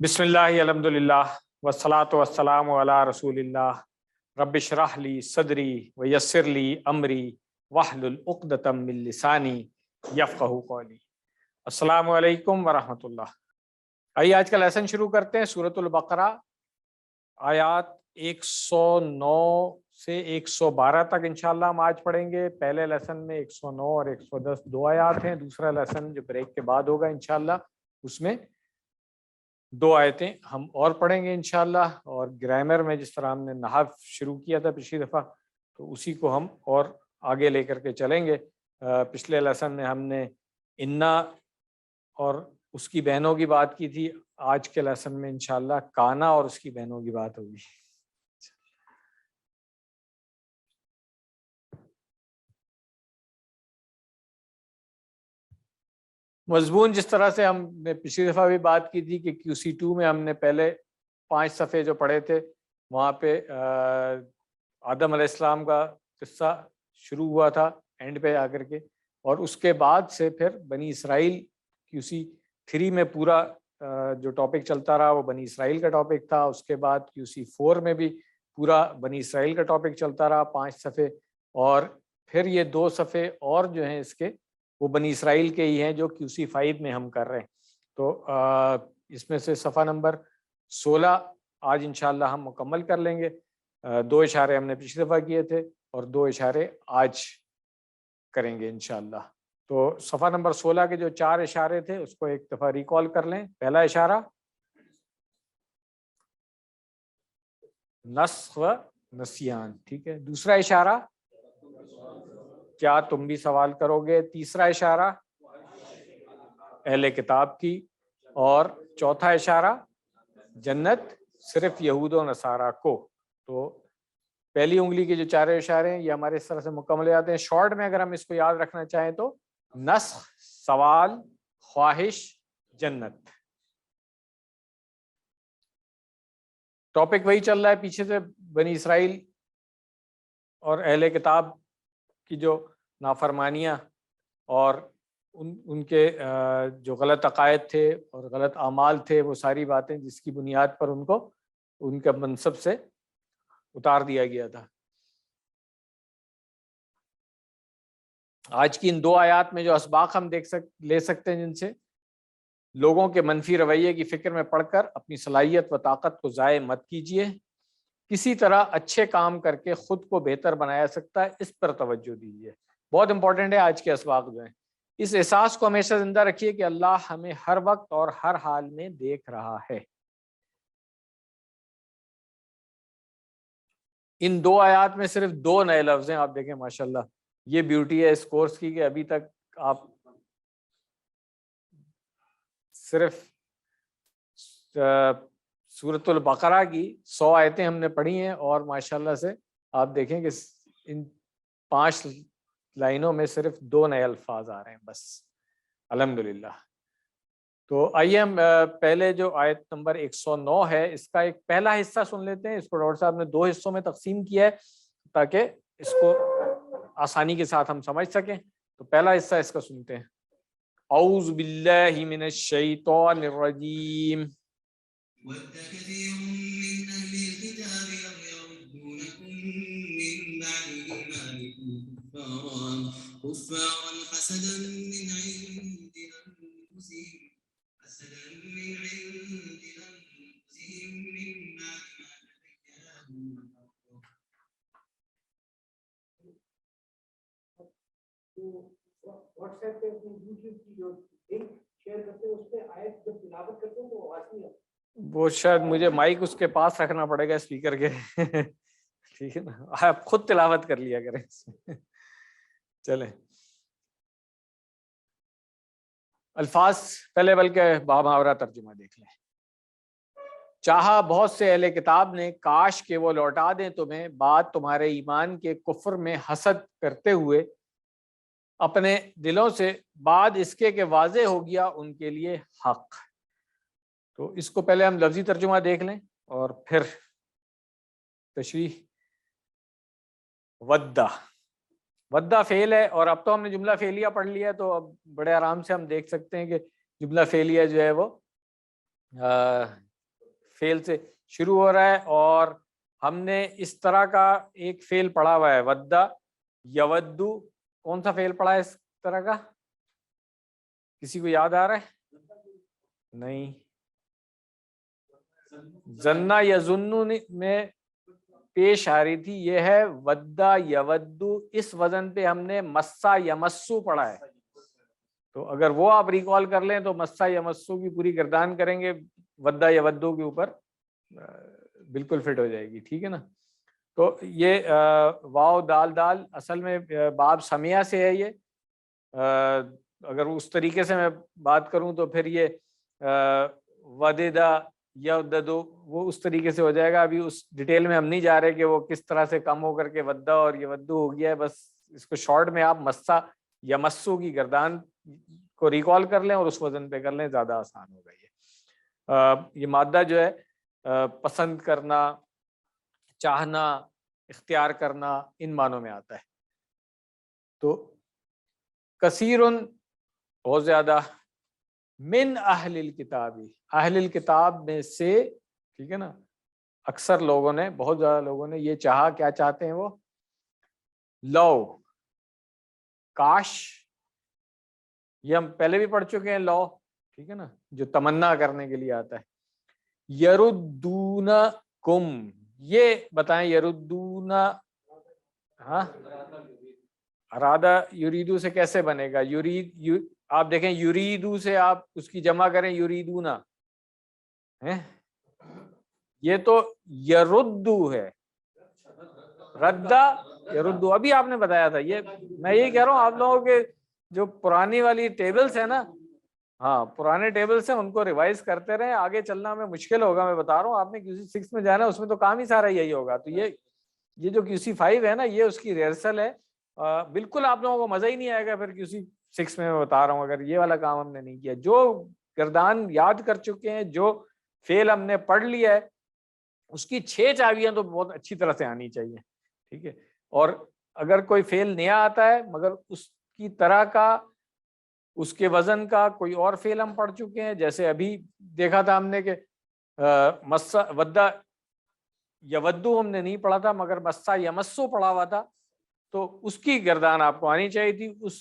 بسم اللہ الحمدللہ والصلاۃ والسلام علی رسول اللہ رب اشرح لی صدری ویسر لی امری واحلل عقدۃ من لسانی یفقہوا قولی۔ السلام علیکم ورحمۃ اللہ۔ آئیے آج کا لیسن شروع کرتے ہیں۔ سورۃ البقرہ آیات 109 سے 112 تک انشاءاللہ ہم آج پڑھیں گے۔ پہلے لیسن میں 109 اور 110 دو آیات ہیں، دوسرا لیسن جو بریک کے بعد ہوگا انشاءاللہ اس میں 2 آیتیں ہم اور پڑھیں گے انشاءاللہ۔ اور گرامر میں جس طرح ہم نے نحو شروع کیا تھا پچھلی دفعہ، تو اسی کو ہم اور آگے لے کر کے چلیں گے۔ پچھلے لیسن میں ہم نے انا اور اس کی بہنوں کی بات کی تھی، آج کے لیسن میں انشاءاللہ کانا اور اس کی بہنوں کی بات ہوگی۔ مضمون جس طرح سے ہم نے پچھلی دفعہ بھی بات کی تھی کہ QC2 میں ہم نے پہلے 5 صفحے جو پڑھے تھے، وہاں پہ آدم علیہ السلام کا قصہ شروع ہوا تھا اینڈ پہ آ کر کے، اور اس کے بعد سے پھر بنی اسرائیل QC3 میں پورا جو ٹاپک چلتا رہا وہ بنی اسرائیل کا ٹاپک تھا۔ اس کے بعد QC4 میں بھی پورا بنی اسرائیل کا ٹاپک چلتا رہا 5 صفحے، اور پھر یہ 2 صفحے اور جو ہیں اس کے وہ بنی اسرائیل کے ہی ہیں جو QC5 میں ہم کر رہے ہیں۔ تو اس میں سے صفحہ نمبر 16 آج انشاءاللہ ہم مکمل کر لیں گے۔ 2 اشارے ہم نے پچھلی دفعہ کیے تھے اور 2 اشارے آج کریں گے انشاءاللہ۔ تو صفحہ نمبر 16 کے جو 4 اشارے تھے اس کو ایک دفعہ ریکال کر لیں۔ پہلا اشارہ نسخ و نسیان، ٹھیک ہے۔ دوسرا اشارہ کیا تم بھی سوال کرو گے۔ تیسرا اشارہ اہل کتاب کی، اور چوتھا اشارہ جنت صرف یہود و نصارہ کو۔ تو پہلی انگلی کے جو 4 اشارے ہیں یہ ہمارے اس طرح سے مکمل ہو جاتے ہیں۔ شارٹ میں اگر ہم اس کو یاد رکھنا چاہیں تو نسخ، سوال، خواہش، جنت۔ ٹاپک وہی چل رہا ہے پیچھے سے، بنی اسرائیل اور اہل کتاب کی جو نافرمانیاں اور ان کے جو غلط عقائد تھے اور غلط اعمال تھے، وہ ساری باتیں جس کی بنیاد پر ان کو ان کا منصب سے اتار دیا گیا تھا۔ آج کی ان 2 آیات میں جو اسباق ہم لے سکتے ہیں، جن سے لوگوں کے منفی رویے کی فکر میں پڑھ کر اپنی صلاحیت و طاقت کو ضائع مت کیجیے، کسی طرح اچھے کام کر کے خود کو بہتر بنایا سکتا ہے، اس پر توجہ دیجیے۔ بہت امپورٹنٹ ہے آج کے اسباق جو ہیں۔ اس احساس کو ہمیشہ زندہ رکھیے کہ اللہ ہمیں ہر وقت اور ہر حال میں دیکھ رہا ہے۔ ان 2 آیات میں صرف 2 نئے لفظ ہیں، آپ دیکھیں ماشاءاللہ یہ بیوٹی ہے اس کورس کی کہ ابھی تک آپ صرف سورۃ البقرہ کی 100 آیتیں ہم نے پڑھی ہیں، اور ماشاءاللہ سے آپ دیکھیں کہ ان 5 لائنوں میں صرف 2 نئے الفاظ آ رہے ہیں بس، الحمدللہ۔ تو آئیے ہم پہلے جو آیت نمبر 109 ہے اس کا ایک پہلا حصہ سن لیتے ہیں۔ اس کو ڈاکٹر صاحب نے 2 حصوں میں تقسیم کیا ہے تاکہ اس کو آسانی کے ساتھ ہم سمجھ سکیں۔ تو پہلا حصہ اس کا سنتے ہیں۔ اعوذ باللہ من الشیطان الرجیم۔ وَدَّ كَثِيرٌ مِّنْ أَهْلِ الْكِتَابِ لَوْ يَرُدُّونَكُم مِّن بَعْدِ إِيمَانِكُمْ كُفَّارًا حَسَدًا مِّنْ عِندِ أَنفُسِهِم مِّن بَعْدِ مَا تَبَيَّنَ لَهُمُ الْحَقُّ۔ تو واٹس ایپ پہ اپنی یوٹیوب کی جو لنک شیئر کرتے ہیں اس پہ آیت جب تلاوت کرتے ہیں تو آواز نہیں آتی۔ وہ شاید مجھے مائک اس کے پاس رکھنا پڑے گا اسپیکر کے، ٹھیک ہے نا، آپ خود تلاوت کر لیا کریں۔ چلیں الفاظ پہلے بلکہ بامحاورہ ترجمہ دیکھ لیں۔ چاہا بہت سے اہل کتاب نے کاش کہ وہ لوٹا دیں تمہیں بعد تمہارے ایمان کے کفر میں حسد کرتے ہوئے اپنے دلوں سے، بعد اس کے کہ واضح ہو گیا ان کے لیے حق۔ تو اس کو پہلے ہم لفظی ترجمہ دیکھ لیں اور پھر تشریح۔ ودہ فعل ہے، اور اب تو ہم نے جملہ فعلیہ پڑھ لیا، تو اب بڑے آرام سے ہم دیکھ سکتے ہیں کہ جملہ فعلیہ جو ہے وہ فعل سے شروع ہو رہا ہے اور ہم نے اس طرح کا ایک فعل پڑھا ہوا ہے ودہ یودو. کون سا فعل پڑھا ہے اس طرح کا؟ کسی کو یاد آ رہا ہے؟ نہیں. زنا یظنو میں پیش آ رہی تھی, یہ ہے ودہ یودو. اس وزن پہ ہم نے مسا یمسو پڑھا ہے. تو اگر وہ آپ ریکال کر لیں تو مسا یمسو کی پوری گردان کریں گے ودہ یودو کے اوپر, بالکل فٹ ہو جائے گی. ٹھیک ہے نا. تو یہ واو دال دال اصل میں باب سمیہ سے ہے. یہ اگر اس طریقے سے میں بات کروں تو پھر یہ ودیدہ یوددو وہ اس طریقے سے ہو جائے گا. ابھی اس ڈیٹیل میں ہم نہیں جا رہے کہ وہ کس طرح سے کم ہو کر کے ودہ اور یودو ہو گیا ہے. بس اس کو شارٹ میں آپ مسا یمسو کی گردان کو ریکال کر لیں اور اس وزن پہ کر لیں, زیادہ آسان ہوگا. یہ مادہ جو ہے پسند کرنا, چاہنا, اختیار کرنا, ان معنوں میں آتا ہے. تو کثیرن بہت زیادہ, من اہل الکتابی اہل الکتاب میں سے, ٹھیک ہے نا, اکثر لوگوں نے, بہت زیادہ لوگوں نے یہ چاہا. کیا چاہتے ہیں وہ؟ لو, کاش. یہ ہم پہلے بھی پڑھ چکے ہیں لو, ٹھیک ہے نا, جو تمنا کرنے کے لیے آتا ہے. یردونکم, یہ بتائیں یردون, ہاں ارادہ یریدو سے کیسے بنے گا؟ آپ دیکھیں یریدو سے آپ اس کی جمع کریں یریدونا, یہ تو یردو ہے. ردہ یردو, ابھی آپ نے بتایا تھا. یہ میں یہی کہہ رہا ہوں آپ لوگوں کے جو پرانی والی ٹیبلز ہیں نا, ہاں پرانے ٹیبلز ہیں, ان کو ریوائز کرتے رہیں. آگے چلنا میں مشکل ہوگا, میں بتا رہا ہوں. آپ نے QC 6 میں جانا, اس میں تو کام ہی سارا یہی ہوگا. تو یہ جو QC 5 ہے نا, یہ اس کی ریہرسل ہے. بالکل آپ لوگوں کو مزہ ہی نہیں آئے گا پھر QC 6 میں بتا رہا ہوں اگر یہ والا کام ہم نے نہیں کیا. جو گردان یاد کر چکے ہیں, جو فعل ہم نے پڑھ لیا ہے, اس کی 6 چابیاں تو بہت اچھی طرح سے آنی چاہیے. ٹھیک ہے. اور اگر کوئی فعل نیا آتا ہے مگر اس کی طرح کا, اس کے وزن کا کوئی اور فعل ہم پڑھ چکے ہیں, جیسے ابھی دیکھا تھا ہم نے کہ مسا ودہ یودو ہم نے نہیں پڑھا تھا مگر مسا یمسو پڑھا ہوا تھا, تو اس کی گردان آپ کو آنی چاہیے تھی. اس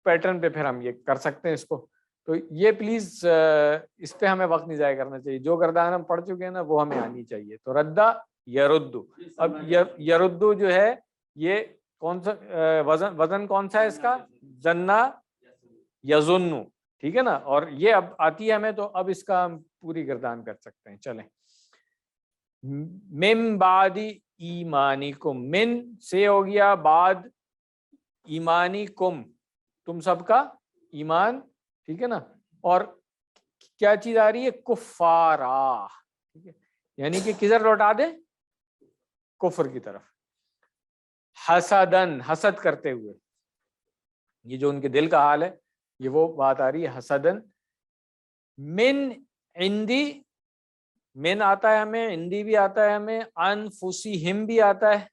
پیٹرن پہ پھر ہم یہ کر سکتے ہیں اس کو. تو یہ پلیز اس پہ ہمیں وقت نہیں ضائع کرنا چاہیے. جو گردان ہم پڑھ چکے ہیں نا وہ ہمیں آنی چاہیے. تو ردہ یردو. اب یردو جو ہے یہ کون سا وزن کون سا ہے اس کا؟ زنا یظنو. ٹھیک ہے نا. اور یہ اب آتی ہے ہمیں, تو اب اس کا ہم پوری گردان کر سکتے ہیں. چلیں. من بعد ایمانکم, من سے ہو گیا بعد ایمانکم, تم سب کا ایمان. ٹھیک ہے نا. اور کیا چیز آ رہی ہے؟ کفارا. ٹھیک ہے, یعنی کہ کدھر لوٹا دیں؟ کفر کی طرف. حسدن, حسد کرتے ہوئے. یہ جو ان کے دل کا حال ہے, یہ وہ بات آ رہی ہے. حسدن من عندی, من آتا ہے ہمیں, عندی بھی آتا ہے ہمیں, انفسہم بھی آتا ہے,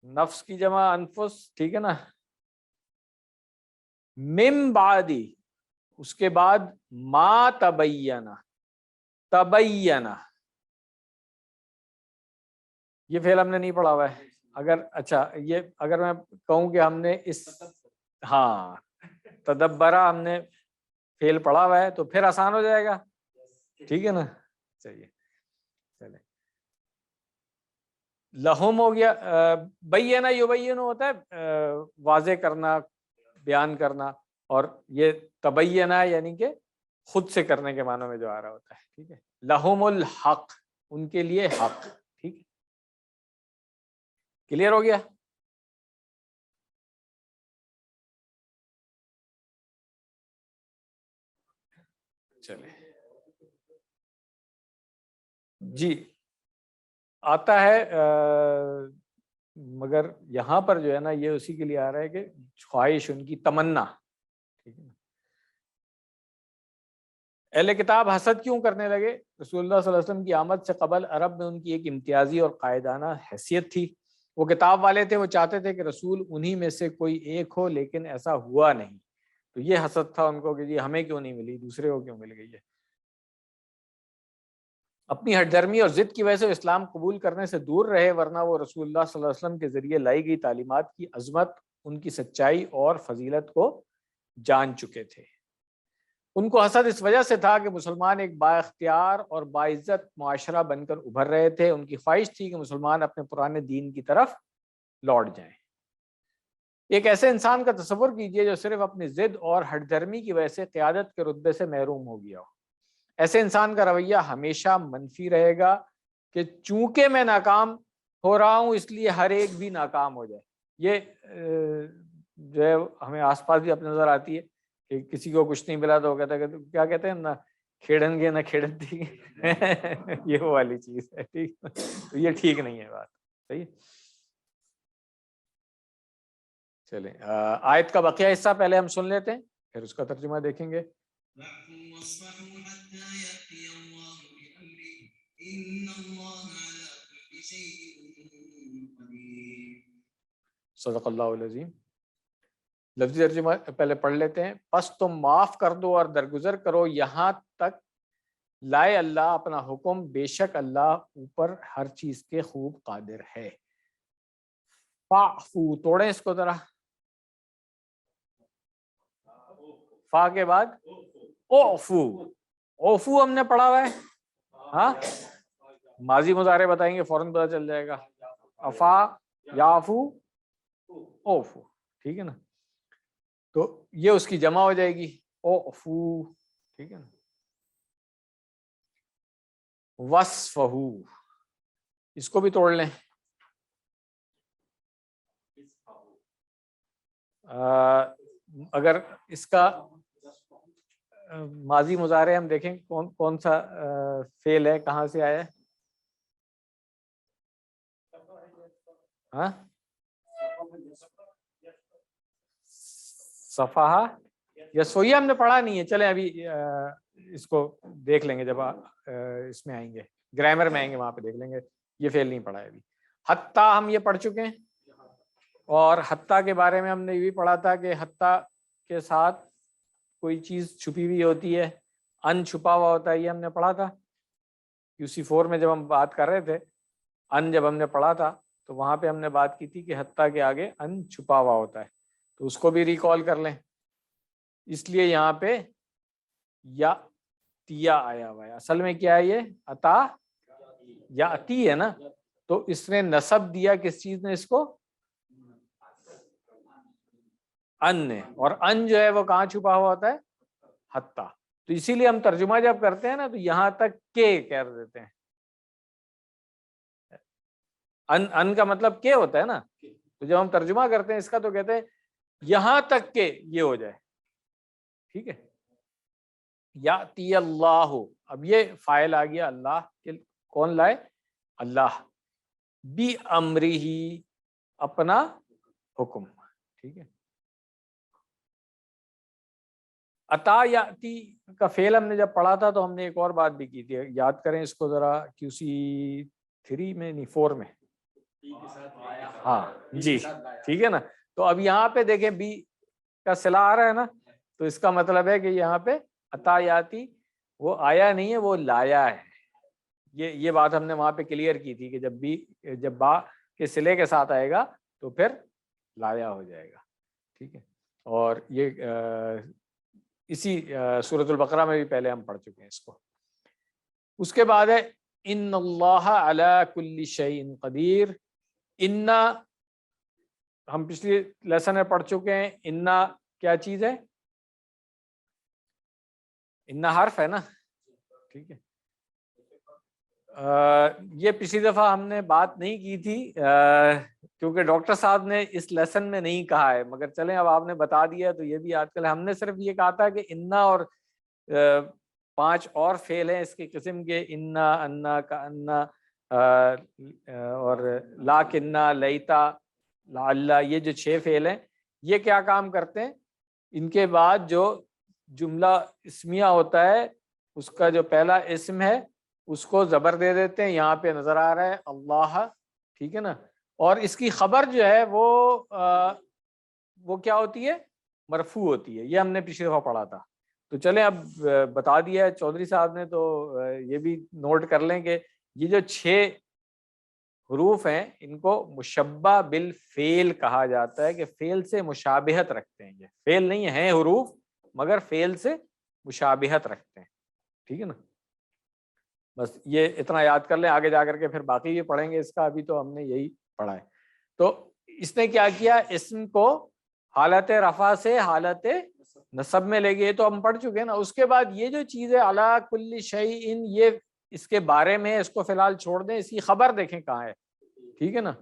نفس کی جمع انفس. ٹھیک ہے نا. من بعدی, اس کے بعد ما تبینہ, تبینہ, یہ فعل ہم نے نہیں پڑھا ہوا ہے. اگر اچھا یہ اگر میں کہوں کہ ہم نے اس, ہاں تدبرہ ہم نے فعل پڑھا ہوا ہے تو پھر آسان ہو جائے گا. ٹھیک ہے نا. چلیے چلیں. لہم ہو گیا, بینا یبین ہوتا ہے واضح کرنا, بیان کرنا, اور یہ تبینہ یعنی کہ خود سے کرنے کے معنوں میں جو آ رہا ہوتا ہے. ٹھیک ہے. لہم الحق, ان کے لیے حق. ٹھیک ہے, کلیئر ہو گیا. چلے جی, آتا ہے مگر یہاں پر جو ہے نا یہ اسی کے لیے آ رہا ہے کہ خواہش, ان کی تمنا. ٹھیک ہے. اہل کتاب حسد کیوں کرنے لگے؟ رسول اللہ صلی اللہ علیہ وسلم کی آمد سے قبل عرب میں ان کی ایک امتیازی اور قائدانہ حیثیت تھی. وہ کتاب والے تھے, وہ چاہتے تھے کہ رسول انہی میں سے کوئی ایک ہو, لیکن ایسا ہوا نہیں. تو یہ حسد تھا ان کو کہ جی ہمیں کیوں نہیں ملی, دوسرے کو کیوں مل گئی ہے. اپنی ہٹ درمی اور ضد کی وجہ سے وہ اسلام قبول کرنے سے دور رہے، ورنہ وہ رسول اللہ صلی اللہ علیہ وسلم کے ذریعے لائی گئی تعلیمات کی عظمت، ان کی سچائی اور فضیلت کو جان چکے تھے۔ ان کو حسد اس وجہ سے تھا کہ مسلمان ایک با اختیار اور باعزت معاشرہ بن کر ابھر رہے تھے، ان کی خواہش تھی کہ مسلمان اپنے پرانے دین کی طرف لوٹ جائیں۔ ایک ایسے انسان کا تصور کیجئے جو صرف اپنی ضد اور ہٹ دھرمی کی وجہ سے قیادت کے رتبے سے محروم ہو گیا ہو۔ ایسے انسان کا رویہ ہمیشہ منفی رہے گا کہ چونکہ میں ناکام ہو رہا ہوں اس لیے ہر ایک بھی ناکام ہو جائے۔ یہ جو ہے ہمیں آس پاس بھی اپنی نظر آتی ہے کہ کسی کو کچھ نہیں ملا تو وہ کہتا ہے کہ کیا کہتے ہیں، نہ کھیڑن گے نہ کھیڑن دی یہ وہ والی چیز ہے، ٹھیک، تو یہ ٹھیک نہیں ہے بات، صحیح۔ چلیں آیت کا بقیہ حصہ پہلے ہم سن لیتے ہیں، پھر اس کا ترجمہ دیکھیں گے۔ صدق اللہ العظیم۔ لفظی ترجمہ پہلے پڑھ لیتے ہیں۔ پس تم معاف کر دو اور درگزر کرو یہاں تک لائے اللہ اپنا حکم، بے شک اللہ اوپر ہر چیز کے خوب قادر ہے۔ فاعفو، توڑیں اس کو ذرا، فا کے بعد اوفو، اوفو ہم نے پڑھا ہوا ہے، ہاں ماضی مضارع بتائیں گے فوراً پتہ چل جائے گا۔ افا، یافو، اوفو، ٹھیک ہے نا، تو یہ اس کی جمع ہو جائے گی اوفو، ٹھیک ہے نا۔ وصفہو، اس کو بھی توڑ لیں، اگر اس کا ماضی مضارع ہم دیکھیں کون سا فعل ہے، کہاں سے آیا ہے، ہاں صفحہ یسوئی ہم نے پڑھا نہیں ہے، چلیں ابھی اس کو دیکھ لیں گے جب اس میں آئیں گے، گرامر میں آئیں گے وہاں پہ دیکھ لیں گے، یہ فعل نہیں پڑھا ہے ابھی۔ حتیٰ ہم یہ پڑھ چکے ہیں، اور حتیٰ کے بارے میں ہم نے یہ بھی پڑھا تھا کہ حتیٰ کے ساتھ کوئی چیز چھپی ہوئی ہوتی ہے، ان چھپا ہوا ہوتا ہے، یہ ہم نے پڑھا تھا QC4 میں جب ہم بات کر رہے تھے، ان جب ہم نے پڑھا تھا تو وہاں پہ ہم نے بات کی تھی کہ حتیٰ کے آگے ان چھپا ہوا ہوتا ہے، تو اس کو بھی ریکال کر لیں۔ اس لیے یہاں پہ یا تیا آیا ہوا ہے، اصل میں کیا ہے یہ عطا یا اتی ہے نا، تو اس نے نسب دیا کس چیز نے اس کو، ان نے، اور ان جو ہے وہ کہاں چھپا ہوا ہوتا ہے، حتیٰ، تو اسی لیے ہم ترجمہ جب کرتے ہیں نا تو یہاں تک کہ کہہ دیتے ہیں، ان کا مطلب کہ ہوتا ہے نا، تو جب ہم ترجمہ کرتے ہیں اس کا تو کہتے ہیں یہاں تک کہ یہ ہو جائے، ٹھیک ہے۔ یاتی اللہ، اب یہ فاعل آ گیا اللہ کے، کون لائے، اللہ، بی امری ہی، اپنا حکم، ٹھیک ہے۔ عطا یاتی کا فعل ہم نے جب پڑھا تھا تو ہم نے ایک اور بات بھی کی تھی، یاد کریں اس کو ذرا، QC3 میں نہیں 4 میں، ہاں جی ٹھیک ہے نا، تو اب یہاں پہ دیکھیں بی کا صلہ آ رہا ہے نا، تو اس کا مطلب ہے کہ یہاں پہ عطا یاتی وہ آیا نہیں ہے، وہ لایا ہے۔ یہ بات ہم نے وہاں پہ کلیئر کی تھی کہ جب با کے صلے کے ساتھ آئے گا تو پھر لایا ہو جائے گا، ٹھیک ہے۔ اور یہ اسی سورۃ البقرہ میں بھی پہلے ہم پڑھ چکے ہیں اس کو۔ اس کے بعد ہے ان اللہ علی کل شیء قدیر، ان ہم پچھلی لیسن میں پڑھ چکے ہیں، ان کیا چیز ہے، ان حرف ہے نا، ٹھیک ہے۔ یہ پچھلی دفعہ ہم نے بات نہیں کی تھی کیونکہ ڈاکٹر صاحب نے اس لیسن میں نہیں کہا ہے، مگر چلیں اب آپ نے بتا دیا تو یہ بھی آج کل ہم نے صرف یہ کہا تھا کہ انا اور 5 اور فعل ہیں اس کے قسم کے، انا، انا کا، انا اور لاکنہ، لیتا، لعل، یہ جو 6 فعل ہیں یہ کیا کام کرتے ہیں، ان کے بعد جو جملہ اسمیہ ہوتا ہے اس کا جو پہلا اسم ہے اس کو زبر دے دیتے ہیں، یہاں پہ نظر آ رہا ہے اللہ، ٹھیک ہے نا، اور اس کی خبر جو ہے وہ کیا ہوتی ہے، مرفوع ہوتی ہے، یہ ہم نے پچھلی دفعہ پڑھا تھا۔ تو چلیں اب بتا دیا ہے چودھری صاحب نے، تو یہ بھی نوٹ کر لیں کہ یہ جو 6 حروف ہیں ان کو مشبہ بالفعل کہا جاتا ہے، کہ فعل سے مشابہت رکھتے ہیں. یہ فعل نہیں ہیں حروف، مگر فعل سے مشابہت رکھتے ہیں. ٹھیک ہے نا، بس یہ اتنا یاد کر لیں، آگے جا کر کے پھر باقی بھی پڑھیں گے اس کا، ابھی تو ہم نے یہی پڑھا ہے. تو اس نے کیا کیا، اسم کو حالت رفع سے حالت نصب میں لے گئے، تو ہم پڑھ چکے ہیں نا. اس کے بعد یہ جو چیز ہے علی کل شیء، یہ اس کے بارے میں، اس کو فی الحال چھوڑ دیں، اس کی خبر دیکھیں کہاں ہے. ٹھیک ہے نا،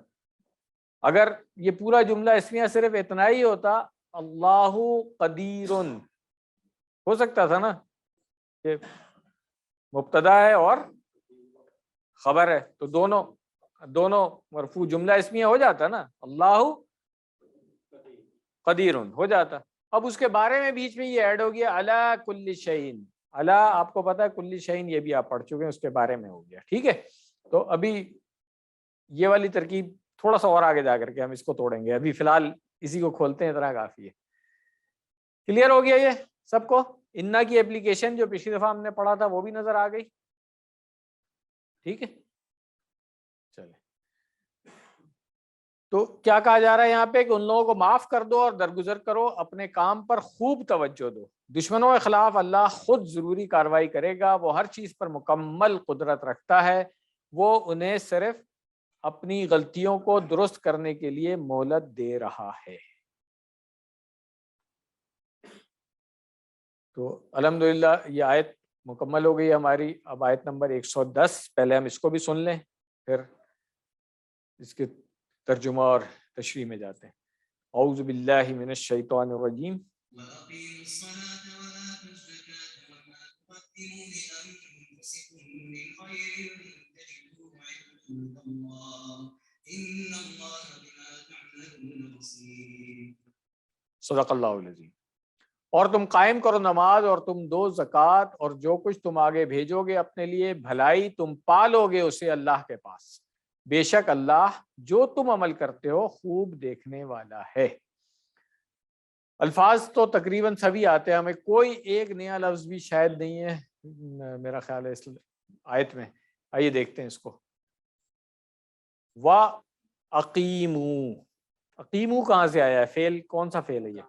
اگر یہ پورا جملہ اسمیہ صرف اتنا ہی ہوتا، اللہ قدیر، ہو سکتا تھا نا کہ مبتدا ہے اور خبر ہے، تو دونوں مرفوع جملہ اسمیہ ہو جاتا نا، اللہ قدیر ہو جاتا. اب اس کے بارے میں بیچ میں یہ ایڈ ہو گیا علی کل شیء. علی آپ کو پتا ہے کل شیء، یہ بھی آپ پڑھ چکے ہیں، اس کے بارے میں ہو گیا. ٹھیک ہے، تو ابھی یہ والی ترکیب تھوڑا سا اور آگے جا کر کے ہم اس کو توڑیں گے، ابھی فی الحال اسی کو کھولتے ہیں، اتنا کافی ہے. کلیئر ہو گیا یہ سب کو؟ انا کی اپلیکیشن جو پچھلی دفعہ ہم نے پڑھا تھا وہ بھی نظر آ گئی. ٹھیک ہے، چلے. تو کیا کہا جا رہا ہے یہاں پہ کہ ان لوگوں کو معاف کر دو اور درگزر کرو، اپنے کام پر خوب توجہ دو. دشمنوں کے خلاف اللہ خود ضروری کارروائی کرے گا، وہ ہر چیز پر مکمل قدرت رکھتا ہے، وہ انہیں صرف اپنی غلطیوں کو درست کرنے کے لیے مہلت دے رہا ہے. تو الحمدللہ یہ آیت مکمل ہو گئی ہماری. اب آیت نمبر 110، پہلے ہم اس کو بھی سن لیں، پھر اس کے ترجمہ اور تشریح میں جاتے ہیں. اعوذ باللہ من الشیطان الرجیم. وَأَقِيمُوا الصَّلَاةَ وَآتُوا الزَّكَاةَ وَمَا تُقَدِّمُوا لِأَنفُسِكُم مِّنْ خَيْرٍ تَجِدُوهُ عِندَ اللَّهِ إِنَّ اللَّهَ بِمَا تَعْمَلُونَ بَصِيرٌ. صدق اللہ العظیم. اور تم قائم کرو نماز اور تم دو زکوٰۃ، اور جو کچھ تم آگے بھیجو گے اپنے لیے بھلائی تم پالو گے اسے اللہ کے پاس، بے شک اللہ جو تم عمل کرتے ہو خوب دیکھنے والا ہے. الفاظ تو تقریباً سبھی آتے ہیں، ہمیں کوئی ایک نیا لفظ بھی شاید نہیں ہے میرا خیال ہے اس آیت میں. آئیے دیکھتے ہیں اس کو. وَأَقِیمُوا، اقیمو کہاں سے آیا ہے؟ فعل کون سا فعل ہے یہ؟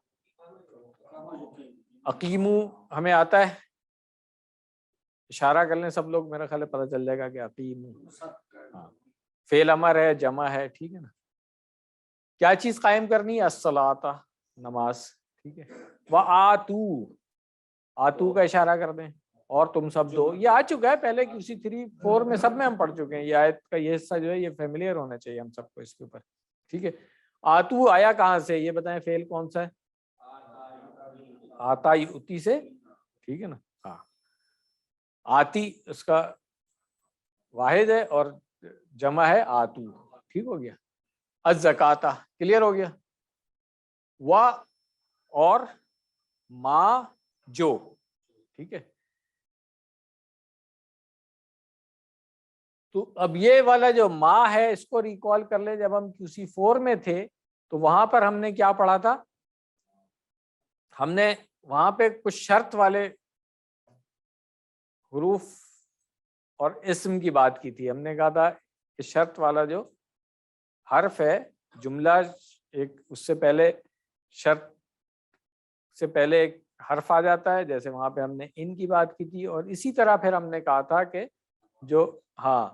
اقیمو ہمیں آتا ہے، اشارہ کر لیں سب لوگ، میرا خیال ہے پتہ چل جائے گا کہ اقیمو ہاں فعل امر ہے، جمع ہے. ٹھیک ہے نا، کیا چیز قائم کرنی ہے؟ الصلاۃ، نماز. ٹھیک ہے، وآتو، آتو کا اشارہ کر دیں، اور تم سب دو. یہ آ چکا ہے پہلے QC 3-4 میں سب میں ہم پڑھ چکے ہیں. یہ آیت کا یہ حصہ جو ہے یہ فیملیئر ہونا چاہیے ہم سب کو اس کے اوپر. ٹھیک ہے، آتو آیا کہاں سے؟ یہ بتائیں فعل کون سا ہے؟ آتا یؤتی سے. ٹھیک ہے نا، ہاں آتی اس کا واحد ہے اور جمع ہے آتو. ٹھیک ہو گیا. الزکاتہ کلیئر ہو گیا. اور ما جو. ٹھیک ہے، تو اب یہ والا جو ما ہے اس کو ریکال کر لیں. جب ہم QC 4 میں تھے تو وہاں پر ہم نے کیا پڑھا تھا؟ ہم نے وہاں پہ کچھ شرط والے حروف اور اسم کی بات کی تھی. ہم نے کہا تھا کہ شرط والا جو حرف ہے، جملہ ایک اس سے پہلے شرط سے پہلے ایک حرف آ جاتا ہے، جیسے وہاں پہ ہم نے ان کی بات کی تھی. اور اسی طرح پھر ہم نے کہا تھا کہ جو ہاں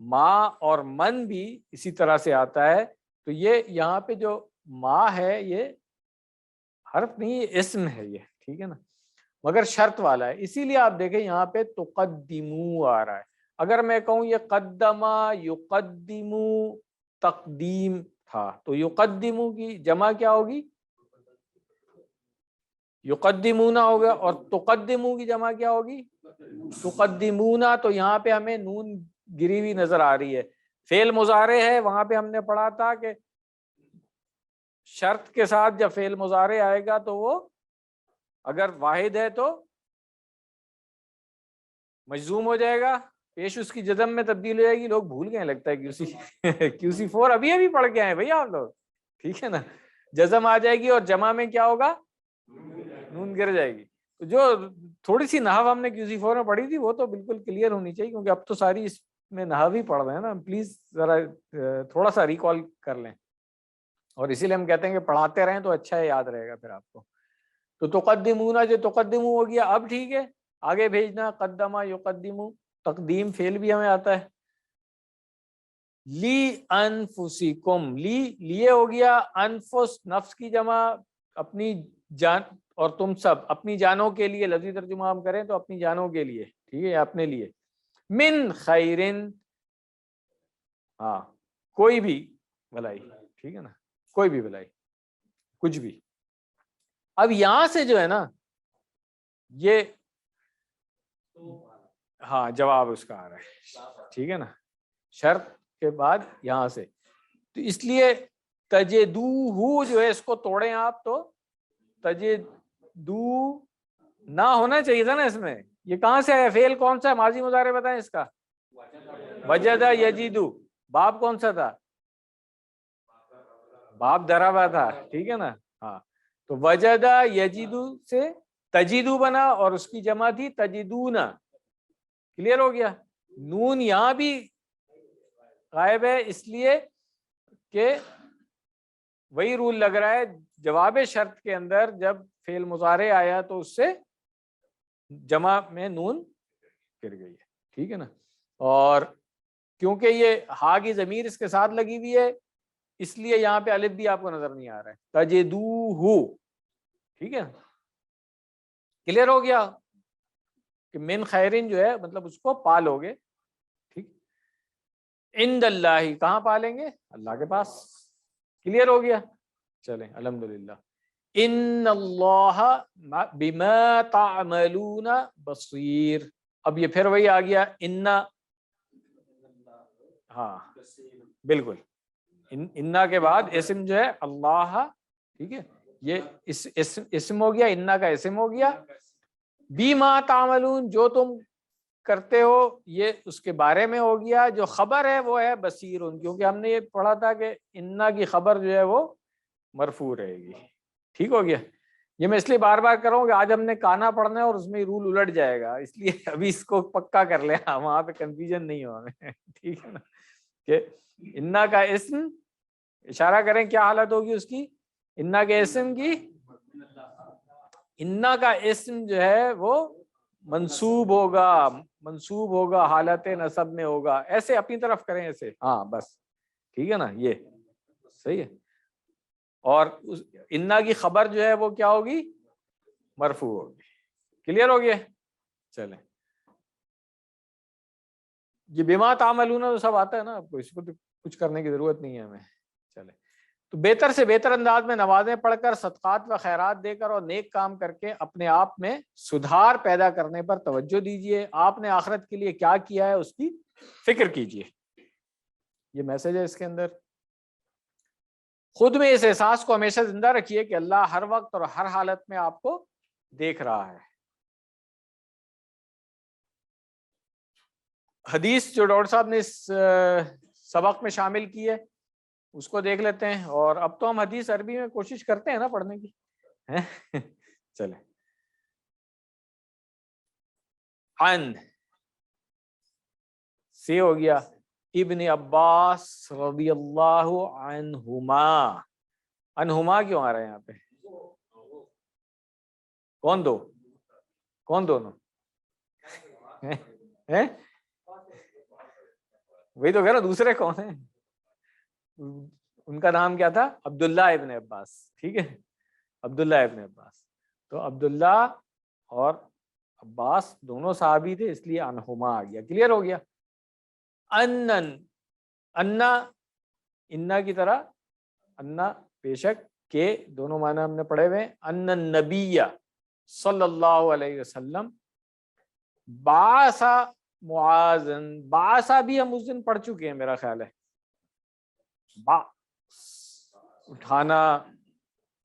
ما اور من بھی اسی طرح سے آتا ہے. تو یہ یہاں پہ جو ما ہے یہ حرف نہیں، یہ اسم ہے یہ. ٹھیک ہے نا، مگر شرط والا ہے. اسی لیے آپ دیکھیں یہاں پہ تقدمو آ رہا ہے. اگر میں کہوں یہ قدما یقدمو تقدیم تھا، تو یقدمو کی جمع کیا ہوگی؟ یقدمونا ہوگا. اور تقدمو کی جمع کیا ہوگی؟ تقدمونا. تو یہاں پہ ہمیں نون گری ہوئی نظر آ رہی ہے. فعل مضارع ہے، وہاں پہ ہم نے پڑھا تھا کہ شرط کے ساتھ جب فعل مضارع آئے گا تو وہ اگر واحد ہے تو مجزوم ہو جائے گا، پیش اس کی جزم میں تبدیل ہو جائے گی. لوگ بھول گئے لگتا ہے QC 4 ابھی پڑھ کے آئے بھائی آپ لوگ. ٹھیک ہے نا، جزم آ جائے گی اور جمع میں کیا ہوگا؟ نون گر جائے گی. جو تھوڑی سی نحو ہم نے QC4 میں پڑھی تھی وہ تو بالکل کلیئر ہونی چاہیے، کیونکہ اب تو ساری اس میں نحو ہی پڑھ رہے ہیں نا. پلیز ذرا تھوڑا سا ریکال کر لیں، اور اسی لیے ہم کہتے ہیں کہ پڑھاتے رہیں تو اچھا ہے، یاد رہے گا پھر آپ کو. تو تقدمون جو تقدمو ہو گیا، اب ٹھیک ہے آگے بھیجنا. قدمہ یقدمو، تقدیم فعل بھی ہمیں آتا ہے. لی انفسکم، لیے ہو گیا، انفس نفس کی جمع، اپنی جان، اور تم سب اپنی جانوں کے لیے. لفظی ترجمہ ہم کریں تو اپنی جانوں کے لیے، ٹھیک ہے، اپنے لیے. من خیرن، ہاں کوئی بھی بھلائی، ٹھیک ہے نا، کوئی بھی بھلائی، کچھ بھی. اب یہاں سے جو ہے نا یہ ہاں جواب اس کا آ رہا ہے، ٹھیک ہے نا، شرط کے بعد یہاں سے. تو اس لیے تجدوہ جو ہے اس کو توڑیں آپ تو تجدو نہ ہونا چاہیے تھا نا اس میں. یہ کہاں سے ہے؟ فعل کون سا ہے؟ ماضی مضارع بتائیں اس کا. وجدہ یجدو. باب کون سا تھا؟ باب ضربہ تھا، ٹھیک ہے نا. ہاں تو وجدہ یجدو سے تجدو بنا، اور اس کی جمع تھی تجدونا. کلیئر ہو گیا. نون یہاں بھی غائب ہے اس لیے کہ وہی رول لگ رہا ہے، جواب شرط کے اندر جب فعل مضارع آیا تو اس سے جمع میں نون گر گئی ہے، ٹھیک ہے نا. اور کیونکہ یہ ہا کی ضمیر اس کے ساتھ لگی ہوئی ہے اس لیے یہاں پہ الف بھی آپ کو نظر نہیں آ رہا ہے. تجدوہ، ٹھیک ہے، کلیئر ہو گیا کہ من خیرن جو ہے مطلب اس کو پالو گے، ٹھیک. عند اللہ، کہاں پالیں گے؟ اللہ کے پاس. کلیئر ہو گیا. چلیں الحمدللہ. ان اللہ بما تعملون بصیر. اب یہ پھر وہی آ گیا انا، ہاں بالکل، انا کے بعد اسم جو ہے اللہ، ٹھیک ہے، یہ اسم ہو گیا، انا کا اسم ہو گیا. بما تعملون، جو تم کرتے ہو یہ اس کے بارے میں ہو گیا. جو خبر ہے وہ ہے بصیر، کیونکہ ہم نے یہ پڑھا تھا کہ انا کی خبر جو ہے وہ مرفوع رہے گی. ٹھیک ہو گیا. یہ میں اس لیے بار بار کر رہا ہوں کہ آج ہم نے کانا پڑھنا ہے اور اس میں رول الٹ جائے گا، اس لیے ابھی اس کو پکا کر لیں، وہاں پہ کنفیوژن نہیں ہو ہمیں. ٹھیک ہے نا، کہ انا کا اسم، اشارہ کریں کیا حالت ہوگی اس کی، انا کے اسم کی، انا کا اسم جو ہے وہ منصوب ہوگا حالت نصب میں ہوگا. ایسے اپنی طرف کریں ایسے، ہاں بس ٹھیک ہے نا، یہ صحیح ہے. اور انا کی خبر جو ہے وہ کیا ہوگی؟ مرفوع ہوگی. کلیئر ہو گیا. چلیں یہ بما تعملون تو سب آتا ہے نا آپ کو، اس کو تو کچھ کرنے کی ضرورت نہیں ہے ہمیں. چلیں تو بہتر سے بہتر انداز میں نمازیں پڑھ کر، صدقات و خیرات دے کر اور نیک کام کر کے اپنے آپ میں سدھار پیدا کرنے پر توجہ دیجیے. آپ نے آخرت کے لیے کیا کیا ہے اس کی فکر کیجیے. یہ میسج ہے اس کے اندر. خود میں اس احساس کو ہمیشہ زندہ رکھیے کہ اللہ ہر وقت اور ہر حالت میں آپ کو دیکھ رہا ہے. حدیث جو ڈاکٹر صاحب نے اس سبق میں شامل کی ہے اس کو دیکھ لیتے ہیں. اور اب تو ہم حدیث عربی میں کوشش کرتے ہیں نا پڑھنے کی. چلیں. عن سے ہو گیا ابن عباس رضی اللہ عنہما. عنہما کیوں آ رہے ہیں یہاں پہ؟ کون دو؟ کون دونوں؟ وہی تو کہہ رہا دوسرے کون ہیں؟ ان کا نام کیا تھا؟ عبداللہ ابن عباس. ٹھیک ہے، عبداللہ ابن عباس. تو عبداللہ اور عباس دونوں صحابی تھے اس لیے عنہما آ گیا. کلیئر ہو گیا. انا کی طرح انا بے شک کے دونوں معنی ہم نے پڑھے ہوئے. ان النبی صلی اللہ علیہ وسلم بعثا معاذن. بعثا بھی ہم اس دن پڑھ چکے ہیں میرا خیال ہے. اٹھانا،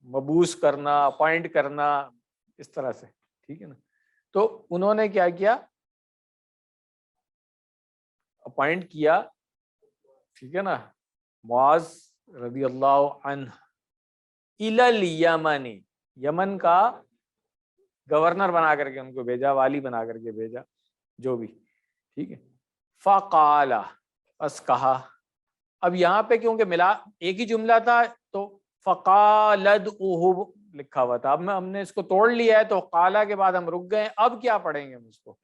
مبوس کرنا، اپوائنٹ کرنا، اس طرح سے. ٹھیک ہے نا. تو انہوں نے کیا کیا؟ اپوائنٹ کیا، ٹھیک ہے نا، معاذ رضی اللہ عنہ الی الیمن، یمن کا گورنر بنا کر کے ان کو بھیجا, والی بنا کر کے بھیجا, جو بھی, ٹھیک ہے. فقال, بس کہا. اب یہاں پہ کیونکہ ملا ایک ہی جملہ تھا تو فقالد لکھا ہوا تھا, اب ہم نے اس کو توڑ لیا ہے تو قالا کے بعد ہم رک گئے. اب کیا پڑھیں گے ہم اس کو؟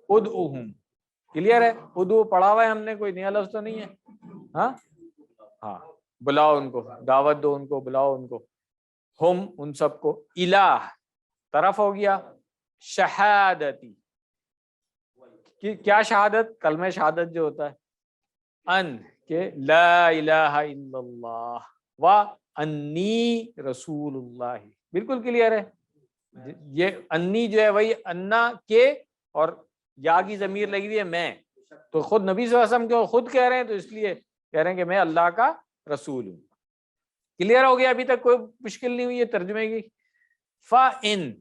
ادعوہم. کلیئر ہے؟ ادعو پڑھا ہوا ہے ہم نے, کوئی نیا لفظ تو نہیں ہے. ہاں ہاں, بلاؤ ان کو, دعوت دو ان کو, بلاؤ ان کو. ہم ان سب کو, الہ طرف ہو گیا, شہادتی کیا شہادت؟ کلمہ شہادت جو ہوتا ہے, ان کہ لا الہ الا اللہ و انی رسول اللہ. بالکل کلیئر ہے. یہ انی جو ہے وہی انا کے, اور یا کی ضمیر لگی ہوئی ہے میں, تو خود نبی صلی اللہ علیہ وسلم کو خود کہہ رہے ہیں, تو اس لیے کہہ رہے ہیں کہ میں اللہ کا رسول ہوں. کلیئر ہو گیا؟ ابھی تک کوئی مشکل نہیں ہوئی ہے ترجمے کی؟ فَإِن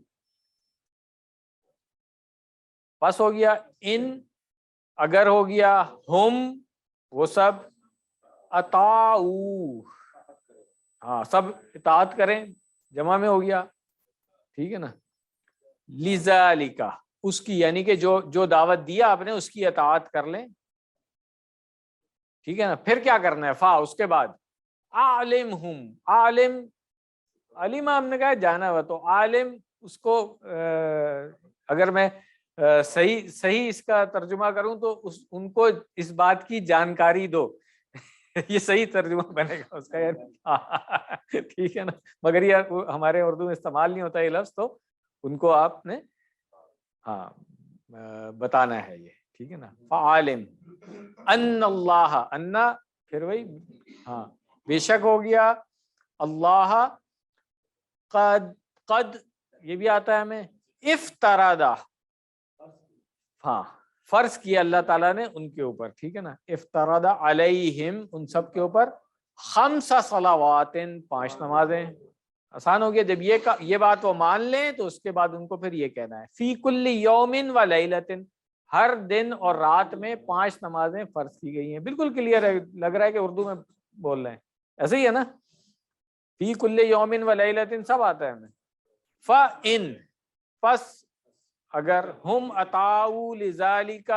پس ہو گیا, ان اگر ہو گیا, ہم وہ سب, اطاعو ہاں سب اطاعت کریں, جمع میں ہو گیا, ٹھیک ہے نا. لذالک اس کی, یعنی کہ جو دعوت دیا آپ نے اس کی اطاعت کر لیں, ٹھیک ہے نا. پھر کیا کرنا ہے؟ فا اس کے بعد, عالمہم, عالم علم ہم نے کہا جانا ہوا, تو عالم اس کو اگر میں صحیح اس کا ترجمہ کروں تو ان کو اس بات کی جانکاری دو. یہ صحیح ترجمہ بنے گا اس کا, یار ٹھیک ہے نا. مگر یہ ہمارے اردو میں استعمال نہیں ہوتا یہ لفظ, تو ان کو آپ نے ہاں بتانا ہے یہ, ٹھیک ہے نا. فعالم ان اللہ, انا پھر وہی ہاں بے شک ہو گیا, اللہ قد یہ بھی آتا ہے ہمیں, افترادا ہاں فرض کیا اللہ تعالیٰ نے ان کے اوپر, ٹھیک ہے نا. افترادا علیہم ان سب کے اوپر, خمس صلوات 5 نمازیں. آسان ہو گیا. جب یہ بات وہ مان لیں تو اس کے بعد ان کو پھر یہ کہنا ہے, فی کل یوم و لیلۃ, ہر دن اور رات میں 5 نمازیں فرض کی گئی ہیں. بالکل کلیئر ہے, لگ رہا ہے کہ اردو میں بول رہے ہیں, ایسے ہی ہے نا. فی کل یوم و لیلۃ سب آتا ہے ہمیں. فَإِن پس اگر, ہم اطاعوا لذالک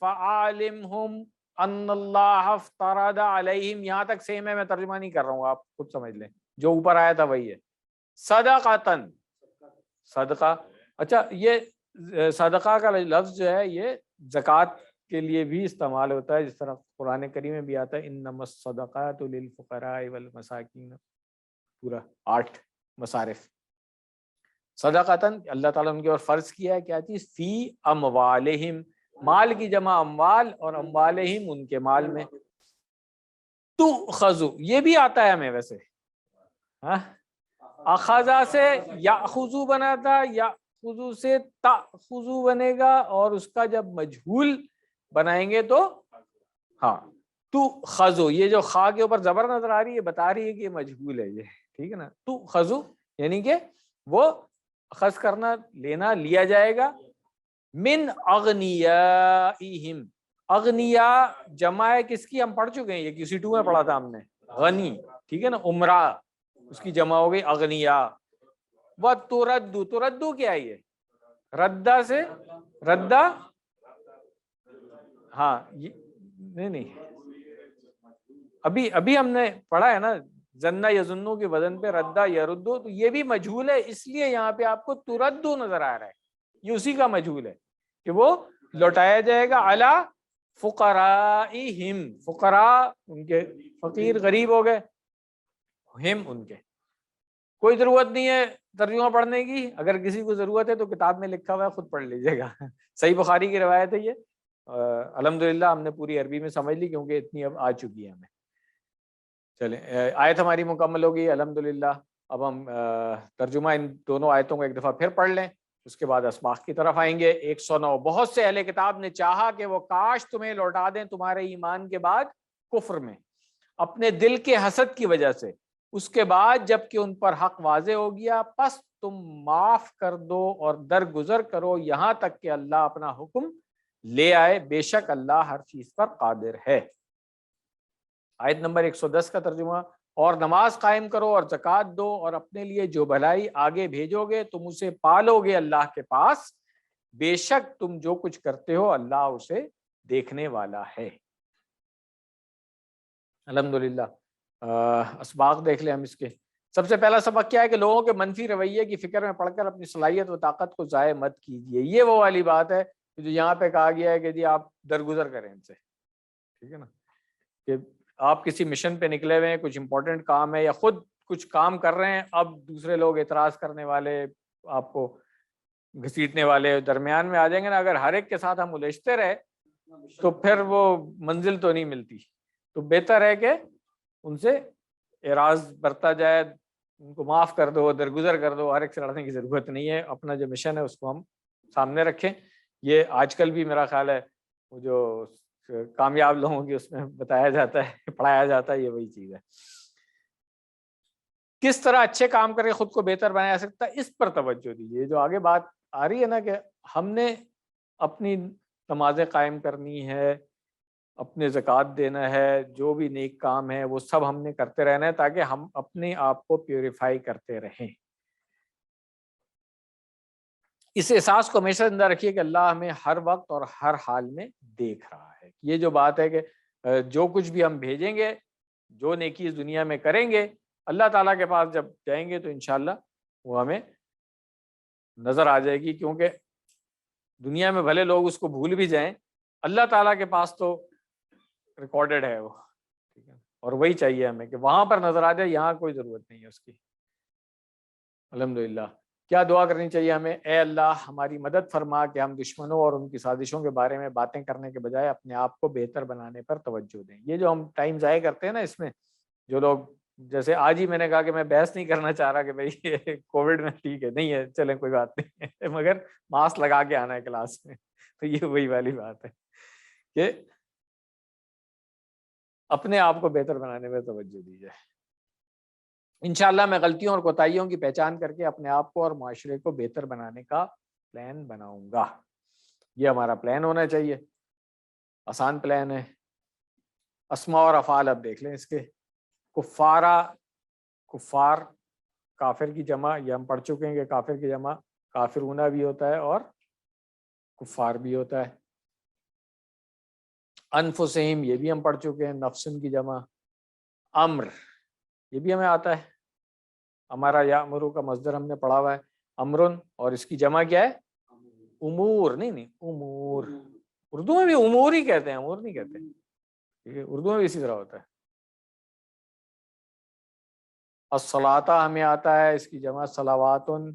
فعالمہم ان اللہ افترض علیہم, یہاں تک سیم ہے, میں ترجمہ نہیں کر رہا ہوں, آپ خود سمجھ لیں, جو اوپر آیا تھا وہی ہے. صدقۃً صدقہ, اچھا یہ صدقہ کا لفظ جو ہے یہ زکوٰۃ کے لیے بھی استعمال ہوتا ہے, جس طرح قرآن کریم میں بھی آتا ہے, انما الصدقات للفقراء والمساکین, پورا 8 مصارف. صدقۃً اللہ تعالیٰ نے ان کے اور فرض کیا ہے کیا چیز, فی اموالہم, مال کی جمع اموال, اور اموالہم ان کے مال میں. تؤخذ یہ بھی آتا ہے ہمیں ویسے, ہاں اخذا سے یاخذو بنا تھا, یاخذو سے تاخذو بنے گا, اور اس کا جب مجہول بنائیں گے تو ہاں تؤخذ, یہ جو خا کے اوپر زبر نظر آ رہی ہے بتا رہی ہے کہ یہ مجہول ہے یہ, ٹھیک ہے نا. تؤخذ یعنی کہ وہ اخذ کرنا, لینا, لیا جائے گا. من اغنیائہم, اغنیا جمع ہے کس کی؟ ہم پڑھ چکے ہیں, یہ کسی 2 میں پڑھا تھا ہم نے, غنی, ٹھیک ہے نا. عمرہ اس کی جمع ہو گئی اغنیا. وَتُرَدُّ, تردو کیا ہے یہ؟ ردہ سے, ردہ ہاں نہیں ابھی ہم نے پڑھا ہے نا, ظن یظنو کے وزن پہ ردہ یردو, تو یہ بھی مجہول ہے, اس لیے یہاں پہ آپ کو تردو نظر آ رہا ہے, یہ اسی کا مجہول ہے کہ وہ لوٹایا جائے گا. علی فقرائہم, فقراء ان کے فقیر غریب ہو گئے, ہم ان کے. کوئی ضرورت نہیں ہے ترجمہ پڑھنے کی, اگر کسی کو ضرورت ہے تو کتاب میں لکھا ہوا ہے, خود پڑھ لیجیے گا. صحیح بخاری کی روایت ہے یہ, الحمدللہ ہم نے پوری عربی میں سمجھ لی کیونکہ اتنی اب آ چکی ہے ہمیں. چلیں آیت ہماری مکمل ہو گئی الحمدللہ. اب ہم ترجمہ ان دونوں آیتوں کو ایک دفعہ پھر پڑھ لیں, اس کے بعد اسباق کی طرف آئیں گے. 109, بہت سے اہل کتاب نے چاہا کہ وہ کاش تمہیں لوٹا دیں تمہارے ایمان کے بعد کفر میں, اپنے دل کے حسد کی وجہ سے. اس کے بعد جب کہ ان پر حق واضح ہو گیا, پس تم معاف کر دو اور درگزر کرو یہاں تک کہ اللہ اپنا حکم لے آئے, بے شک اللہ ہر چیز پر قادر ہے. آیت نمبر 110 کا ترجمہ اور نماز قائم کرو اور زکوٰۃ دو اور اپنے لیے جو بھلائی آگے بھیجو گے تم اسے پالو گے اللہ کے پاس، بے شک تم جو کچھ کرتے ہو اللہ اسے دیکھنے والا ہے۔ الحمدللہ اسباق دیکھ لیں ہم اس کے۔ سب سے پہلا سبق کیا ہے کہ لوگوں کے منفی رویے کی فکر میں پڑ کر اپنی صلاحیت و طاقت کو ضائع مت کیجیے۔ یہ وہ والی بات ہے جو یہاں پہ کہا گیا ہے کہ جی آپ درگزر کریں ان سے، ٹھیک ہے نا، کہ آپ کسی مشن پہ نکلے ہوئے ہیں، کچھ امپورٹنٹ کام ہے یا خود کچھ کام کر رہے ہیں، اب دوسرے لوگ اعتراض کرنے والے، آپ کو گھسیٹنے والے درمیان میں آ جائیں گے نا، اگر ہر ایک کے ساتھ ہم الجھتے رہے تو پھر وہ منزل تو نہیں ملتی۔ تو بہتر ہے کہ ان سے اعراض برتا جائے، ان کو معاف کر دو، درگزر کر دو، ہر ایک سے لڑنے کی ضرورت نہیں ہے، اپنا جو مشن ہے اس کو ہم سامنے رکھیں۔ یہ آج کل بھی میرا خیال ہے وہ جو کامیاب لوگوں کی اس میں بتایا جاتا ہے، پڑھایا جاتا ہے، یہ وہی چیز ہے۔ کس طرح اچھے کام کر کے خود کو بہتر بنایا جا سکتا ہے، اس پر توجہ دیجیے۔ جو آگے بات آ رہی ہے نا کہ ہم نے اپنی نمازیں قائم کرنی ہے، اپنے زکوٰۃ دینا ہے، جو بھی نیک کام ہے وہ سب ہم نے کرتے رہنا ہے تاکہ ہم اپنے آپ کو پیوریفائی کرتے رہیں۔ اس احساس کو ہمیشہ زندہ رکھیے کہ اللہ ہمیں ہر وقت اور ہر حال میں دیکھ رہا ہے۔ یہ جو بات ہے کہ جو کچھ بھی ہم بھیجیں گے، جو نیکی اس دنیا میں کریں گے، اللہ تعالیٰ کے پاس جب جائیں گے تو انشاءاللہ وہ ہمیں نظر آ جائے گی، کیونکہ دنیا میں بھلے لوگ اس کو بھول بھی جائیں، اللہ تعالیٰ کے پاس تو ریکارڈڈ ہے وہ، ٹھیک ہے، اور وہی چاہیے ہمیں کہ وہاں پر نظر آ جائے، یہاں کوئی ضرورت نہیں ہے اس کی۔ الحمدللہ۔ کیا دعا کرنی چاہیے ہمیں؟ اے اللہ ہماری مدد فرما کہ ہم دشمنوں اور ان کی سازشوں کے بارے میں باتیں کرنے کے بجائے اپنے آپ کو بہتر بنانے پر توجہ دیں۔ یہ جو ہم ٹائم ضائع کرتے ہیں نا اس میں، جو لوگ، جیسے آج ہی میں نے کہا کہ میں بحث نہیں کرنا چاہ رہا کہ بھائی یہ کووڈ میں ٹھیک ہے، نہیں ہے، چلیں کوئی بات نہیں ہے، مگر ماسک لگا کے آنا ہے کلاس میں، تو یہ وہی والی بات ہے کہ اپنے آپ کو بہتر بنانے میں توجہ دی جائے۔ انشاءاللہ میں غلطیوں اور کوتاہیوں کی پہچان کر کے اپنے آپ کو اور معاشرے کو بہتر بنانے کا پلان بناؤں گا۔ یہ ہمارا پلان ہونا چاہیے، آسان پلان ہے۔ اسماء اور افعال اب دیکھ لیں اس کے۔ کفارہ، کفار کافر کی جمع، یہ ہم پڑھ چکے ہیں کہ کافر کی جمع کافرونہ بھی ہوتا ہے اور کفار بھی ہوتا ہے۔ انفسہم، یہ بھی ہم پڑھ چکے ہیں، نفسن کی جمع۔ امر، یہ بھی ہمیں آتا ہے، ہمارا یامرو کا مصدر ہم نے پڑھا ہوا ہے، امرن، اور اس کی جمع کیا ہے؟ امور، نہیں امور، اردو میں بھی امور ہی کہتے ہیں، امور نہیں کہتے، ٹھیک ہے، اردو میں بھی اسی طرح ہوتا ہے۔ الصلاۃ ہمیں آتا ہے، اس کی جمع صلواتن،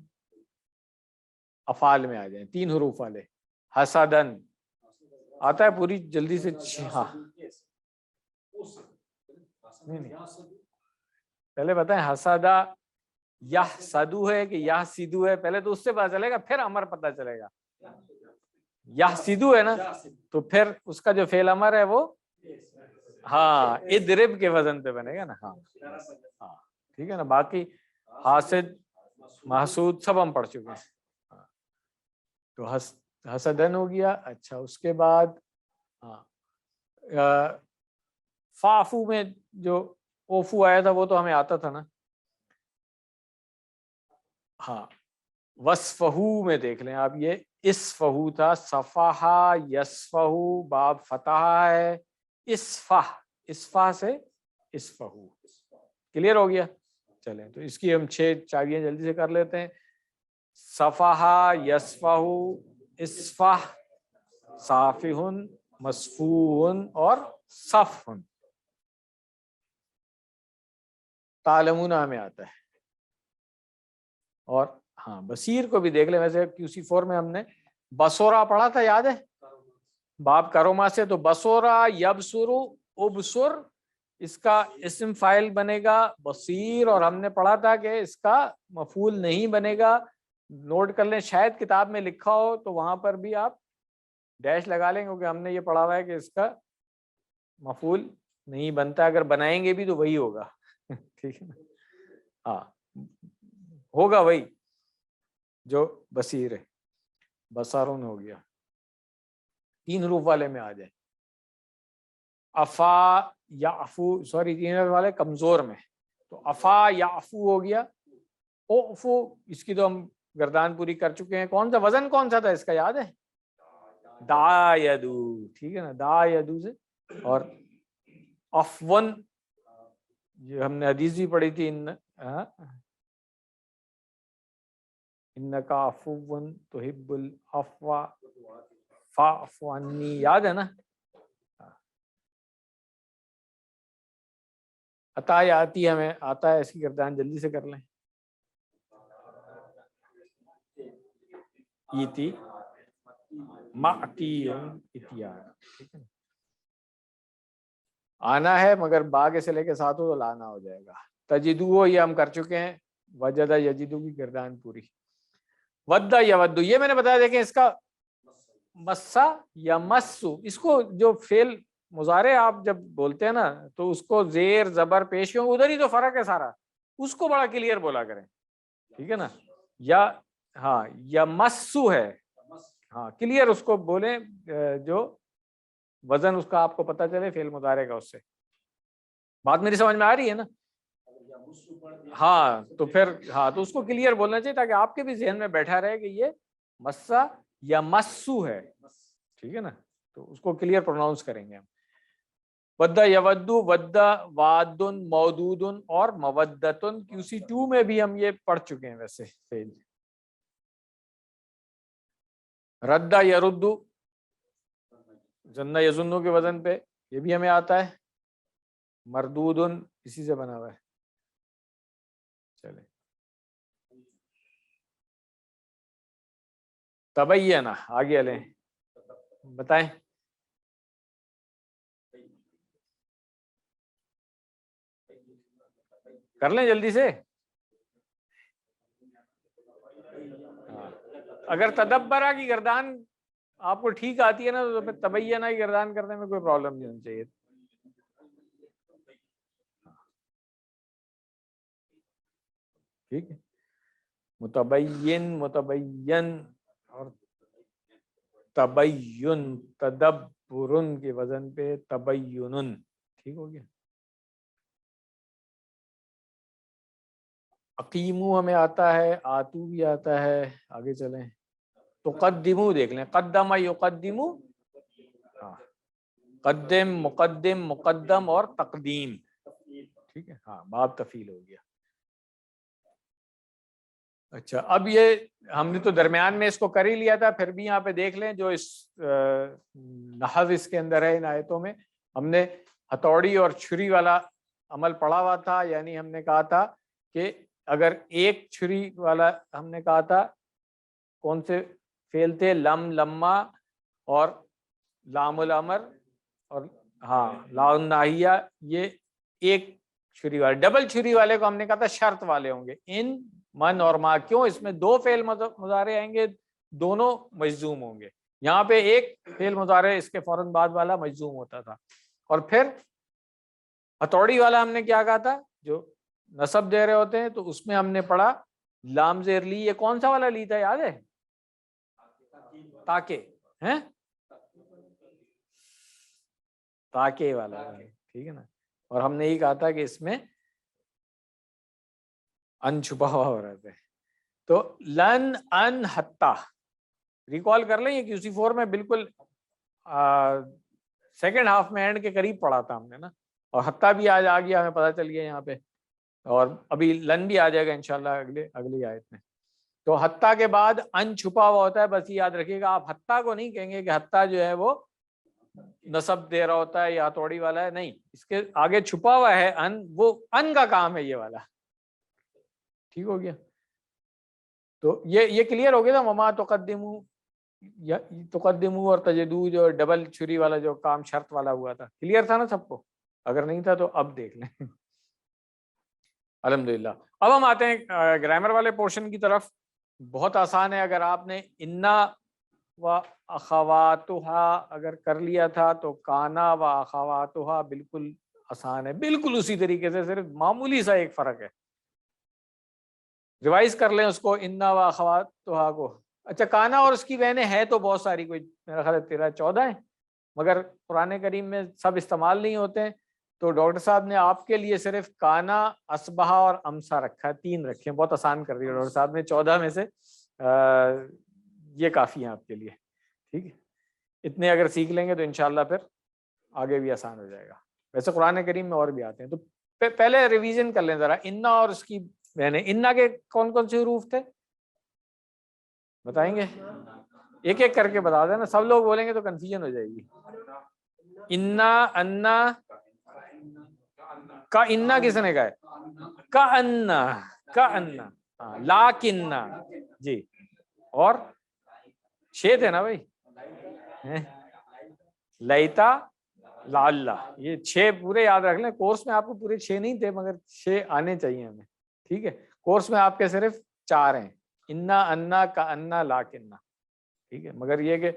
افعال میں آ جائیں، 3 حروف والے۔ حسدن آتا ہے، پوری جلدی سے، ہاں نہیں، پہلے بتائیں حسدہ یحسدو ہے کہ یحسدو ہے، پہلے تو اس سے پتہ چلے گا، پھر امر پتہ چلے گا۔ یحسدو ہے نا، تو پھر اس کا جو فعل امر ہے وہ ہاں اضرب کے وزن پہ بنے گا نا، ہاں ہاں ٹھیک ہے نا۔ باقی حاسد، محسود سب ہم پڑھ چکے ہیں، تو حسدن ہو گیا۔ اچھا، اس کے بعد ہاں فافو میں جو اوفو آیا تھا وہ تو ہمیں آتا تھا نا، ہاں۔ وصفہو میں دیکھ لیں آپ، یہ اسفہو تھا، صفحہ یصفہو، باب فتح ہے، اسفہ، اسفہ سے اسفہو، کلیئر ہو گیا؟ چلیں تو اس کی ہم 6 چابیاں جلدی سے کر لیتے ہیں۔ صفحہ یصفہو، اسفہ، صافحن، مصفوحن اور صفحن۔ تعلمون ہمیں آتا ہے، اور ہاں بصیر کو بھی دیکھ لیں، ویسے QC4 میں ہم نے بصورا پڑھا تھا، یاد ہے؟ باب کروما سے، تو بصورا یبصرو، ابصر، اس کا اسم فاعل بنے گا بصیر، اور ہم نے پڑھا تھا کہ اس کا مفعول نہیں بنے گا۔ نوٹ کر لیں، شاید کتاب میں لکھا ہو تو وہاں پر بھی آپ ڈیش لگا لیں، کیونکہ ہم نے یہ پڑھا ہوا ہے کہ اس کا مفعول نہیں بنتا، اگر بنائیں گے بھی تو وہی ہوگا، ٹھیک ہے نا، ہاں ہوگا وہی جو بصیر ہے، بصارون ہو گیا۔ 3 حروف والے میں آ جائیں، افا یا افو، سوری 3 حروف والے کمزور میں، تو افا یعفو ہو گیا. اوفو اس کی تو ہم گردان پوری کر چکے ہیں. کون سا وزن کون سا تھا اس کا یاد ہے؟ دا یدو. ٹھیک ہے نا, دا یدو سے. اور افون یہ ہم نے حدیث بھی پڑھی تھی, انکا عفون تحب العفو فاعف عنی, یاد ہے نا؟ عطا یا آتی ہے, ہمیں آتا ہے, اس کی گردان جلدی سے کر لیں. ایتی ماتی اتیان, ٹھیک ہے نا, آنا ہے مگر باغ سے لے کے ساتھ ہو تو لانا ہو جائے گا. تجدو یہ ہم کر چکے ہیں. وجدہ یجدو کی گردان پوری. ودہ یا ودو یہ میں نے بتایا, دیکھیں اس کا مسا یا مسو, اس کو جو فعل مضارع آپ جب بولتے ہیں نا تو اس کو زیر زبر پیش کیوں, ادھر ہی تو فرق ہے سارا, اس کو بڑا کلیئر بولا کریں. ٹھیک ہے نا, یا ہاں یا مسو ہے, ہاں کلیئر اس کو بولیں, جو وزن اس کا آپ کو پتہ چلے فعل مضارع کا. اس سے بات میری سمجھ میں آ رہی ہے نا؟ ہاں تو پھر ہاں تو اس کو کلیئر بولنا چاہیے تاکہ آپ کے بھی ذہن میں بیٹھا رہے کہ یہ مسا یا مسو ہے. ٹھیک ہے نا, تو اس کو کلیئر پروناؤنس کریں گے ہم. ودہ یودو, ودہ وادن مودودن اور مودتن, QC2 میں بھی ہم یہ پڑھ چکے ہیں ویسے فعل. ردہ یردو جنہ یزنو کے وزن پہ, یہ بھی ہمیں آتا ہے. مردودن اسی سے بنا ہوا ہے. چلے تبینہ آگے لیں, بتائیں. کر لیں جلدی سے. اگر تدبرہ کی گردان آپ کو ٹھیک آتی ہے نا تو پھر تبینہ کی گردان کرنے میں کوئی پرابلم نہیں ہونی چاہیے. ٹھیک ہے, متبین متبین اور تبین, تدبرن کے وزن پہ تبینن. ٹھیک ہو گیا. اقیمو ہمیں آتا ہے, آتو بھی آتا ہے. آگے چلیں, تقدمو دیکھ لیں, قدم یقدمو, ہاں قدم مقدم مقدم اور تقدیم. ٹھیک ہے, ہاں باب تفیل ہو گیا. اچھا اب یہ ہم نے تو درمیان میں اس کو کر ہی لیا تھا, پھر بھی یہاں پہ دیکھ لیں جو اس نحو اس کے اندر ہے ان آیتوں میں. ہم نے ہتھوڑی اور چھری والا عمل پڑھا ہوا تھا, یعنی ہم نے کہا تھا کہ اگر ایک چھری والا ہم نے کہا تھا کون سے فعل تھے, لم لما اور لام الامر اور ہاں لا الناہیہ, یہ ایک چھری والے. ڈبل چھری والے کو ہم نے کہا تھا شرط والے ہوں گے, ان من اور ما. کیوں؟ اس میں دو فعل مضارع آئیں گے, دونوں مجزوم ہوں گے. یہاں پہ ایک فعل مضارع اس کے فوراً بعد والا مجزوم ہوتا تھا. اور پھر ہتھوڑی والا ہم نے کیا کہا تھا, جو نصب دے رہے ہوتے ہیں, تو اس میں ہم نے پڑھا لام زیر لی. یہ کون سا والا لی تھا یاد ہے؟ تاکہ ہیں, تاکہ والا. ٹھیک ہے نا, اور ہم نے یہ کہا تھا کہ اس میں ان چھپا ہوا ہو رہا تھا. تو لن ان حتی ریکال کر لیں, یہ QC4 میں بالکل سیکنڈ ہاف میں اینڈ کے قریب پڑھا تھا ہم نے نا. اور حتی بھی آج آ گیا, ہمیں پتہ چل گیا یہاں پہ, اور ابھی لن بھی آ جائے گا انشاءاللہ اگلی آیت میں. تو حتی کے بعد ان چھپا ہوا ہوتا ہے, بس یہ یاد رکھیے گا. آپ حتی کو نہیں کہیں گے کہ حتی جو ہے وہ نصب دے رہا ہوتا ہے یا توڑی والا ہے, نہیں, اس کے آگے چھپا ہوا ہے ان, وہ ان کا کام ہے یہ والا. ٹھیک ہو گیا. تو یہ کلیئر ہو گیا تھا. وما تقدمو, تقدمو اور تجدو جو ڈبل چھری والا جو کام شرط والا ہوا تھا, کلیئر تھا نا سب کو؟ اگر نہیں تھا تو اب دیکھ لیں. الحمدللہ. اب ہم آتے ہیں گرامر والے پورشن کی طرف. بہت آسان ہے. اگر آپ نے انا و اخواتہا اگر کر لیا تھا تو کانا و اخواتہا بالکل آسان ہے, بالکل اسی طریقے سے, صرف معمولی سا ایک فرق ہے. ریوائز کر لیں اس کو, انا و اخواتہا کو. اچھا کانا اور اس کی بہنیں ہیں تو بہت ساری, کوئی میرا خیال ہے 13-14 ہیں, مگر قرآن کریم میں سب استعمال نہیں ہوتے ہیں. تو ڈاکٹر صاحب نے آپ کے لیے صرف کانا، اصبحا اور امسا رکھا ہے، 3 رکھے ہیں، بہت آسان کر دیا ڈاکٹر صاحب نے 14 میں سے، یہ کافی ہیں آپ کے لیے، ٹھیک ہے. اتنے اگر سیکھ لیں گے تو انشاءاللہ پھر آگے بھی آسان ہو جائے گا. ویسے قرآن کریم میں اور بھی آتے ہیں، تو پہلے ریویژن کر لیں ذرا. انا اور اس کی بہنیں، انا کے کون کون سے حروف تھے بتائیں گے؟ ایک ایک کر کے بتا دینا، سب لوگ بولیں گے تو کنفیوژن ہو جائے گی. انا، انا کا، انا کس نے کہا ہے؟ کا انا، کا انا، ہاں، لاکننا، جی. اور 6 تھے نا بھائی، لیتا، لعلہ، یہ 6 پورے یاد رکھ لیں. کورس میں آپ کو پورے 6 نہیں تھے، مگر 6 آنے چاہیے ہمیں، ٹھیک ہے. کورس میں آپ کے صرف 4 ہیں، انا، انا، کا انا، لاکننا، ٹھیک ہے. مگر یہ کہ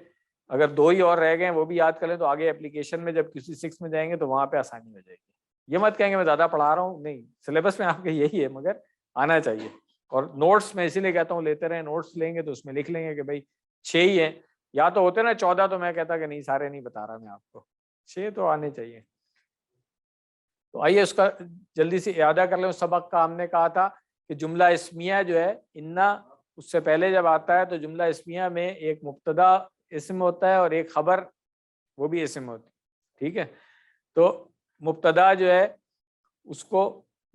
اگر 2 ہی اور رہ گئے وہ بھی یاد کر لیں تو آگے اپلیکیشن میں جب کسی 6 میں جائیں گے تو وہاں پہ آسانی ہو جائے گی. یہ مت کہیں گے میں زیادہ پڑھا رہا ہوں، نہیں، سلیبس میں آپ کے یہی ہے، مگر آنا چاہیے. اور نوٹس میں اسی لیے کہتا ہوں لیتے رہیں، نوٹس لیں گے تو اس میں لکھ لیں گے کہ بھائی 6 ہی ہیں. یا تو ہوتے نا 14 تو میں کہتا کہ نہیں سارے نہیں بتا رہا میں آپ کو، 6 تو آنے چاہیے. تو آئیے اس کا جلدی سے اعادہ کر لیں. اس سبق کا ہم نے کہا تھا کہ جملہ اسمیہ جو ہے انا، اس سے پہلے جب آتا ہے تو جملہ اسمیہ میں ایک مبتدا اسم ہوتا ہے اور ایک خبر وہ بھی اسم ہوتی ہے، ٹھیک ہے. تو مبتدا جو ہے اس کو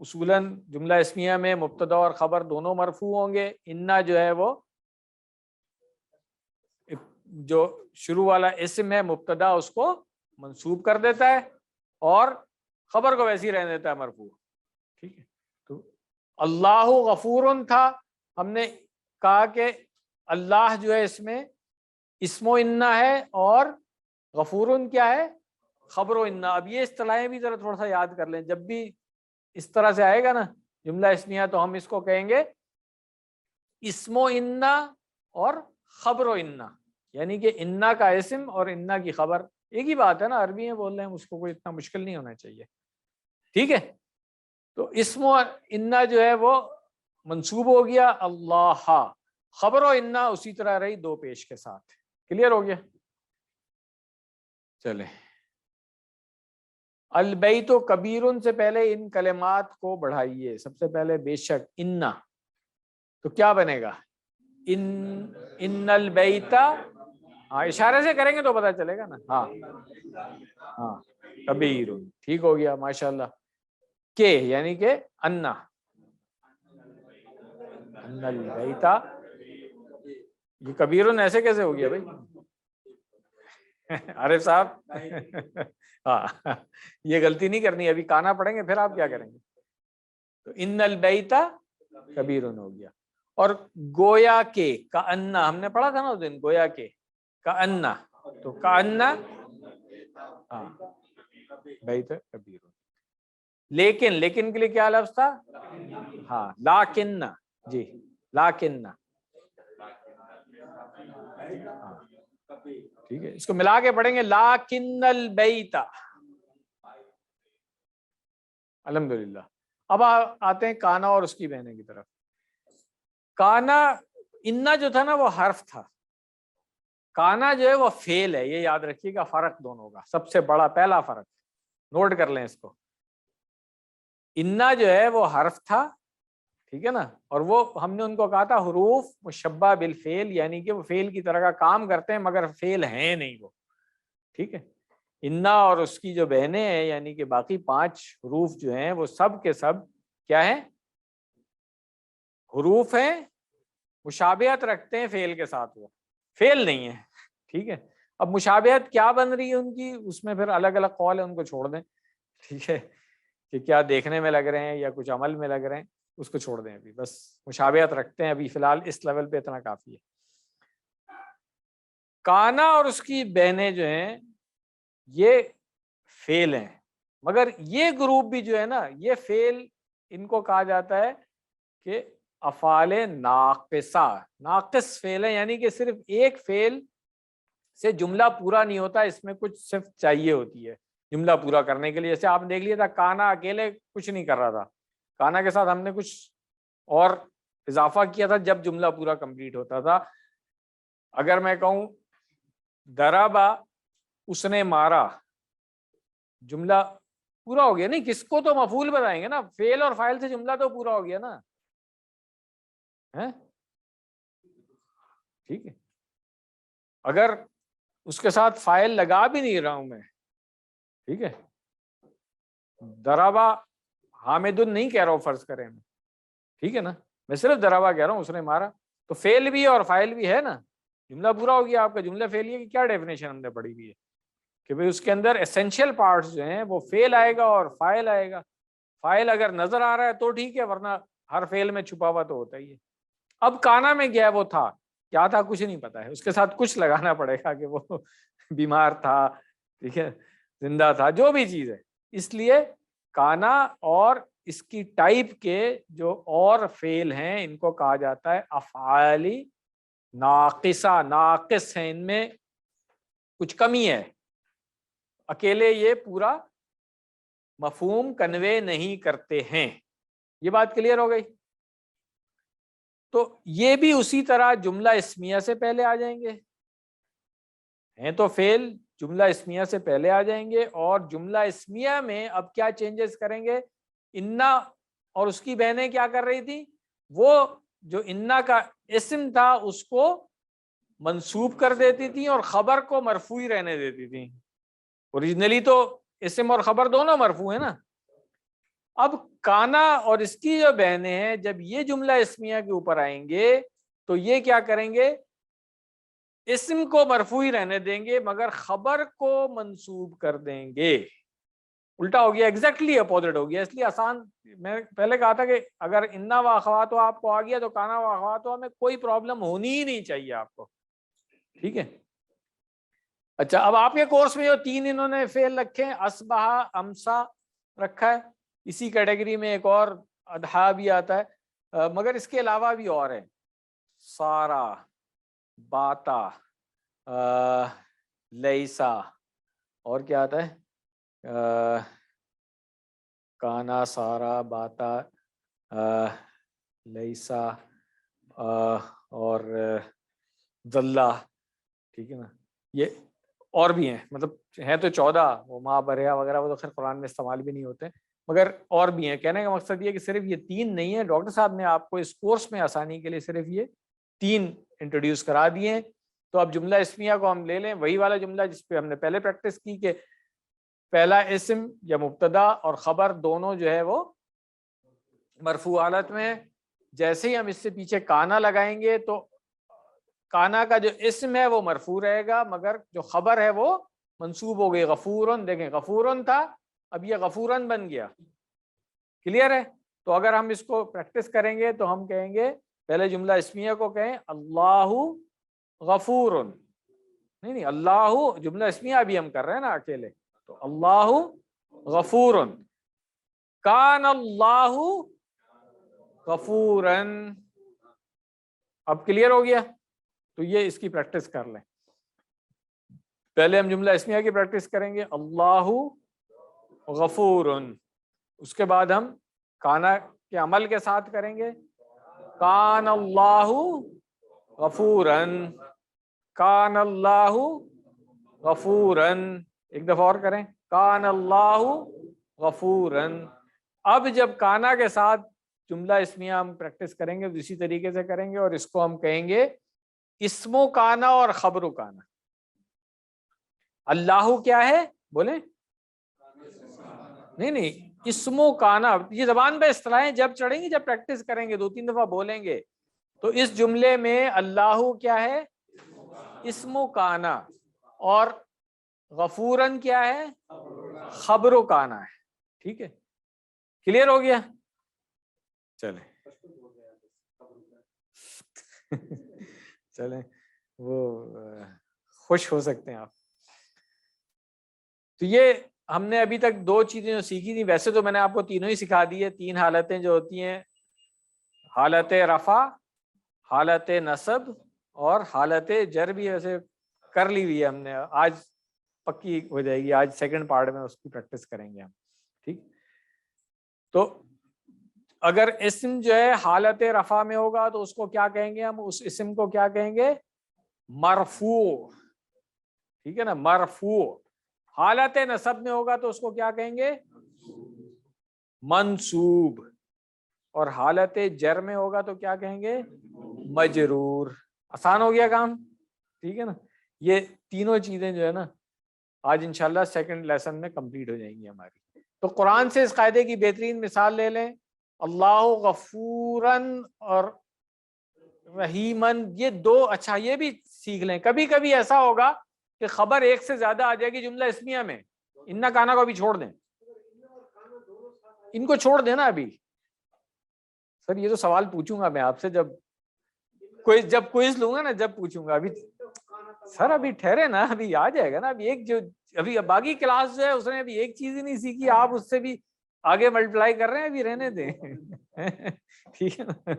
اصولاً جملہ اسمیہ میں مبتدا اور خبر دونوں مرفوع ہوں گے. انا جو ہے وہ جو شروع والا اسم ہے مبتدا اس کو منصوب کر دیتا ہے اور خبر کو ویسے ہی رہنے دیتا ہے مرفوع، ٹھیک ہے. تو اللہ غفور تھا، ہم نے کہا کہ اللہ جو ہے اس میں اسم و انا ہے اور غفور کیا ہے؟ خبر و انا. اب یہ اصطلاحیں بھی ذرا تھوڑا سا یاد کر لیں، جب بھی اس طرح سے آئے گا نا جملہ اسمیہ تو ہم اس کو کہیں گے اسم و انا اور خبر و انا، یعنی کہ انا کا اسم اور انا کی خبر ایک ہی بات ہے نا، عربی میں بول رہے ہیں، اس کو کوئی اتنا مشکل نہیں ہونا چاہیے، ٹھیک ہے. تو اسم و انا جو ہے وہ منصوب ہو گیا اللہ، خبر و انا اسی طرح رہی 2 پیش کے ساتھ. کلیئر ہو گیا؟ چلیں. البیت و کبیرن سے پہلے ان کلمات کو بڑھائیے. سب سے پہلے بے شک انا، تو کیا بنے گا؟ ان البیت، ہاں اشارے سے کریں گے تو پتہ چلے گا نا. ہاں ہاں کبیر، ٹھیک ہو گیا ماشاء اللہ. کہ یعنی کہ انا، ان البیت، یہ کبیرن ایسے کیسے ہو گیا بھائی؟ عارف صاحب ہاں یہ غلطی نہیں کرنی، ابھی کانا پڑھیں گے پھر آپ کیا کریں گے. تو ان البیت کبیرن ہو گیا. اور گویا کے کأنہ، ہم نے پڑھا تھا نا اس دن، گویا کے کأنہ، تو کأنہ ہاں بیت کبیرن. لیکن، لیکن کے لیے کیا لفظ تھا؟ ہاں لاکن، جی لاکن، ٹھیک ہے. اس کو ملا کے پڑھیں گے لاکن البیت. الحمدللہ. اب آتے ہیں کانا اور اس کی بہنیں کی طرف. کانا، انا جو تھا نا وہ حرف تھا، کانا جو ہے وہ فعل ہے. یہ یاد رکھیے گا فرق دونوں کا، سب سے بڑا پہلا فرق نوٹ کر لیں اس کو. انا جو ہے وہ حرف تھا، ٹھیک ہے نا، اور وہ ہم نے ان کو کہا تھا حروف مشبہ بالفعل، یعنی کہ وہ فعل کی طرح کا کام کرتے ہیں مگر فعل ہیں نہیں وہ، ٹھیک ہے. انا اور اس کی جو بہنیں ہیں یعنی کہ باقی 5 حروف جو ہیں وہ سب کے سب کیا ہیں؟ حروف ہیں، مشابہت رکھتے ہیں فعل کے ساتھ، وہ فعل نہیں ہے، ٹھیک ہے. اب مشابہت کیا بن رہی ہے ان کی، اس میں پھر الگ الگ قول ہے، ان کو چھوڑ دیں، ٹھیک ہے، کہ کیا دیکھنے میں لگ رہے ہیں یا کچھ عمل میں لگ رہے ہیں، اس کو چھوڑ دیں. ابھی بس مشابہت رکھتے ہیں، ابھی فی الحال اس لیول پہ اتنا کافی ہے. کانا اور اس کی بہنیں جو ہیں یہ فعل ہیں، مگر یہ گروپ بھی جو ہے نا یہ فعل، ان کو کہا جاتا ہے کہ افعال ناقصہ. ناقص فعل ہے، یعنی کہ صرف ایک فعل سے جملہ پورا نہیں ہوتا، اس میں کچھ صرف چاہیے ہوتی ہے جملہ پورا کرنے کے لیے. جیسے آپ نے دیکھ لیا تھا کانا اکیلے کچھ نہیں کر رہا تھا، کانا کے ساتھ ہم نے کچھ اور اضافہ کیا تھا جب جملہ پورا کمپلیٹ ہوتا تھا. اگر میں کہوں دربا، اس نے مارا، جملہ پورا ہو گیا. نہیں, کس کو تو مفعول بتائیں گے نا, فعل اور فاعل سے جملہ تو پورا ہو گیا نا. ٹھیک ہے, اگر اس کے ساتھ فاعل لگا بھی نہیں رہا ہوں میں, ٹھیک ہے, ضربا حامد نہیں کہہ رہا ہوں فرض کریں میں, ٹھیک ہے نا, میں صرف ضربا کہہ رہا ہوں, اس نے مارا, تو فعل بھی اور فاعل بھی ہے نا, جملہ پورا ہو گیا آپ کا. جملہ فعلیہ کی کیا ڈیفینیشن ہم نے پڑھی ہوئی ہے کہ بھئی اس کے اندر ایسینشیل پارٹس جو ہیں وہ فعل آئے گا اور فاعل آئے گا. فاعل اگر نظر آ رہا ہے تو ٹھیک ہے, ورنہ ہر فعل میں چھپا ہوا تو ہوتا ہی ہے. اب کانا میں گیا, وہ تھا کیا تھا کچھ نہیں پتا ہے, اس کے ساتھ کچھ لگانا پڑے گا کہ وہ بیمار تھا, ٹھیک ہے, زندہ تھا, جو بھی چیز ہے. اس لیے کانا اور اس کی ٹائپ کے جو اور فعل ہیں ان کو کہا جاتا ہے افعالی ناقصہ. ناقص ہیں, ان میں کچھ کمی ہے, اکیلے یہ پورا مفہوم کنوے نہیں کرتے ہیں. یہ بات کلیئر ہو گئی. تو یہ بھی اسی طرح جملہ اسمیہ سے پہلے آ جائیں گے, ہیں تو فعل, جملہ اسمیہ سے پہلے آ جائیں گے. اور جملہ اسمیہ میں اب کیا چینجز کریں گے, انا اور اس کی بہنیں کیا کر رہی تھی, وہ جو انا کا اسم تھا اس کو منسوب کر دیتی تھی اور خبر کو مرفوع ہی رہنے دیتی تھی. اوریجنلی تو اسم اور خبر دونوں مرفوع ہیں نا. اب کانا اور اس کی جو بہنیں ہیں جب یہ جملہ اسمیہ کے اوپر آئیں گے تو یہ کیا کریں گے, اسم کو مرفوع ہی رہنے دیں گے مگر خبر کو منسوب کر دیں گے. الٹا ہو گیا, ایگزیکٹلی اپوزٹ ہو گیا. اس لیے آسان, میں پہلے کہا تھا کہ اگر انا و اخواتو آپ کو آ گیا تو کانا و اخواتو میں کوئی پرابلم ہونی ہی نہیں چاہیے آپ کو, ٹھیک ہے. اچھا, اب آپ کے کورس میں جو 3 انہوں نے فعل رکھے ہیں, اصبح, امسا رکھا ہے, اسی کیٹیگری میں ایک اور اضحا بھی آتا ہے, مگر اس کے علاوہ بھی اور ہے, سارا, باتا, لیسا, اور کیا آتا ہے, کانا, سارا, باتا, لیسا اور ذلہ, ٹھیک ہے نا. یہ اور بھی ہیں, مطلب ہیں تو 14, وہ ماں بریا وغیرہ وہ تو خیر قرآن میں استعمال بھی نہیں ہوتے, مگر اور بھی ہیں. کہنے کا مقصد یہ کہ صرف یہ 3 نہیں ہے, ڈاکٹر صاحب نے آپ کو اس کورس میں آسانی کے لیے صرف یہ 3 انٹروڈیوس کرا دیے ہیں. تو اب جملہ اسمیہ کو ہم لے لیں, وہی والا جملہ جس پہ ہم نے پہلے پریکٹس کی کہ پہلا اسم یا مبتدا اور خبر دونوں جو ہے وہ مرفوع حالت میں. جیسے ہی ہم اس سے پیچھے کانا لگائیں گے تو کانا کا جو اسم ہے وہ مرفوع رہے گا مگر جو خبر ہے وہ منصوب ہو گئی. غفورن, دیکھیں غفورن تھا, اب یہ غفورن بن گیا. کلیئر ہے. تو اگر ہم اس کو پریکٹس کریں گے تو ہم کہیں گے پہلے جملہ اسمیہ کو کہیں اللہ غفورن, نہیں اللہ, جملہ اسمیہ ابھی ہم کر رہے ہیں نا اکیلے, تو اللہ غفورن, کان اللہ غفورن. اب کلیئر ہو گیا. تو یہ اس کی پریکٹس کر لیں. پہلے ہم جملہ اسمیہ کی پریکٹس کریں گے, اللہ غفورن, اس کے بعد ہم کانا کے عمل کے ساتھ کریں گے, کان اللہ غفورن, کان اللہ غفورن. ایک دفعہ اور کریں, کان اللہ غفورن. اب جب کانا کے ساتھ جملہ اسمیہ ہم پریکٹس کریں گے تو اسی طریقے سے کریں گے, اور اس کو ہم کہیں گے اسم و کانا اور خبر و کانا. اللہ کیا ہے بولیں, نہیں, اسم و کانا یہ زبان پہ اصطلاحیں جب چڑھیں گی, جب پریکٹس کریں گے 2-3 دفعہ بولیں گے تو اس جملے میں اللہ کیا ہے, اسم و کانا, اور غفورن کیا ہے, خبر و کانا ہے. ٹھیک ہے, کلیئر ہو گیا. چلیں چلیں, وہ خوش ہو سکتے ہیں آپ. تو یہ ہم نے ابھی تک 2 چیزیں جو سیکھی تھی, ویسے تو میں نے آپ کو تینوں ہی سکھا دی ہے. 3 حالتیں جو ہوتی ہیں, حالت رفع, حالت نصب اور حالت جر بھی ویسے کر لی ہوئی ہے ہم نے, آج پکی ہو جائے گی, آج سیکنڈ پارٹ میں اس کی پریکٹس کریں گے ہم. ٹھیک, تو اگر اسم جو ہے حالت رفع میں ہوگا تو اس کو کیا کہیں گے ہم, اس اسم کو کیا کہیں گے, مرفوع. ٹھیک ہے نا, مرفوع. حالت نصب میں ہوگا تو اس کو کیا کہیں گے, منصوب، اور حالت جر میں ہوگا تو کیا کہیں گے؟ مجرور۔ آسان ہو گیا کام، ٹھیک ہے نا؟ یہ تینوں چیزیں جو ہے نا آج انشاءاللہ سیکنڈ لیسن میں کمپلیٹ ہو جائیں گی ہماری۔ تو قرآن سے اس قاعدے کی بہترین مثال لے لیں، اللہ غفوراً اور رحیمن، یہ دو، اچھا یہ بھی سیکھ لیں، کبھی کبھی ایسا ہوگا کہ خبر ایک سے زیادہ آ جائے گی جملہ اسمیہ میں، انا کانا کو ابھی چھوڑ دیں، ان کو چھوڑ دیں نا ابھی۔ سر یہ تو سوال پوچھوں گا میں آپ سے جب کوئز لوں گا نا، جب پوچھوں گا، ابھی سر ابھی ٹھہرے نا، ابھی آ جائے گا نا۔ ابھی ایک جو ابھی باقی کلاس جو ہے اس نے ابھی ایک چیز ہی نہیں سیکھی، آپ اس سے بھی آگے ملٹیپلائی کر رہے ہیں، ابھی رہنے دیں ٹھیک ہے نا،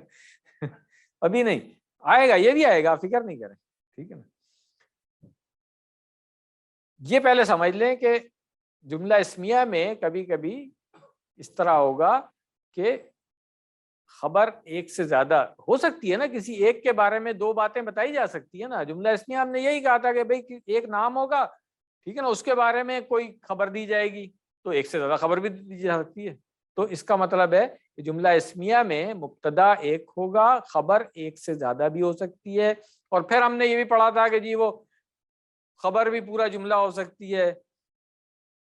ابھی نہیں آئے گا، یہ بھی آئے گا، فکر نہیں کریں، ٹھیک ہے نا۔ یہ پہلے سمجھ لیں کہ جملہ اسمیہ میں کبھی کبھی اس طرح ہوگا کہ خبر ایک سے زیادہ ہو سکتی ہے نا، کسی ایک کے بارے میں دو باتیں بتائی جا سکتی ہے نا۔ جملہ اسمیہ ہم نے یہی کہا تھا کہ بھئی ایک نام ہوگا، ٹھیک ہے نا، اس کے بارے میں کوئی خبر دی جائے گی تو ایک سے زیادہ خبر بھی دی جا سکتی ہے۔ تو اس کا مطلب ہے کہ جملہ اسمیہ میں مبتدا ایک ہوگا، خبر ایک سے زیادہ بھی ہو سکتی ہے۔ اور پھر ہم نے یہ بھی پڑھا تھا کہ جی وہ خبر بھی پورا جملہ ہو سکتی ہے،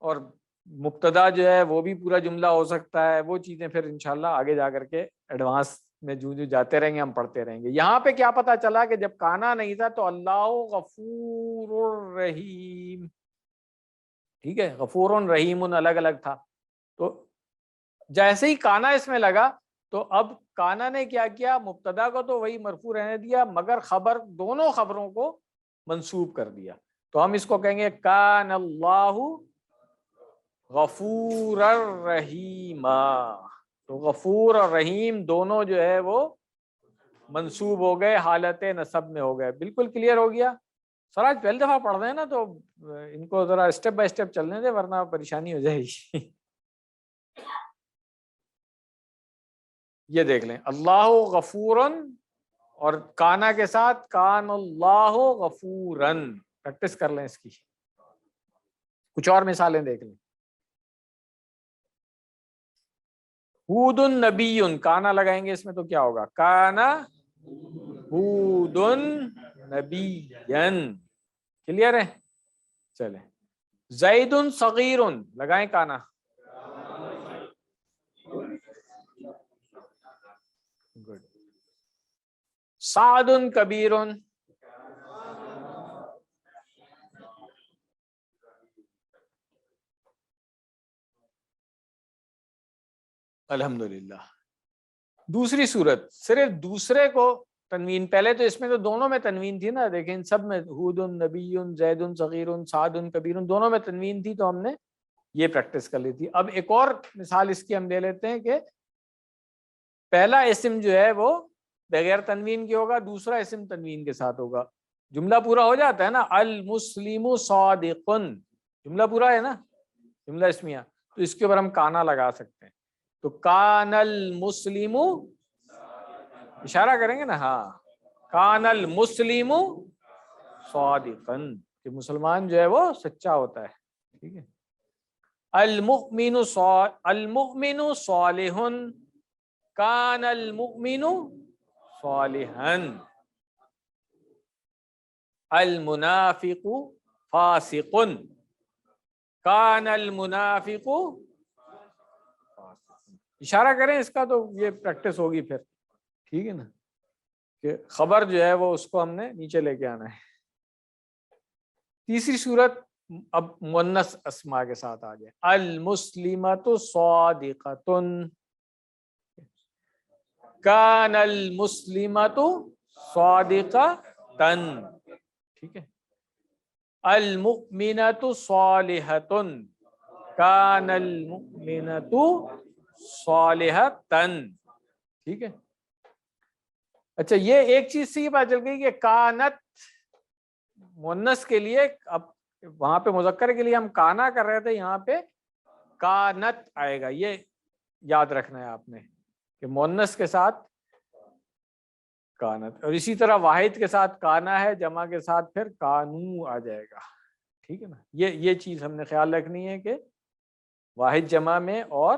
اور مبتدا جو ہے وہ بھی پورا جملہ ہو سکتا ہے۔ وہ چیزیں پھر انشاءاللہ آگے جا کر کے ایڈوانس میں جو جاتے رہیں گے ہم پڑھتے رہیں گے۔ یہاں پہ کیا پتا چلا کہ جب کانا نہیں تھا تو اللہ غفور الرحیم، ٹھیک ہے، غفور رحیم الگ الگ تھا، تو جیسے ہی کانا اس میں لگا تو اب کانا نے کیا کیا، مبتدا کو تو وہی مرفوع رہنے دیا مگر خبر دونوں خبروں کو منصوب کر دیا۔ تو ہم اس کو کہیں گے کان اللہ غفور الرحیم، تو غفور اور رحیم دونوں جو ہے وہ منصوب ہو گئے، حالت نصب میں ہو گئے۔ بالکل کلیئر ہو گیا؟ سر آج پہلی دفعہ پڑھ رہے ہیں نا تو ان کو ذرا اسٹیپ بائی اسٹیپ چلنے دیں ورنہ پریشانی ہو جائے گی۔ یہ دیکھ لیں، اللہ غفورن اور کانا کے ساتھ کان اللہ غفورن، پریکٹس کر لیں اس کی۔ کچھ اور مثالیں دیکھ لیں، ہود نبی، کانا لگائیں گے اس میں تو کیا ہوگا، کانا ہود نبی، کلیئر ہے؟ چلیں، زید صغیر، لگائیں کانا، گڈ، سعد کبیر، الحمدللہ۔ دوسری صورت، صرف دوسرے کو تنوین، پہلے تو اس میں تو دونوں میں تنوین تھی نا، دیکھیں ان سب میں ہود نبی، زید صغیر، سعد کبیر، دونوں میں تنوین تھی، تو ہم نے یہ پریکٹس کر لی تھی۔ اب ایک اور مثال اس کی ہم لے لیتے ہیں کہ پہلا اسم جو ہے وہ بغیر تنوین کے ہوگا، دوسرا اسم تنوین کے ساتھ ہوگا، جملہ پورا ہو جاتا ہے نا، المسلم صادق، جملہ پورا ہے نا، جملہ اسمیہ، تو اس کے اوپر ہم کانا لگا سکتے ہیں۔ تو کان المسلم، اشارہ کریں گے نا، ہاں، کان المسلم صادقا، کہ مسلمان جو ہے وہ سچا ہوتا ہے، ٹھیک ہے۔ المؤمن صالح، کان المؤمن صالحا، المنافق فاسق، کان المنافق، اشارہ کریں اس کا، تو یہ پریکٹس ہوگی پھر، ٹھیک ہے نا، کہ خبر جو ہے وہ اس کو ہم نے نیچے لے کے آنا ہے۔ تیسری صورت اب مؤنث اسماء کے ساتھ آ جائے، المسلمۃ صادقۃ، کان المسلمۃ صادقۃ، ٹھیک ہے۔ المؤمنۃ صالحۃ، کان المؤمنۃ صالحۃ، ٹھیک ہے۔ اچھا، یہ ایک چیز سے یہ پتہ چل گئی کہ کانت مؤنث کے لیے، اب وہاں پہ مذکر کے لیے ہم کانا کر رہے تھے، یہاں پہ کانت آئے گا، یہ یاد رکھنا ہے آپ نے کہ مؤنث کے ساتھ کانت، اور اسی طرح واحد کے ساتھ کانا ہے، جمع کے ساتھ پھر کانو آ جائے گا، ٹھیک ہے نا۔ یہ چیز ہم نے خیال رکھنی ہے کہ واحد جمع میں اور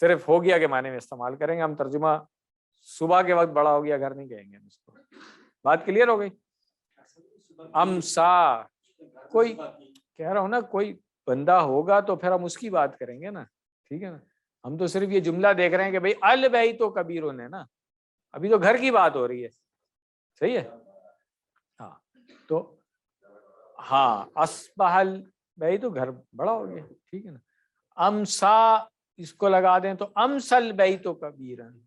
صرف ہو گیا کے معنی میں استعمال کریں گے. ہم ترجمہ صبح کے وقت بڑا ہو گیا گھر نہیں کہیں گے ہم اس کو. بات کلیئر ہو گئی؟ امسا کوئی کہہ رہا ہوں نا کوئی بندہ ہوگا تو پھر ہم اس کی بات کریں گے نا, ٹھیک ہے نا. ہم تو صرف یہ جملہ دیکھ رہے ہیں کہ بھئی البیت و کبیرون ہے نا, ابھی تو گھر کی بات ہو رہی ہے, صحیح ہے. ہاں تو ہاں اصبح البیت تو گھر بڑا ہو گیا, ٹھیک ہے نا. امسا اس کو لگا دیں تو امسل بیت و کبیرن,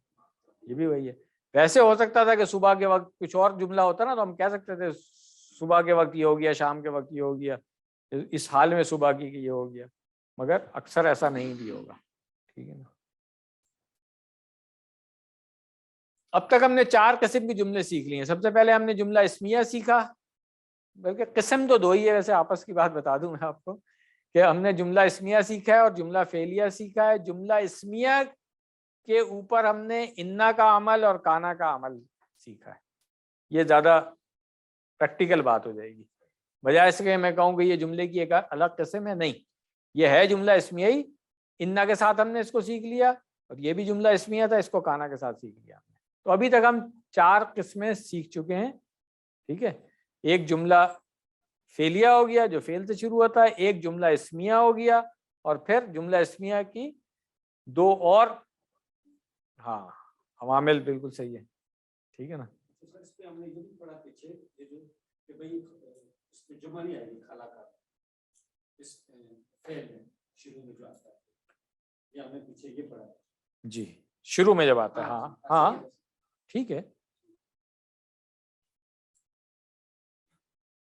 یہ بھی وہی ہے. ویسے ہو سکتا تھا کہ صبح کے وقت کچھ اور جملہ ہوتا نا تو ہم کہہ سکتے تھے صبح کے وقت یہ ہو گیا, شام کے وقت یہ ہو گیا, اس حال میں صبح کی یہ ہو گیا, مگر اکثر ایسا نہیں بھی ہوگا, ٹھیک ہے نا. اب تک ہم نے 4 قسم کے جملے سیکھ لیے ہیں. سب سے پہلے ہم نے جملہ اسمیہ سیکھا, بلکہ قسم تو 2 ہی ہے ویسے, آپس کی بات بتا دوں میں آپ کو کہ ہم نے جملہ اسمیہ سیکھا ہے اور جملہ فعلیہ سیکھا ہے. جملہ اسمیہ کے اوپر ہم نے انا کا عمل اور کانا کا عمل سیکھا ہے. یہ زیادہ پریکٹیکل بات ہو جائے گی, بجائے اس کے میں کہوں کہ یہ جملے کی ایک الگ قسم ہے. نہیں, یہ ہے جملہ اسمیہ ہی, انا کے ساتھ ہم نے اس کو سیکھ لیا, اور یہ بھی جملہ اسمیہ تھا, اس کو کانا کے ساتھ سیکھ لیا ہم نے. تو ابھی تک ہم 4 قسمیں سیکھ چکے ہیں, ٹھیک ہے. ایک جملہ فعلیہ ہو گیا جو فعل سے شروع ہوتا ہے, ایک جملہ اسمیہ ہو گیا, اور پھر جملہ اسمیہ کی 2 اور ہاں عوامل, بالکل صحیح ہے, ٹھیک ہے نا. اس پہ ہم نے یہ بھی پڑھا پیچھے کہ بھئی اس میں جمع نہیں آئے گی خلا کا, اس فعل میں شروع میں جو آتا ہے, یہ ہم نے پیچھے یہ پڑھا جی شروع میں جب آتا ہے. ہاں ہاں ٹھیک ہے.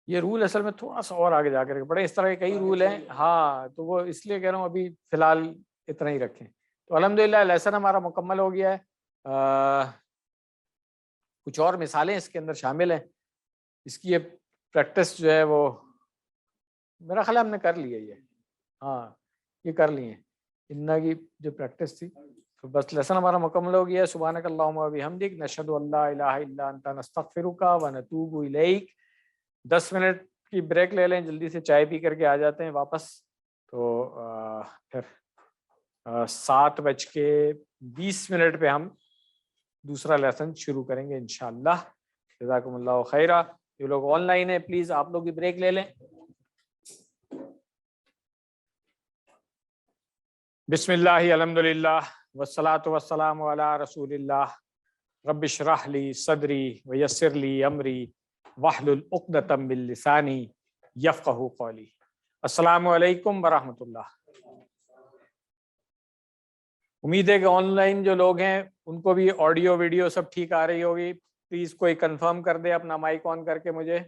یہ رول اصل میں تھوڑا سا اور آگے جا کر پڑے, اس طرح کے کئی رول ہیں. ہاں تو وہ اس لیے کہہ رہا ہوں ابھی فی الحال اتنا ہی رکھیں. تو الحمدللہ لیسن ہمارا مکمل ہو گیا ہے. کچھ اور مثالیں اس کے اندر شامل ہیں. اس کی یہ پریکٹس جو ہے وہ میرا خیال ہم نے کر لی ہے, یہ ہاں یہ کر لی ہیں انا کی جو پریکٹس تھی. تو بس لیسن ہمارا مکمل ہو گیا ہے. سبحانک اللہم و بحمدک نشہد ان لا الہ الا انت نستغفرک و نتوب الیک. 10 منٹ کی بریک لے لیں, جلدی سے چائے پی کر کے آ جاتے ہیں واپس. تو پھر 7:20 پہ ہم دوسرا لیسن شروع کریں گے انشاءاللہ. جزاکم اللہ خیرہ. جو لوگ آن لائن ہیں پلیز آپ لوگ بھی بریک لے لیں. بسم اللہ الحمدللہ والصلاة والسلام علی رسول اللہ. رب اشرح لی صدری ویسر لی امری واحلل عقدۃ من لسانی یفقہوا قولی. السلام علیکم ورحمۃ اللہ. امید ہے کہ آن لائن جو لوگ ہیں ان کو بھی آڈیو ویڈیو سب ٹھیک آ رہی ہوگی. پلیز کوئی کنفرم کر دے اپنا مائک آن کر کے مجھے.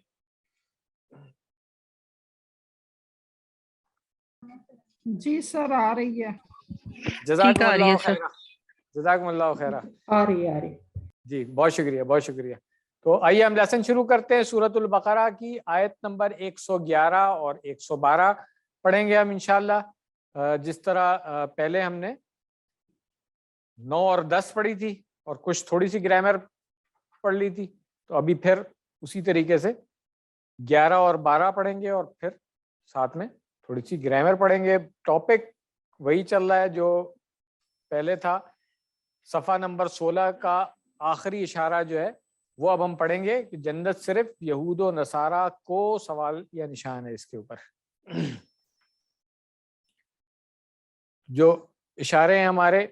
جی سر آ رہی ہے. جزاکم اللہ خیرہ. جزاکم اللہ خیرہ. آ رہی ہے. جی بہت شکریہ, بہت شکریہ. تو آئیے ہم لیسن شروع کرتے ہیں. سورۃ البقرہ کی آیت نمبر 111 اور 112 پڑھیں گے ہم انشاءاللہ. جس طرح پہلے ہم نے 9 اور 10 پڑھی تھی اور کچھ تھوڑی سی گرامر پڑھ لی تھی, تو ابھی پھر اسی طریقے سے 11 اور 12 پڑھیں گے, اور پھر ساتھ میں تھوڑی سی گرامر پڑھیں گے. ٹاپک وہی چل رہا ہے جو پہلے تھا. صفحہ نمبر 16 کا آخری اشارہ جو ہے وہ اب ہم پڑھیں گے کہ جنت صرف یہود و نصارہ کو سوال یا نشان ہے اس کے اوپر. جو اشارے ہیں ہمارے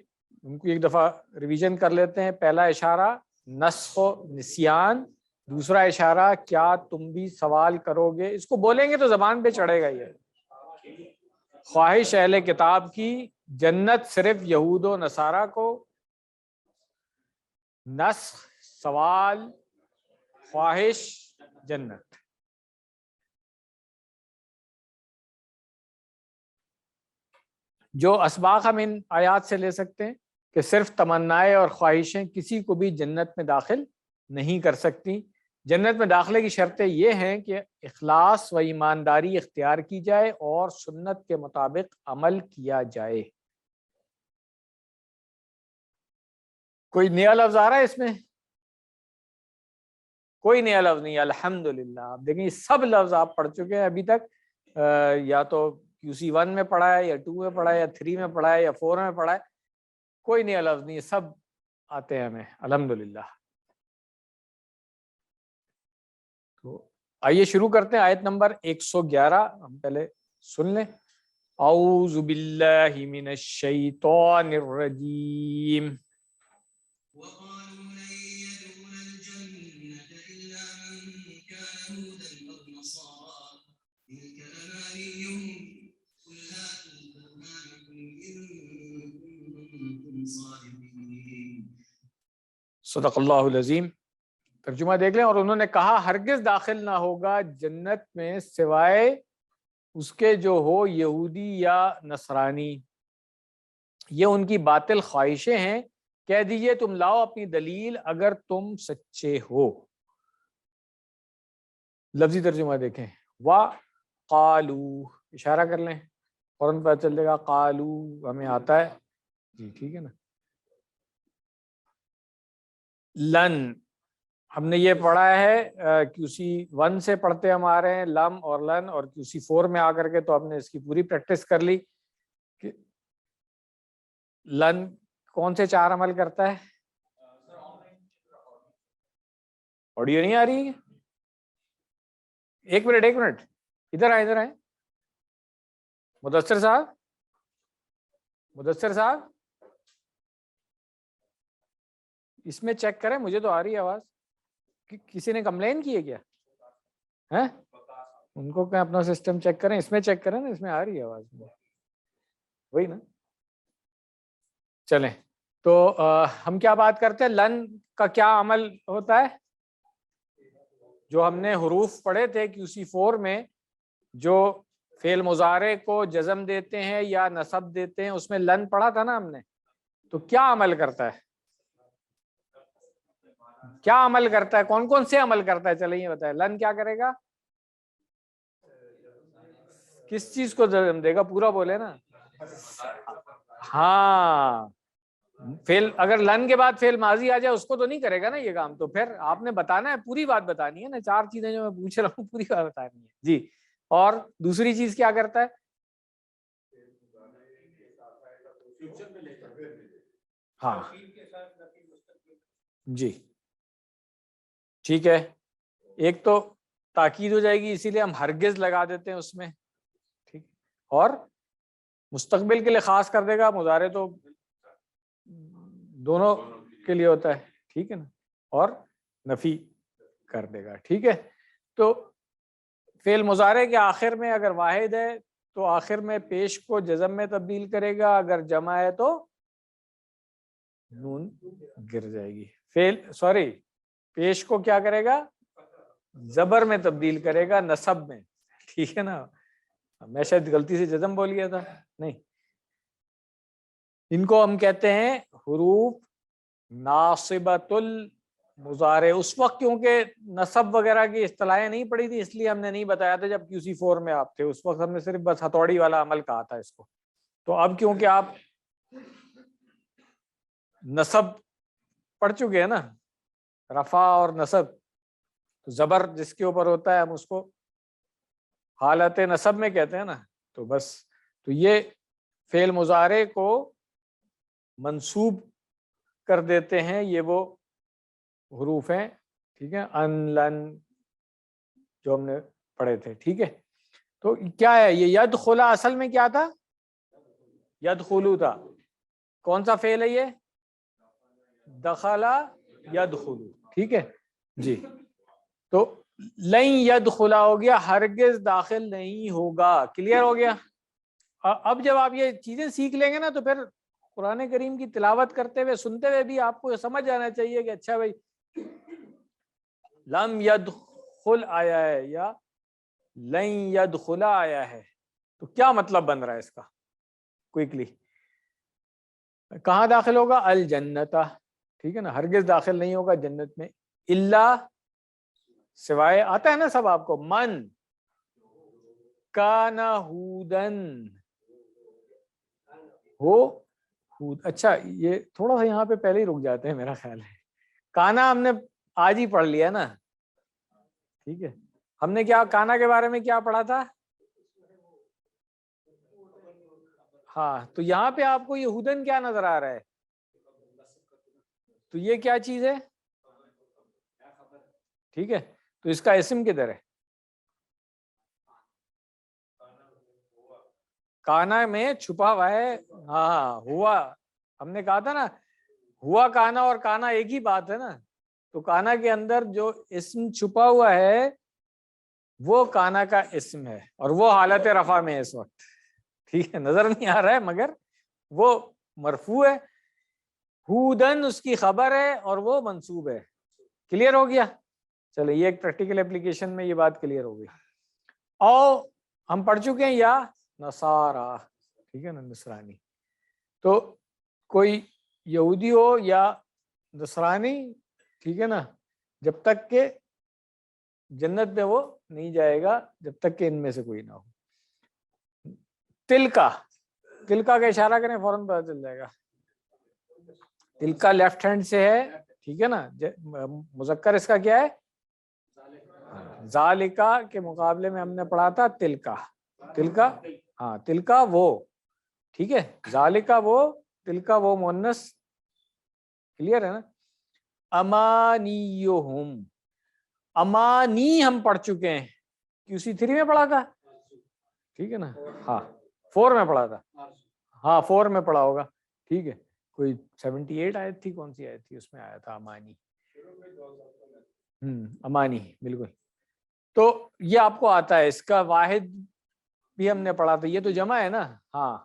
ان کو ایک دفعہ ریویژن کر لیتے ہیں. پہلا اشارہ نسخ و نسیان, دوسرا اشارہ کیا تم بھی سوال کرو گے. اس کو بولیں گے تو زبان پہ چڑھے گا. یہ خواہش اہل کتاب کی جنت صرف یہود و نصارہ کو, نسخ سوال خواہش جنت. جو اسباق ہم ان آیات سے لے سکتے ہیں کہ صرف تمنائیں اور خواہشیں کسی کو بھی جنت میں داخل نہیں کر سکتی. جنت میں داخلے کی شرطیں یہ ہیں کہ اخلاص و ایمانداری اختیار کی جائے اور سنت کے مطابق عمل کیا جائے. کوئی نیا لفظ آ رہا ہے اس میں؟ کوئی نیا لفظ نہیں. الحمدللہ. آپ دیکھیں سب لفظ آپ پڑھ چکے ہیں ابھی تک, یا تو QC 1 میں پڑھا ہے, یا 2 میں پڑھا ہے, یا 3 میں پڑھا ہے, یا 4 میں پڑھا ہے. کوئی نیا لفظ نہیں ہے، سب آتے ہیں ہمیں الحمدللہ۔ تو آئیے شروع کرتے ہیں آیت نمبر 111، ہم پہلے سن لیں۔ اعوذ باللہ من الشیطان الرجیم۔ وقالوا لن يدخل الجنة إلا من كان هودا أو نصارى تلك أمانيهم قل هاتوا برهانكم إن كنتم صادقين۔ صدق اللہ العظیم۔ ترجمہ دیکھ لیں۔ اور انہوں نے کہا ہرگز داخل نہ ہوگا جنت میں سوائے اس کے جو ہو یہودی یا نصرانی، یہ ان کی باطل خواہشیں ہیں، کہہ دیجئے تم لاؤ اپنی دلیل اگر تم سچے ہو۔ لفظی ترجمہ دیکھیں، وَقَالُوا، اشارہ کر لیں فوراً پتہ چل جائے گا، قالو ہمیں آتا ہے جی، ٹھیک ہے نا۔ لن ہم نے یہ پڑھا ہے QC 1 سے پڑھتے ہم آ رہے ہیں، لم اور لن، اور QC 4 میں آ کر کے تو ہم نے اس کی پوری پریکٹس کر لی کہ لن کون سے 4 عمل کرتا ہے۔ آڈیو نہیں آ رہی ہے؟ ایک منٹ ادھر آئے مدثر صاحب اس میں چیک کریں، مجھے تو آ رہی ہے آواز۔ کسی نے کمپلین کی ہے کیا؟ ہیں ان کو کہ اپنا سسٹم چیک کریں، اس میں چیک کریں نا، اس میں آ رہی ہے آواز وہی نا۔ چلیں تو ہم کیا بات کرتے ہیں، لن کا کیا عمل ہوتا ہے؟ جو ہم نے حروف پڑھے تھے QC 4 میں، جو فعل مضارع کو جزم دیتے ہیں یا نصب دیتے ہیں، اس میں لن پڑھا تھا نا ہم نے۔ تو کیا عمل کرتا ہے؟ کیا عمل کرتا ہے؟ کون کون سے عمل کرتا ہے؟ چلیں یہ بتائیں، لن کیا کرے گا؟ کس چیز کو جزم دے گا؟ پورا بولے نا۔ ہاں، فعل اگر لن کے بعد فعل ماضی آ جائے اس کو تو نہیں کرے گا نا یہ کام، تو پھر آپ نے بتانا ہے، پوری بات بتانی ہے نا، 4 چیزیں جو میں پوچھ رہا ہوں پوری بات بتانی ہے جی۔ اور دوسری چیز کیا کرتا ہے؟ ہاں جی ٹھیک ہے، ایک تو تاکید ہو جائے گی، اسی لیے ہم ہرگز لگا دیتے ہیں اس میں، ٹھیک، اور مستقبل کے لیے خاص کر دے گا، مضارع تو دونوں کے لیے ہوتا ہے، ٹھیک ہے نا، اور نفی کر دے گا، ٹھیک ہے۔ تو فعل مضارع کے آخر میں اگر واحد ہے تو آخر میں پیش کو جزم میں تبدیل کرے گا، اگر جمع ہے تو نون گر جائے گی۔ پیش کو کیا کرے گا؟ زبر میں تبدیل کرے گا، نصب میں، ٹھیک ہے نا۔ میں شاید غلطی سے جزم بول گیا تھا، نہیں، ان کو ہم کہتے ہیں حروف ناصبۃ المضارع۔ اس وقت کیونکہ نصب وغیرہ کی اصطلاحیں نہیں پڑھی تھی، اس لیے ہم نے نہیں بتایا تھا جب QC 4 میں آپ تھے، اس وقت ہم نے صرف بس ہتھوڑی والا عمل کہا تھا اس کو۔ تو اب کیونکہ آپ نصب پڑھ چکے ہیں نا، رفع اور نصب، تو زبر جس کے اوپر ہوتا ہے ہم اس کو حالت نصب میں کہتے ہیں نا، تو بس تو یہ فعل مضارع کو منصوب کر دیتے ہیں، یہ وہ حروف ہیں، ٹھیک ہے، ان لن جو ہم نے پڑھے تھے، ٹھیک ہے۔ تو کیا ہے یہ یدخلا؟ اصل میں کیا تھا؟ یدخلو تھا۔ کون سا فعل ہے یہ؟ دخلا یدخلو، ٹھیک ہے جی۔ تو لن یدخلا ہو گیا، ہرگز داخل نہیں ہوگا، کلیئر ہو گیا۔ اب جب آپ یہ چیزیں سیکھ لیں گے نا تو پھر قرآن کریم کی تلاوت کرتے ہوئے سنتے ہوئے بھی آپ کو یہ سمجھ آنا چاہیے کہ اچھا بھائی لم یدخل آیا ہے یا لن یدخلا آیا ہے، تو کیا مطلب بن رہا ہے اس کا؟ کوئکلی کہاں داخل ہوگا؟ الجنت، ٹھیک ہے نا، ہرگز داخل نہیں ہوگا جنت میں، الا سوائے، آتا ہے نا سب آپ کو، من کان ہودن ہو ہود۔ اچھا یہ تھوڑا سا یہاں پہ پہلے ہی رک جاتے ہیں، میرا خیال ہے کانا ہم نے آج ہی پڑھ لیا نا، ٹھیک ہے۔ ہم نے کیا کانا کے بارے میں کیا پڑھا تھا؟ ہاں، تو یہاں پہ آپ کو یہ ہودن کیا نظر آ رہا ہے؟ تو یہ کیا چیز ہے؟ ٹھیک ہے، تو اس کا اسم کدھر ہے؟ کانا میں چھپا ہوا ہے. ہاں ہوا، ہم نے کہا تھا نا ہوا کانا اور کانا ایک ہی بات ہے نا. تو کانا کے اندر جو اسم چھپا ہوا ہے وہ کانا کا اسم ہے، اور وہ حالت رفع میں ہے اس وقت. ٹھیک ہے، نظر نہیں آ رہا ہے مگر وہ مرفوع ہے. ہودن اس کی خبر ہے اور وہ منصوب ہے. کلیئر ہو گیا؟ چلو یہ ایک پریکٹیکل اپلیکیشن میں یہ بات کلیئر ہو گئی. اور ہم پڑھ چکے ہیں یا نصارا، ٹھیک ہے نا، نصرانی. تو کوئی یہودی ہو یا نصرانی، ٹھیک ہے نا، جب تک کہ جنت میں وہ نہیں جائے گا جب تک کہ ان میں سے کوئی نہ ہو. تلکا، تلکا کا اشارہ کریں فوراً پتہ چل جائے گا. تلکا لیفٹ ہینڈ سے ہے، ٹھیک ہے نا. مذکر اس کا کیا ہے؟ ذالکا کے مقابلے میں ہم نے پڑھا تھا تلکا. تلکا، ہاں تلکا وہ، ٹھیک ہے. ذالکا وہ، تلکا وہ مؤنث. کلیئر ہے نا. امانیہم، امانی ہم پڑھ چکے ہیں، QC3 میں پڑھا تھا، ٹھیک ہے نا. ہاں 4 میں پڑھا تھا، ہاں 4 میں پڑھا ہوگا. ٹھیک ہے، کوئی 78 آیت تھی، کون سی آیت تھی اس میں آیا تھا امانی. امانی بالکل. تو یہ آپ کو آتا ہے. اس کا واحد بھی ہم نے پڑھا تھا. یہ تو جمع ہے نا. ہاں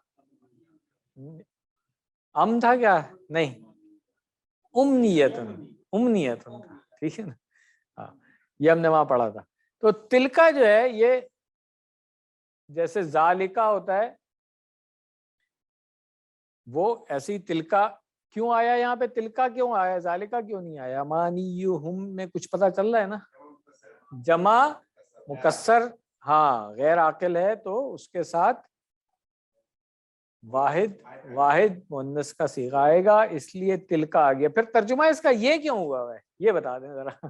ام تھا کیا؟ نہیں، امنیتن، امنیتن تھا. ٹھیک ہے نا. ہاں یہ ہم نے وہاں پڑھا تھا. تو تلکا جو ہے یہ جیسے ذالکا ہوتا ہے وہ ایسی تلکا کیوں آیا یہاں پہ؟ تلکا کیوں آیا، ذالکا کیوں نہیں آیا؟ امانیہم میں کچھ پتہ چل رہا ہے نا. جمع مکسر، ہاں غیر عاقل ہے تو اس کے ساتھ واحد مؤنث کا صیغہ آئے گا، اس لیے تلکا آ گیا. پھر ترجمہ اس کا یہ کیوں ہوا ہے یہ بتا دیں ذرا.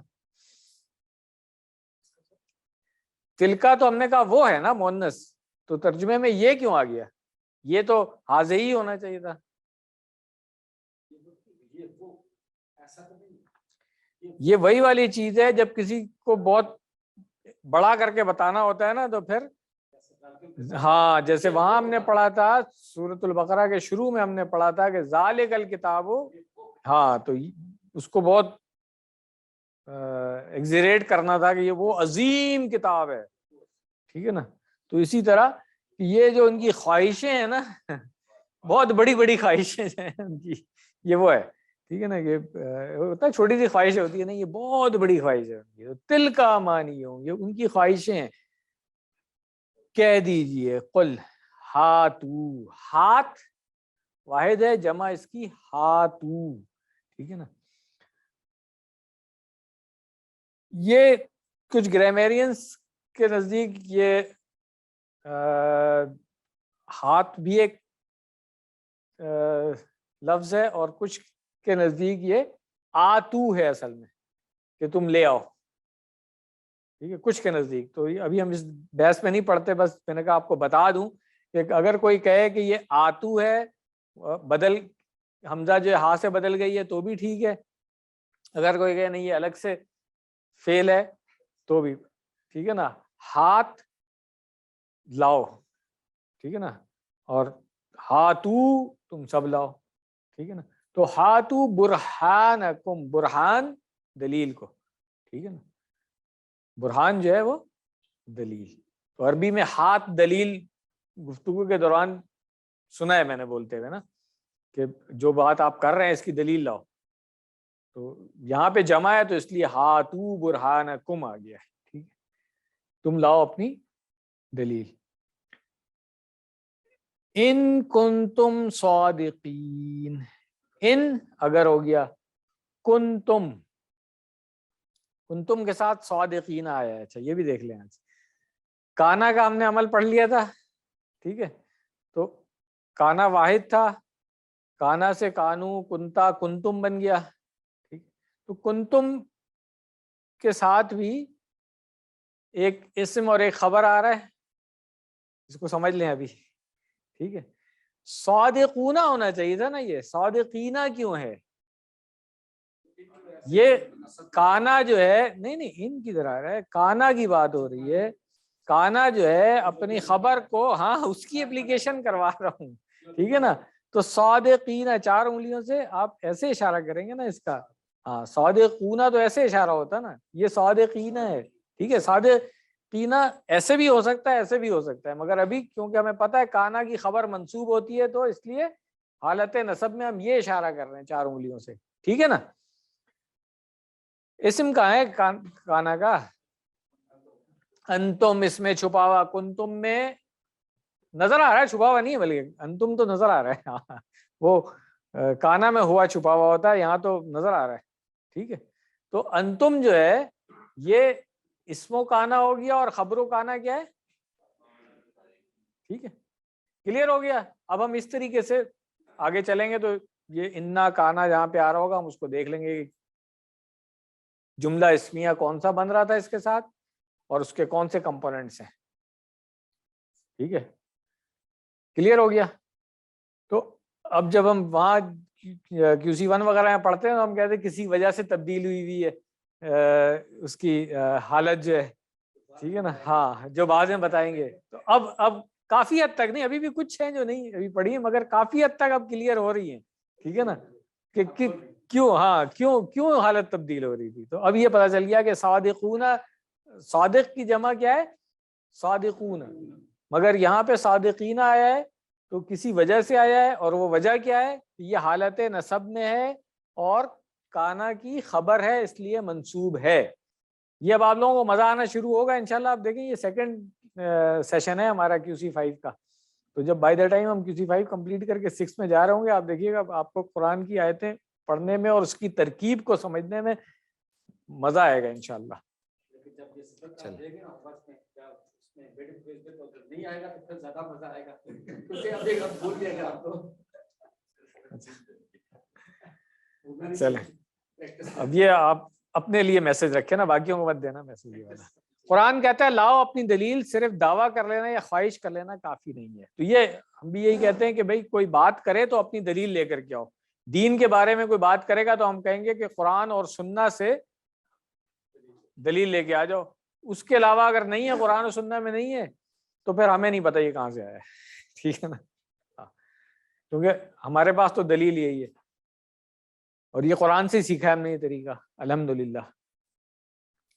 تلکا تو ہم نے کہا وہ ہے نا مؤنث، تو ترجمے میں یہ کیوں آ گیا؟ یہ تو حاضر ہی ہونا چاہیے تھا. یہ وہی والی چیز ہے جب کسی کو بہت بڑا کر کے بتانا ہوتا ہے نا تو پھر ہاں جیسے وہاں ہم نے پڑھا تھا سورۃ البقرہ کے شروع میں ہم نے پڑھا تھا کہ ذالک الکتاب، ہاں تو اس کو بہت ایگزیریٹ کرنا تھا کہ یہ وہ عظیم کتاب ہے. ٹھیک ہے نا. تو اسی طرح یہ جو ان کی خواہشیں ہیں نا بہت بڑی بڑی خواہشیں ہیں ان کی، یہ وہ ہے. ٹھیک ہے نا. یہ ہوتا ہے چھوٹی سی خواہشیں ہوتی ہے نا، یہ بہت بڑی خواہش ہے. تل کا مانی ہوں، یہ ان کی خواہشیں ہیں. کہہ دیجئے قل ہاتو، ہاتھ واحد ہے، جمع اس کی ہاتو. ٹھیک ہے نا. یہ کچھ گرامیرینس کے نزدیک یہ ہاتھ بھی ایک لفظ ہے اور کچھ کے نزدیک یہ آتو ہے اصل میں، کہ تم لے آؤ. ٹھیک ہے، کچھ کے نزدیک. تو ابھی ہم اس بحث میں نہیں پڑھتے، بس میں نے کہا آپ کو بتا دوں کہ اگر کوئی کہے کہ یہ آتو ہے، بدل حمزہ جو ہے ہاں سے بدل گئی ہے تو بھی ٹھیک ہے. اگر کوئی کہے نہیں یہ الگ سے فعل ہے تو بھی ٹھیک ہے نا. ہاتھ لاؤ، ٹھیک ہے نا، اور ہاتو تم سب لاؤ. ٹھیک ہے نا. تو ہاتو برہانکم، برہان دلیل کو. ٹھیک ہے نا. برہان جو ہے وہ دلیل. تو عربی میں ہاتھ دلیل گفتگو کے دوران سنا ہے میں نے بولتے ہوئے نا کہ جو بات آپ کر رہے ہیں اس کی دلیل لاؤ. تو یہاں پہ جمع ہے تو اس لیے ہاتو برہانکم آ گیا ہے. ٹھیک ہے، تم لاؤ اپنی دلیل. ان کنتم صادقین، ان اگر ہو گیا، کنتم، کنتم کے ساتھ صادقین آیا ہے. اچھا یہ بھی دیکھ لیں. آج کانا کا ہم نے عمل پڑھ لیا تھا. ٹھیک ہے، تو کانا واحد تھا، کانا سے کانو، کنتا، کنتم بن گیا. ٹھیک، تو کنتم کے ساتھ بھی ایک اسم اور ایک خبر آ رہا ہے، اس کو سمجھ لیں ابھی. ٹھیک ہے. صادقونہ ہونا چاہیے تھا نا، یہ صادقینہ کیوں ہے؟ یہ کانا جو ہے نہیں ان کی طرح ہے، کانا کی بات ہو رہی ہے. کانا جو ہے اپنی خبر کو، ہاں اس کی اپلیکیشن کروا رہا ہوں، ٹھیک ہے نا. تو صادقین 4 انگلیوں سے آپ ایسے اشارہ کریں گے نا اس کا. ہاں صادقون تو ایسے اشارہ ہوتا نا، یہ صادقین ہے، ٹھیک ہے. صادقین ایسے بھی ہو سکتا ہے، ایسے بھی ہو سکتا ہے، مگر ابھی کیونکہ ہمیں پتہ ہے کانا کی خبر منصوب ہوتی ہے تو اس لیے حالت نصب میں ہم یہ اشارہ کر رہے ہیں 4 انگلیوں سے، ٹھیک ہے نا. اسم کہاں ہے کانا کا؟ انتم اس میں چھپا ہوا، کنتم میں نظر آ رہا ہے، چھپا ہوا نہیں ہے، بلکہ انتم تو نظر آ رہا ہے. وہ کانا میں ہوا چھپا ہوا ہوتا ہے، یہاں تو نظر آ رہا ہے، ٹھیک ہے. تو انتم جو ہے یہ اسم و کانا ہو گیا، اور خبر و کانا کیا ہے؟ ٹھیک ہے، کلیئر ہو گیا. اب ہم اس طریقے سے آگے چلیں گے تو یہ انا کانا جہاں پہ آ رہا ہوگا ہم اس کو دیکھ لیں گے. جملہ اسمیہ کون سا بن رہا تھا اس کے ساتھ، اور اس کے کون سے کمپوننٹس ہیں، ٹھیک ہے. کلیئر ہو گیا. تو اب جب ہم وہاں QC1 وغیرہ میں پڑھتے ہیں تو ہم کہتے ہیں کسی وجہ سے تبدیل ہوئی ہے اس کی حالت جو ہے، ٹھیک ہے نا. ہاں جو بعد میں بتائیں گے. تو اب کافی حد تک، نہیں ابھی بھی کچھ ہیں جو نہیں ابھی پڑھی ہیں، مگر کافی حد تک اب کلیئر ہو رہی ہیں، ٹھیک ہے نا. کہ کیوں، ہاں کیوں حالت تبدیل ہو رہی تھی. تو اب یہ پتہ چل گیا کہ صادقون، صادق کی جمع کیا ہے؟ صادقون. مگر یہاں پہ صادقین آیا ہے تو کسی وجہ سے آیا ہے، اور وہ وجہ کیا ہے؟ یہ حالت نصب میں ہے اور کانا کی خبر ہے، اس لیے منصوب ہے. یہ اب آپ لوگوں کو مزہ آنا شروع ہوگا انشاءاللہ. آپ دیکھیں یہ سیکنڈ سیشن ہے ہمارا QC5 کا. تو جب بائی دا ٹائم ہم QC5 کمپلیٹ کر کے 6 میں جا رہے ہوں گے، آپ دیکھیے گا آپ کو قرآن کی آیتیں پڑھنے میں اور اس کی ترکیب کو سمجھنے میں مزہ آئے گا انشاءاللہ. نہیں آئے گا تو پھر زیادہ مزہ آئے گا، کیونکہ ابھی اب بھول گئے آپ تو. چلیں اب یہ آپ اپنے لیے میسج رکھیں نا، باقیوں کو مت دینا میسج یہ والا. قرآن کہتا ہے لاؤ اپنی دلیل، صرف دعویٰ کر لینا یا خواہش کر لینا کافی نہیں ہے. تو یہ ہم بھی یہی کہتے ہیں کہ بھئی کوئی بات کرے تو اپنی دلیل لے کر کے آؤ. دین کے بارے میں کوئی بات کرے گا تو ہم کہیں گے کہ قرآن اور سنہ سے دلیل لے کے آ جاؤ. اس کے علاوہ اگر نہیں ہے، قرآن و سنہ میں نہیں ہے، تو پھر ہمیں نہیں پتہ یہ کہاں سے آیا ہے، ٹھیک ہے نا. کیونکہ ہمارے پاس تو دلیل یہی ہے، اور یہ قرآن سے سیکھا ہے ہم نے یہ طریقہ الحمدللہ.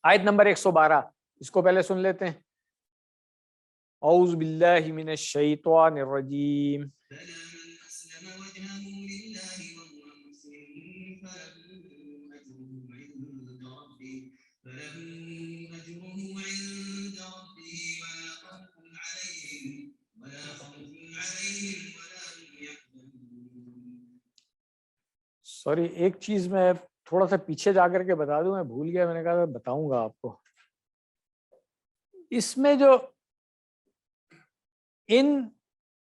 آیت نمبر 112 اس کو پہلے سن لیتے ہیں. اعوذ باللہ من الشیطان الرجیم. فله أجره عند ربه ولا خوف عليهم ولا هم يحزنون. سوری ایک چیز میں تھوڑا سا پیچھے جا کر کے بتا دوں، میں بھول گیا، میں نے کہا بتاؤں گا آپ کو. اس میں جو ان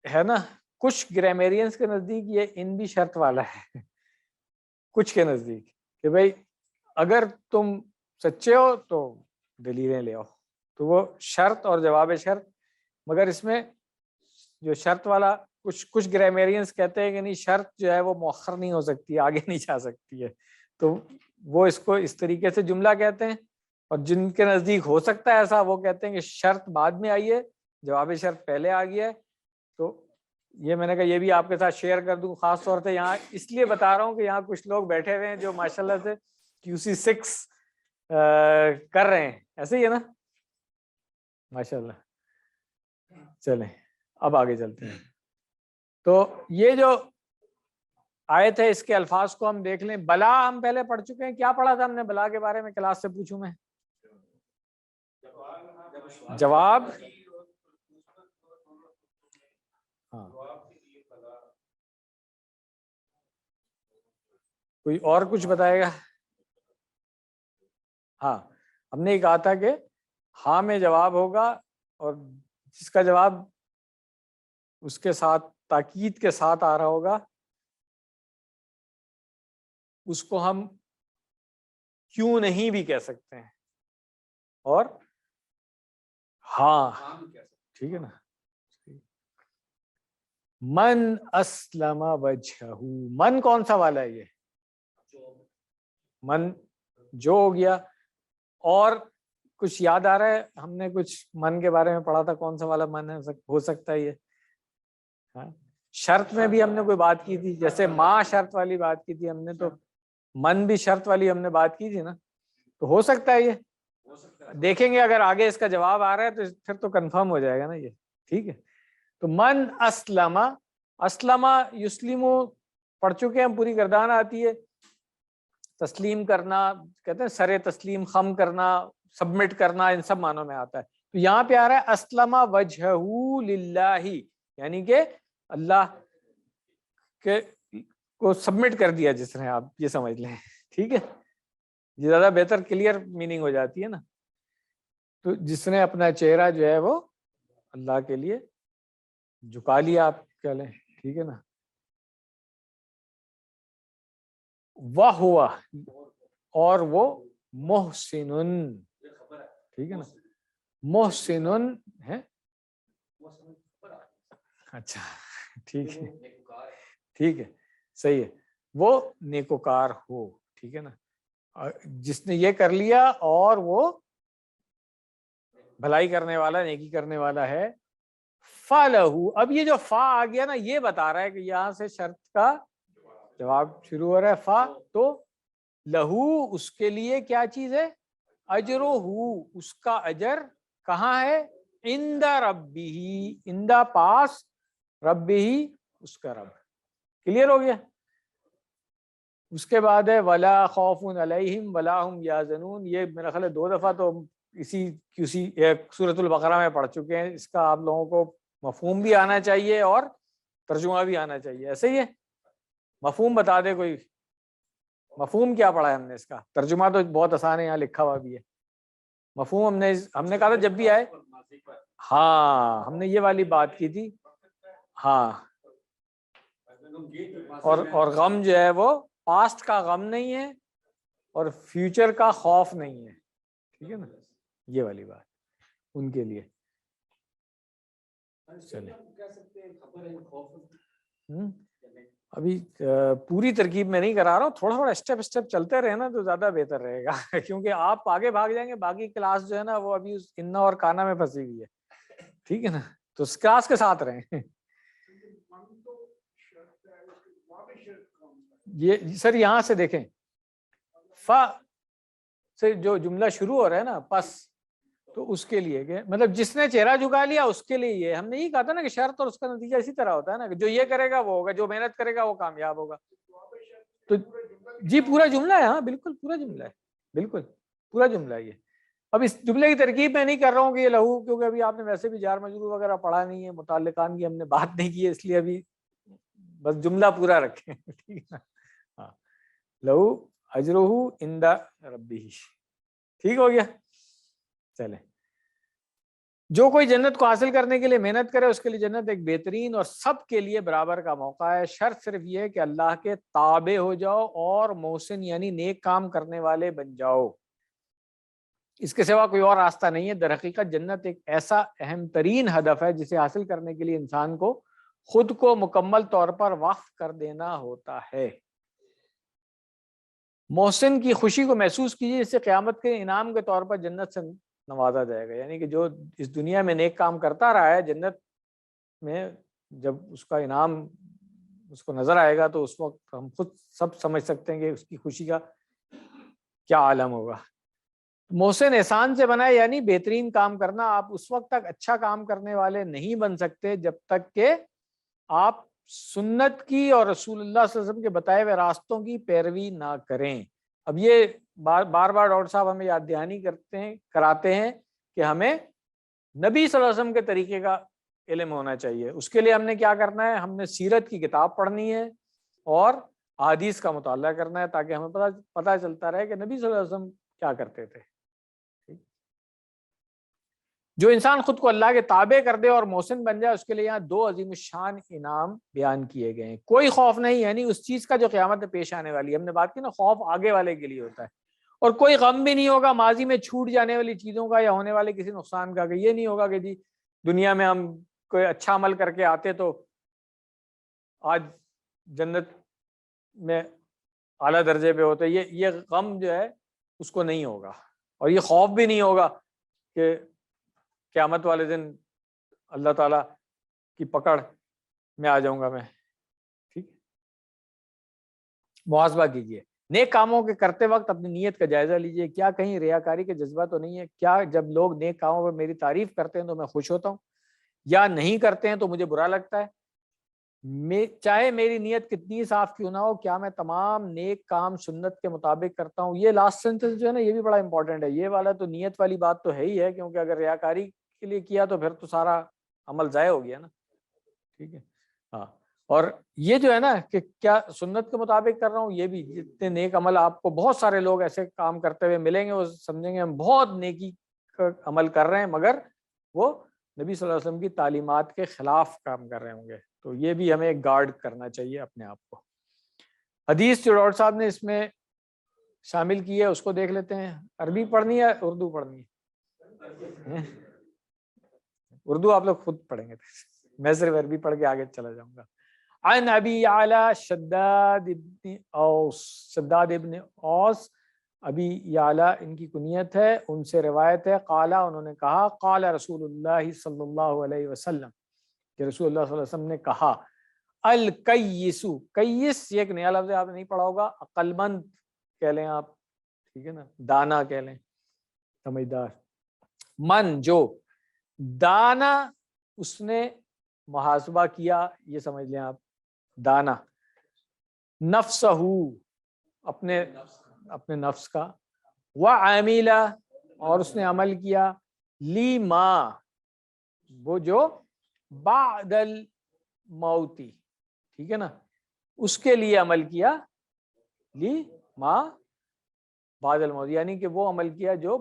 ہے نا، کچھ گرامیرینس کے نزدیک یہ ان بھی شرط والا ہے، کچھ کے نزدیک کہ بھئی اگر تم سچے ہو تو دلیلیں لے آؤ. تو وہ شرط اور جواب شرط، مگر اس میں جو شرط والا کچھ گرامیرینس کہتے ہیں کہ نہیں، شرط جو ہے وہ مؤخر نہیں ہو سکتی، آگے نہیں جا سکتی ہے. تو وہ اس کو اس طریقے سے جملہ کہتے ہیں. اور جن کے نزدیک ہو سکتا ہے ایسا، وہ کہتے ہیں کہ شرط بعد میں آئی ہے، جواب شرط پہلے آ گیا ہے. تو یہ میں نے کہا یہ بھی آپ کے ساتھ شیئر کر دوں. خاص طور سے یہاں اس لیے بتا رہا ہوں کہ یہاں کچھ لوگ بیٹھے ہوئے ہیں جو ماشاءاللہ سے QC6 کر رہے ہیں، ایسے ہی ہے نا ماشاءاللہ. چلیں اب آگے چلتے ہیں. تو یہ جو آیت ہے اس کے الفاظ کو ہم دیکھ لیں. بلا ہم پہلے پڑھ چکے ہیں. کیا پڑھا تھا ہم نے بلا کے بارے میں؟ کلاس سے پوچھوں میں. جواب، ہاں کوئی اور کچھ بتائے گا؟ ہاں ہم نے یہ کہا تھا کہ ہاں میں جواب ہوگا، اور جس کا جواب اس کے ساتھ تاکید کے ساتھ آ رہا ہوگا اس کو ہم کیوں نہیں بھی کہہ سکتے ہیں، اور ہاں ٹھیک ہے نا. من اسلم وجہہ، من کون سا والا ہے؟ یہ من جو ہو گیا. اور کچھ یاد آ رہا ہے؟ ہم نے کچھ من کے بارے میں پڑھا تھا، کون سا والا من ہو سکتا ہے یہ؟ ہاں شرط میں بھی ہم نے کوئی بات کی تھی، جیسے ماں شرط والی بات کی تھی ہم نے، تو من بھی شرط والی ہم نے بات کی تھی نا. تو ہو سکتا ہے یہ، دیکھیں گے اگر آگے اس کا جواب آ رہا ہے تو پھر تو کنفرم ہو جائے گا نا یہ. ٹھیک ہے، تو من اسلم، اسلم یسلم پڑھ چکے ہم، پوری گردان آتی ہے. تسلیم کرنا کہتے ہیں، سر تسلیم، خم کرنا، سبمٹ کرنا، ان سب معنوں میں آتا ہے. تو یہاں پہ آ رہا ہے اسلم وجہہ للہ، یعنی کہ اللہ کے کو سبمٹ کر دیا جس نے، آپ یہ سمجھ لیں. ٹھیک ہے، یہ زیادہ بہتر کلیئر میننگ ہو جاتی ہے نا. تو جس نے اپنا چہرہ جو ہے وہ اللہ کے لیے جھکا لیا، آپ کہہ لیں. ٹھیک ہے نا. وہ ہوا، اور وہ محسن، ٹھیک ہے نا. محسن ہے، اچھا ٹھیک ہے، ٹھیک ہے صحیح ہے، وہ نیکوکار ہو. ٹھیک ہے نا، جس نے یہ کر لیا اور وہ بھلائی کرنے والا، نیکی کرنے والا ہے. فَلَهُ، اب یہ جو فا آ گیا نا، یہ بتا رہا ہے کہ یہاں سے شرط کا جواب شروع ہو رہا ہے. فا تو لہو، اس کے لیے کیا چیز ہے؟ اجرہ، اس کا اجر کہاں ہے؟ عند ربہ، عند پاس، ربہ اس کا رب. کلیئر ہو گیا؟ اس کے بعد ہے ولا خوف علیہم ولا هم یحزنون. یہ میرا خیال ہے 2 دفعہ تو کسی سورۃ البقرہ میں پڑھ چکے ہیں. اس کا آپ لوگوں کو مفہوم بھی آنا چاہیے اور ترجمہ بھی آنا چاہیے. ایسے ہی ہے؟ مفہوم بتا دے کوئی، مفہوم کیا پڑھا ہے ہم نے اس کا؟ ترجمہ تو بہت آسان ہے، یہاں لکھا ہوا بھی ہے. مفہوم ہم نے کہا تھا جب بھی آئے، ہاں ہم نے یہ والی بات کی تھی. ہاں، اور غم جو ہے وہ پاسٹ کا غم نہیں ہے اور فیوچر کا خوف نہیں ہے. ٹھیک ہے نا، یہ والی بات ان کے لیے. چلے ابھی پوری ترکیب میں نہیں کرا رہا ہوں، تھوڑا تھوڑا اسٹیپ چلتے رہے نا تو زیادہ بہتر رہے گا کیونکہ آپ آگے بھاگ جائیں گے، باقی کلاس جو ہے نا وہ ابھی اس انا اور کانا میں پھنسی ہوئی ہے. ٹھیک ہے نا، تو اس کلاس کے ساتھ رہیں. یہ سر یہاں سے دیکھیں، فا سے جو جملہ شروع ہو رہا ہے نا، پس، تو اس کے لیے کہ مطلب جس نے چہرہ جھکا لیا اس کے لیے یہ. ہم نے یہ کہا تھا نا کہ شرط اور اس کا نتیجہ اسی طرح ہوتا ہے نا، کہ جو یہ کرے گا وہ ہوگا، جو محنت کرے گا وہ کامیاب ہوگا. تو جی پورا جملہ ہے، ہاں بالکل پورا جملہ ہے، بالکل پورا جملہ ہے یہ. اب اس جملے کی ترکیب میں نہیں کر رہا ہوں کہ یہ لہو، کیونکہ ابھی آپ نے ویسے بھی جار مجرور وغیرہ پڑھا نہیں ہے، متعلقان کی ہم نے بات نہیں کی ہے، اس لیے ابھی بس جملہ پورا رکھیں. ٹھیک ہے نا، ہاں لہو اجرہ عند ربہ. ٹھیک ہو گیا؟ چلیں، جو کوئی جنت کو حاصل کرنے کے لیے محنت کرے اس کے لیے جنت ایک بہترین اور سب کے لیے برابر کا موقع ہے. شرط صرف یہ ہے کہ اللہ کے تابع ہو جاؤ اور محسن یعنی نیک کام کرنے والے بن جاؤ. اس کے سوا کوئی اور راستہ نہیں ہے. در حقیقت جنت ایک ایسا اہم ترین ہدف ہے جسے حاصل کرنے کے لیے انسان کو خود کو مکمل طور پر وقف کر دینا ہوتا ہے. محسن کی خوشی کو محسوس کیجیے، جس سے قیامت کے انعام کے طور پر جنت سے نوازا جائے گا. یعنی کہ جو اس دنیا میں نیک کام کرتا رہا ہے، جنت میں جب اس کا انعام اس کو نظر آئے گا تو اس وقت ہم خود سب سمجھ سکتے ہیں کہ اس کی خوشی کا کیا عالم ہوگا. محسن احسان سے بنا ہے، یعنی بہترین کام کرنا. آپ اس وقت تک اچھا کام کرنے والے نہیں بن سکتے جب تک کہ آپ سنت کی اور رسول اللہ صلی اللہ علیہ وسلم کے بتائے ہوئے راستوں کی پیروی نہ کریں. اب یہ بار بار ڈاکٹر صاحب ہمیں یاد دہانی کراتے ہیں کہ ہمیں نبی صلی اللہ علیہ وسلم کے طریقے کا علم ہونا چاہیے. اس کے لیے ہم نے کیا کرنا ہے؟ ہم نے سیرت کی کتاب پڑھنی ہے اور احادیث کا مطالعہ کرنا ہے، تاکہ ہمیں پتہ چلتا رہے کہ نبی صلی اللہ علیہ وسلم کیا کرتے تھے. جو انسان خود کو اللہ کے تابع کر دے اور محسن بن جائے، اس کے لیے یہاں 2 عظیم الشان انعام بیان کیے گئے ہیں. کوئی خوف نہیں، یعنی اس چیز کا جو قیامت میں پیش آنے والی ہے. ہم نے بات کی نا، خوف آگے والے کے لیے ہوتا ہے. اور کوئی غم بھی نہیں ہوگا ماضی میں چھوٹ جانے والی چیزوں کا یا ہونے والے کسی نقصان کا. کہ یہ نہیں ہوگا کہ جی دنیا میں ہم کوئی اچھا عمل کر کے آتے تو آج جنت میں اعلیٰ درجے پہ ہوتے. یہ غم جو ہے اس کو نہیں ہوگا، اور یہ خوف بھی نہیں ہوگا کہ قیامت والے دن اللہ تعالیٰ کی پکڑ میں آ جاؤں گا میں. ٹھیک، محاسبہ کیجیے نیک کاموں کے کرتے وقت، اپنی نیت کا جائزہ لیجیے. کیا کہیں ریاکاری کے جذبہ تو نہیں ہے؟ کیا جب لوگ نیک کاموں پر میری تعریف کرتے ہیں تو میں خوش ہوتا ہوں، یا نہیں کرتے ہیں تو مجھے برا لگتا ہے؟ چاہے میری نیت کتنی صاف کیوں نہ ہو، کیا میں تمام نیک کام سنت کے مطابق کرتا ہوں؟ یہ لاسٹ سینٹنس جو ہے نا، یہ بھی بڑا امپورٹنٹ ہے. یہ والا تو نیت والی بات تو ہے ہی ہے، کیونکہ اگر ریاکاری کے لیے کیا تو پھر تو سارا عمل ضائع ہو گیا نا. ٹھیک ہے، ہاں. اور یہ جو ہے نا کہ کیا سنت کے مطابق کر رہا ہوں، یہ بھی جتنے نیک عمل آپ کو بہت سارے لوگ ایسے کام کرتے ہوئے ملیں گے، وہ سمجھیں گے ہم بہت نیکی کا عمل کر رہے ہیں، مگر وہ نبی صلی اللہ علیہ وسلم کی تعلیمات کے خلاف کام کر رہے ہوں گے. تو یہ بھی ہمیں گارڈ کرنا چاہیے اپنے آپ کو. حدیث جو ڈاکٹر صاحب نے اس میں شامل کی ہے اس کو دیکھ لیتے ہیں. عربی پڑھنی ہے اردو پڑھنی ہے؟ اردو آپ لوگ خود پڑھیں گے، میں صرف عربی پڑھ کے آگے چلا جاؤں گا. عن ابی اعلیٰ شداد ابن اوس، ابی یعلا ان کی کنیت ہے، ان سے روایت ہے. قالا، انہوں نے کہا، قال رسول اللہ صلی اللہ علیہ وسلم، کہ رسول اللہ صلی اللہ علیہ وسلم نے کہا، الکیسو، کیس یہ ایک نیا لفظ ہے، آپ نے نہیں پڑھا ہوگا. عقل مند کہہ لیں آپ، ٹھیک ہے نا، دانا کہہ لیں، سمجھدار. من، جو دانا اس نے محاسبہ کیا، یہ سمجھ لیں آپ، دانا. نفسہ، اپنے نفس کا. وعمل، اور اس نے عمل کیا. لیما، وہ جو بعد الموتی، ٹھیک ہے نا، اس کے لیے عمل کیا. لیما بعد الموت، یعنی کہ وہ عمل کیا جو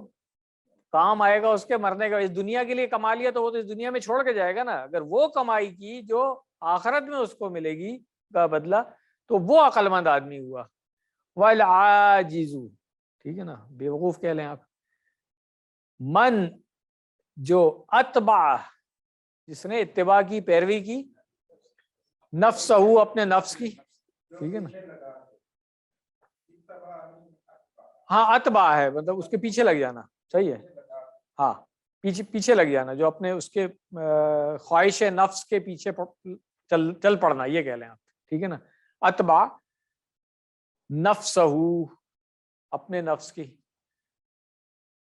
کام آئے گا اس کے مرنے کا. اس دنیا کے لیے کما لیا تو وہ تو اس دنیا میں چھوڑ کے جائے گا نا. اگر وہ کمائی کی جو آخرت میں اس کو ملے گی کا بدلہ، تو وہ عقل مند آدمی ہوا. والعاجز، ٹھیک ہے نا، بیوقوف کہہ لیں آپ. من، جو اتبع، جس نے اتباع کی، پیروی کی. نفسہ، اپنے نفس کی، ٹھیک ہے نا. ہاں اتبع ہے مطلب اس کے پیچھے لگ جانا، صحیح ہے. ہاں، پیچھے لگ جانا، جو اپنے اس کے خواہش نفس کے پیچھے چل پڑنا، یہ کہہ لیں آپ، ٹھیک ہے نا. اتبع نفسہ، اپنے نفس کی.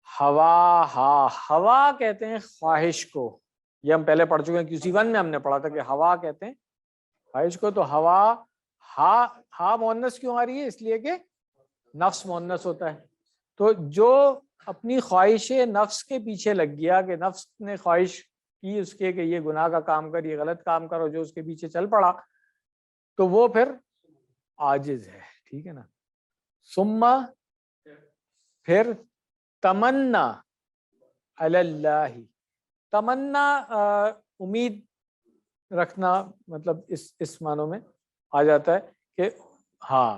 ہوا کہتے ہیں خواہش کو، یہ ہم پہلے پڑھ چکے ہیں، کسی ون میں ہم نے پڑھا تھا کہ ہوا کہتے ہیں خواہش کو. تو ہوا، ہا مؤنث کیوں آ رہی ہے؟ اس لیے کہ نفس مؤنث ہوتا ہے. تو جو اپنی خواہش نفس کے پیچھے لگ گیا، کہ نفس نے خواہش کی اس کے کہ یہ گناہ کا کام کر، یہ غلط کام کرو، جو اس کے پیچھے چل پڑا، تو وہ پھر عاجز ہے، ٹھیک ہے نا. ثم، پھر تمنا علی اللہ، تمنا امید رکھنا، مطلب اس معنوں میں آ جاتا ہے کہ ہاں،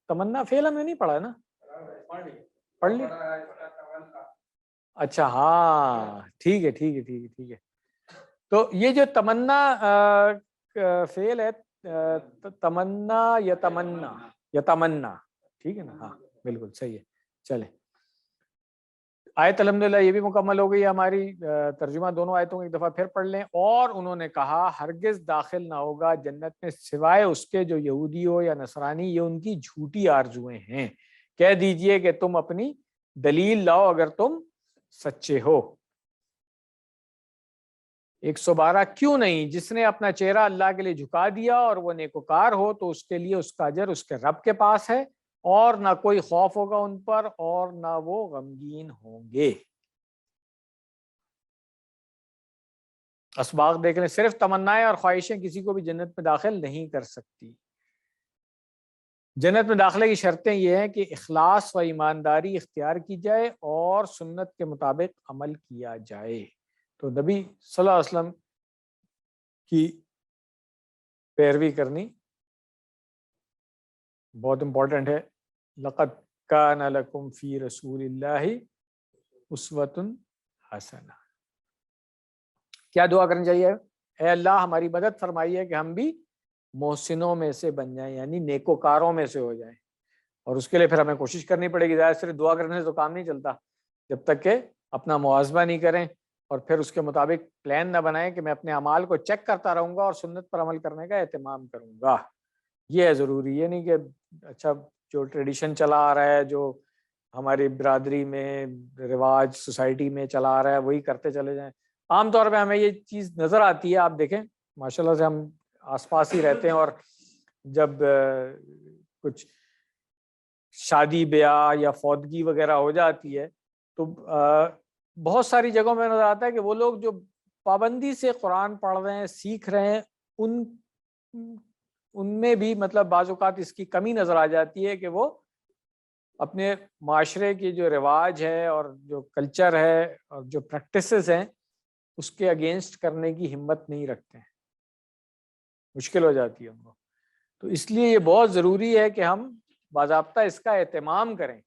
تمنا فعل ہم نے نہیں پڑھا ہے نا، پڑھ لی. اچھا ہاں، ٹھیک ہے. تو یہ جو تمنا فعل ہے، تمنا یتمنا، ٹھیک ہے نا. ہاں بالکل صحیح ہے. چلے، آیت الحمدللہ یہ بھی مکمل ہو گئی ہماری. ترجمہ دونوں آیتوں کو ایک دفعہ پھر پڑھ لیں. اور انہوں نے کہا، ہرگز داخل نہ ہوگا جنت میں سوائے اس کے جو یہودی ہو یا نصرانی، یہ ان کی جھوٹی آرزویں ہیں. کہہ دیجئے کہ تم اپنی دلیل لاؤ اگر تم سچے ہو. 112، کیوں نہیں، جس نے اپنا چہرہ اللہ کے لیے جھکا دیا اور وہ نیکوکار ہو تو اس کے لیے اس کا اجر اس کے رب کے پاس ہے، اور نہ کوئی خوف ہوگا ان پر اور نہ وہ غمگین ہوں گے. اسباق دیکھ لیں. صرف تمنائیں اور خواہشیں کسی کو بھی جنت میں داخل نہیں کر سکتی. جنت میں داخلے کی شرطیں یہ ہیں کہ اخلاص و ایمانداری اختیار کی جائے اور سنت کے مطابق عمل کیا جائے. تو نبی صلی اللہ علیہ وسلم کی پیروی کرنی بہت امپورٹنٹ ہے. لقد کان لکم فی رسول اللہ اسوۃ حسنہ. کیا دعا کرنی چاہیے؟ اے اللہ ہماری مدد فرمائیے کہ ہم بھی محسنوں میں سے بن جائیں، یعنی نیکوکاروں میں سے ہو جائیں. اور اس کے لیے پھر ہمیں کوشش کرنی پڑے گی. ظاہر صرف دعا کرنے سے تو کام نہیں چلتا جب تک کہ اپنا محاسبہ نہیں کریں اور پھر اس کے مطابق پلان نہ بنائیں کہ میں اپنے اعمال کو چیک کرتا رہوں گا اور سنت پر عمل کرنے کا اہتمام کروں گا. یہ ہے ضروری. یہ نہیں کہ اچھا جو ٹریڈیشن چلا آ رہا ہے, جو ہماری برادری میں رواج سوسائٹی میں چلا آ رہا ہے, وہی کرتے چلے جائیں. عام طور پہ ہمیں یہ چیز نظر آتی ہے. آپ دیکھیں ماشاءاللہ سے ہم آس پاس ہی رہتے ہیں, اور جب کچھ شادی بیاہ یا فوتگی وغیرہ ہو جاتی ہے تو بہت ساری جگہوں میں نظر آتا ہے کہ وہ لوگ جو پابندی سے قرآن پڑھ رہے ہیں, سیکھ رہے ہیں, ان میں بھی مطلب بعض اوقات اس کی کمی نظر آ جاتی ہے کہ وہ اپنے معاشرے کی جو رواج ہے اور جو کلچر ہے اور جو پریکٹسز ہیں اس کے اگینسٹ کرنے کی ہمت نہیں رکھتے ہیں. مشکل ہو جاتی ہے ان کو. تو اس لیے یہ بہت ضروری ہے کہ ہم باضابطہ اس کا اہتمام کریں.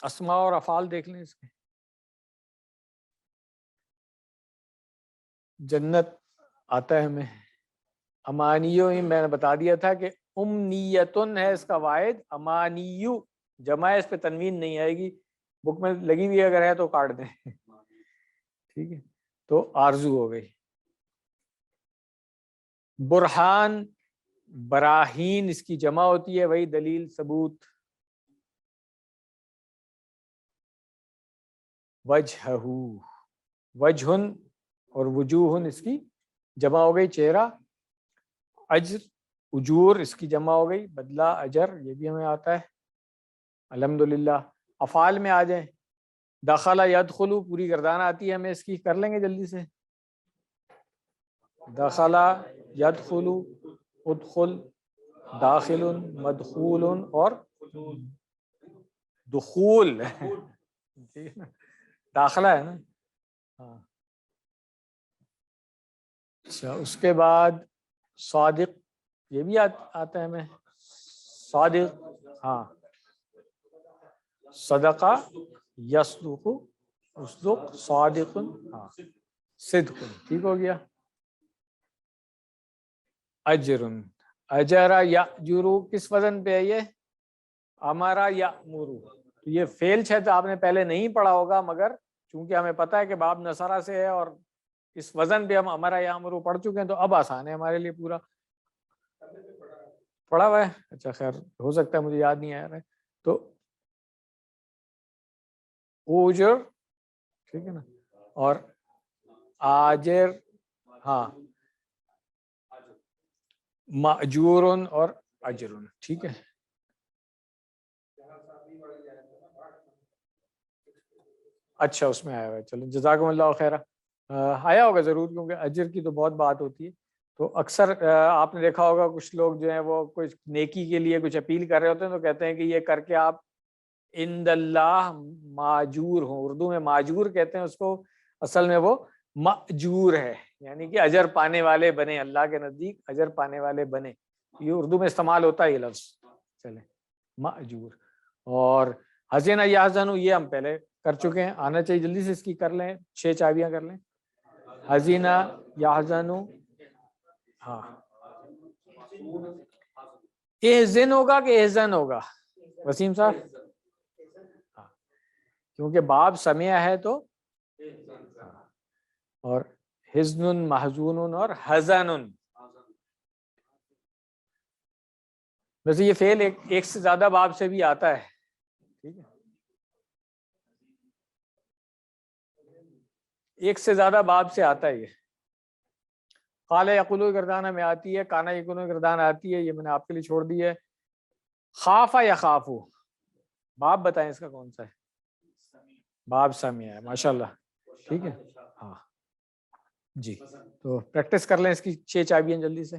اسماء اور افعال دیکھ لیں اس کے. جنت آتا ہے ہمیں. امانیو ہی میں نے بتا دیا تھا کہ امنیتن ہے اس کا واحد. امانیو جمع ہے, اس پہ تنوین نہیں آئے گی. بک میں لگی ہوئی اگر ہے تو کاٹ دیں. ٹھیک ہے, تو آرزو ہو گئی. برہان براہین اس کی جمع ہوتی ہے, وہی دلیل ثبوت. وجہہ وجہن اور وجوہن اس کی جمع ہو گئی چہرہ. اجر اجور اس کی جمع ہو گئی بدلہ اجر, یہ بھی ہمیں آتا ہے الحمدللہ. افعال میں آ جائیں. دخل یدخلو پوری گردان آتی ہے ہمیں اس کی, کر لیں گے جلدی سے. دخل یدخلو ادخل داخل مدخول اور دخول. داخلہ ہے نا. ہاں اچھا, اس کے بعد صادق یہ بھی آتا ہے ہمیں. صادق ہاں, صدقہ یصدق اصدق صادق, ہاں صدق. ٹھیک ہو گیا. اجرن اجرا یأجرو کس وزن پہ ہے یہ؟ امرا یأمرو. تو یہ فعل ہے تو آپ نے پہلے نہیں پڑھا ہوگا, مگر چونکہ ہمیں پتہ ہے کہ باب نصرہ سے ہے اور اس وزن پہ ہم امرا یأمرو پڑھ چکے ہیں تو اب آسان ہے ہمارے لیے. پورا پڑھا ہوا ہے. اچھا خیر, ہو سکتا ہے مجھے یاد نہیں آ رہا ہے. تو اوجر ٹھیک ہے نا, اور آجر ہاں ماجورن اور اجرن. ٹھیک ہے, اچھا اس میں آیا ہوا ہے. چلو جزاکم اللہ خیرہ. آیا ہوگا ضرور, کیونکہ اجر کی تو بہت بات ہوتی ہے. تو اکثر آپ نے دیکھا ہوگا کچھ لوگ جو ہیں وہ کچھ نیکی کے لیے کچھ اپیل کر رہے ہوتے ہیں تو کہتے ہیں کہ یہ کر کے آپ عند اللہ ماجور ہوں. اردو میں ماجور کہتے ہیں اس کو, اصل میں وہ ماجور ہے, یعنی کہ اجر پانے والے بنے, اللہ کے نزدیک اجر پانے والے بنے. یہ اردو میں استعمال ہوتا ہے یہ لفظ. چلیں ماجور. اور حزین یحزن یہ ہم پہلے کر چکے ہیں, آنا چاہیے جلدی سے اس کی کر لیں, 6 چابیاں کر لیں. حزینہ یحزن, ہاں احزن ہوگا کہ احزن ہوگا وسیم صاحب؟ ہاں کیونکہ باب سمع ہے تو, اور حزن محزون اور حزن. ویسے یہ فعل ایک سے زیادہ باب سے بھی آتا ہے. ٹھیک ہے, ایک سے زیادہ باب سے آتا ہے یہ. قال یقولو گردانہ میں آتی ہے, کانا یکونو گردان آتی ہے, یہ میں نے آپ کے لیے چھوڑ دی ہے. خاف یخافو باب بتائیں اس کا کون سا ہے؟ باب سمیع ہے, ماشاءاللہ. ٹھیک ہے ہاں جی, تو پریکٹس کر لیں اس کی 6 چابیاں جلدی سے.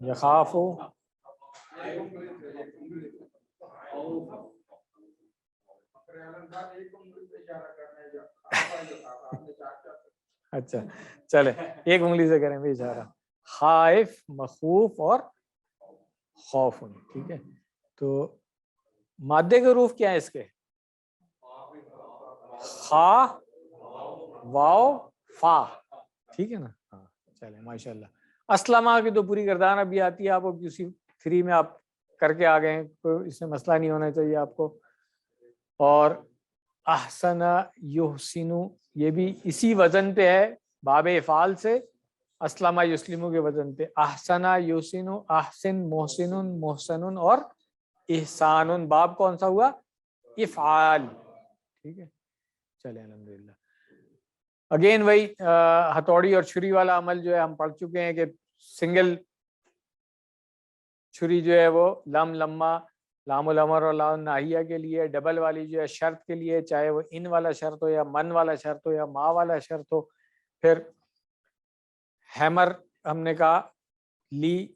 یخافو اچھا چلے ایک انگلی سے کریں بھی اشارہ. خائف مخوف اور خوف. ٹھیک ہے, تو مادے کے حروف کیا ہے اس کے؟ خا واو فا. ٹھیک ہے نا. ہاں چلے ماشاء اللہ. اسلمہ کی تو پوری گردان ابھی آتی ہے آپ کو, QC3 میں آپ کر کے آ گئے ہیں, کوئی اس میں مسئلہ نہیں ہونا چاہیے آپ کو. اور احسن یحسن یہ بھی اسی وزن پہ ہے, باب افعال سے اسلمہ یسلمو کے وزن پہ. احسن یحسن, احسن محسن, محسن اور احسان. باب کون سا ہوا؟ افعال. ٹھیک ہے چلے الحمدللہ. اگین وہی ہتھوڑی اور چھری والا عمل جو ہے ہم پڑھ چکے ہیں کہ سنگل چھری جو ہے وہ لم لما لام الامر اور لام الناہیہ کے لیے, ڈبل والی جو ہے شرط کے لیے, چاہے وہ ان والا شرط ہو یا من والا شرط ہو یا ما والا شرط ہو. پھر ہیمر ہم نے کہا لی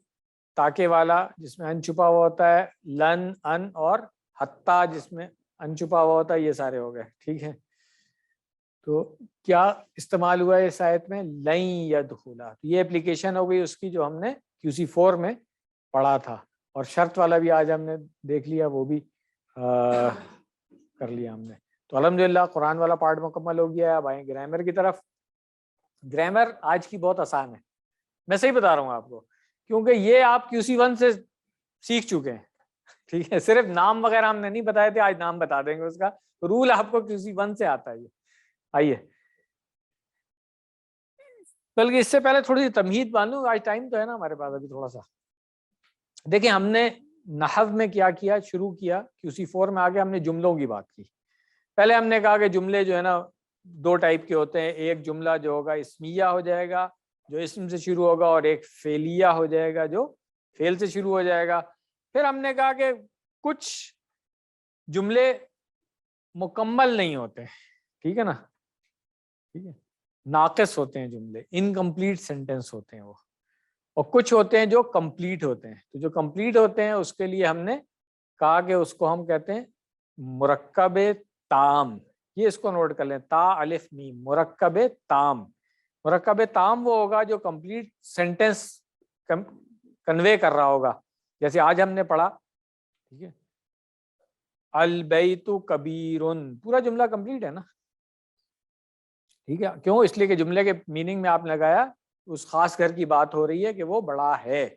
تاکے والا جس میں ان چھپا ہوا ہوتا ہے, لن ان, اور حتی جس میں ان چھپا ہوا ہوتا ہے. یہ سارے ہو گئے. ٹھیک ہے تو کیا استعمال ہوا ہے اس آیت میں؟ لن یدخلا. یہ اپلیکیشن ہو گئی اس کی جو ہم نے QC4 میں پڑھا تھا. اور شرط والا بھی آج ہم نے دیکھ لیا, وہ بھی کر لیا ہم نے. تو الحمدللہ قرآن والا پارٹ مکمل ہو گیا ہے. اب آئیں گرامر کی طرف. گرامر آج کی بہت آسان ہے, میں صحیح بتا رہا ہوں آپ کو, کیونکہ یہ آپ QC1 سے سیکھ چکے ہیں. ٹھیک ہے, صرف نام وغیرہ ہم نے نہیں بتائے تھے, آج نام بتا دیں گے. اس کا رول آپ کو QC1 سے آتا ہے. آئیے, بلکہ اس سے پہلے تھوڑی سی تمہید مانوں, آج ٹائم تو ہے نا ہمارے پاس ابھی تھوڑا سا. دیکھیں ہم نے نحو میں کیا شروع کیا, QC4 میں آگے ہم نے جملوں کی بات کی. پہلے ہم نے کہا کہ جملے جو ہے نا دو ٹائپ کے ہوتے ہیں. ایک جملہ جو ہوگا اسمیہ ہو جائے گا جو اسم سے شروع ہوگا, اور ایک فعلیہ ہو جائے گا جو فعل سے شروع ہو جائے گا. پھر ہم نے کہا کہ کچھ جملے مکمل نہیں ہوتے. ٹھیک ہے نا, ٹھیک ہے, ناقص ہوتے ہیں جملے, انکمپلیٹ سینٹینس ہوتے ہیں وہ. اور کچھ ہوتے ہیں جو کمپلیٹ ہوتے ہیں. تو جو کمپلیٹ ہوتے ہیں اس کے لیے ہم نے کہا کہ اس کو ہم کہتے ہیں مرکب تام. یہ اس کو نوٹ کر لیں, تا الف میم, مرکب تام. مرکب تام وہ ہوگا جو کمپلیٹ سینٹینس کنوے کر رہا ہوگا. جیسے آج ہم نے پڑھا, ٹھیک ہے, البیت کبیرن, پورا جملہ کمپلیٹ ہے نا. ٹھیک ہے, کیوں؟ اس لیے کہ جملے کے میننگ میں آپ نے لگایا اس خاص گھر کی بات ہو رہی ہے کہ وہ بڑا ہے.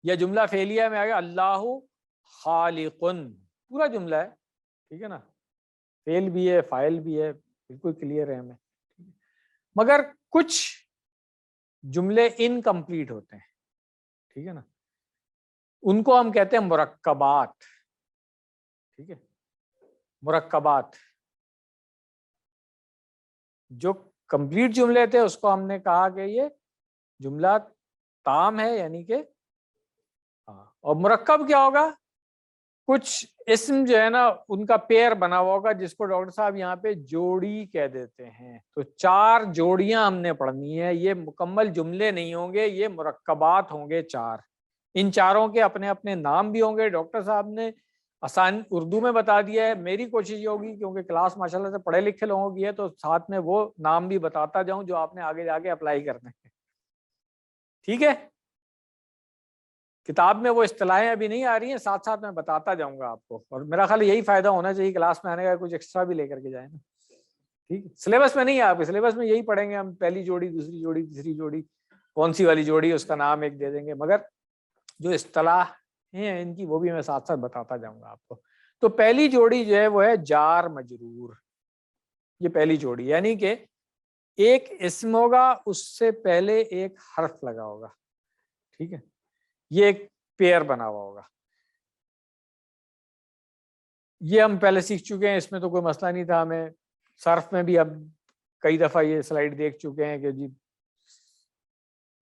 یا جملہ فعلیہ میں آ گیا اللہ خالقن, پورا جملہ ہے. ٹھیک ہے نا, فعل بھی ہے فاعل بھی ہے, بالکل کلیئر ہے ہمیں. مگر کچھ جملے انکمپلیٹ ہوتے ہیں. ٹھیک ہے نا, ان کو ہم کہتے ہیں مرکبات. ٹھیک ہے, مرکبات. جو کمپلیٹ جملے تھے اس کو ہم نے کہا کہ یہ جملہ تام ہے, یعنی کہ ہاں. اور مرکب کیا ہوگا؟ کچھ اسم جو ہے نا ان کا پیر بنا ہوا ہوگا, جس کو ڈاکٹر صاحب یہاں پہ جوڑی کہہ دیتے ہیں. تو 4 جوڑیاں ہم نے پڑھنی ہے. یہ مکمل جملے نہیں ہوں گے, یہ مرکبات ہوں گے 4. ان چاروں کے اپنے اپنے نام بھی ہوں گے. ڈاکٹر صاحب نے آسان اردو میں بتا دیا ہے. میری کوشش یہ ہوگی کیونکہ کلاس ماشاءاللہ سے پڑھے لکھے لوگوں کی ہے, تو ساتھ میں وہ نام بھی بتاتا جاؤں جو آپ نے آگے جا کے اپلائی کرنے ہیں. ٹھیک ہے, کتاب میں وہ اصطلاحیں ابھی نہیں آ رہی ہیں, ساتھ ساتھ میں بتاتا جاؤں گا آپ کو. اور میرا خیال یہی فائدہ ہونا چاہیے کلاس میں آنے کا, کچھ ایکسٹرا بھی لے کر کے جائیں نا. ٹھیک ہے, سلیبس میں نہیں ہے, آپ کے سلیبس میں یہی پڑھیں گے ہم, پہلی جوڑی, دوسری جوڑی, تیسری جوڑی, کون سی والی جوڑی اس کا نام ایک دے دیں گے. مگر جو اصطلاح ہیں ان کی وہ بھی میں ساتھ ساتھ بتاتا جاؤں گا آپ کو. تو پہلی جوڑی جو ہے وہ ہے جار مجرور. یہ پہلی جوڑی, یعنی کہ ایک اسم ہوگا اس سے پہلے ایک حرف لگا ہوگا. ٹھیک ہے, یہ ایک پیئر بنا ہوا ہوگا. یہ ہم پہلے سیکھ چکے ہیں, اس میں تو کوئی مسئلہ نہیں تھا ہمیں. صرف میں بھی اب کئی دفعہ یہ سلائیڈ دیکھ چکے ہیں کہ جی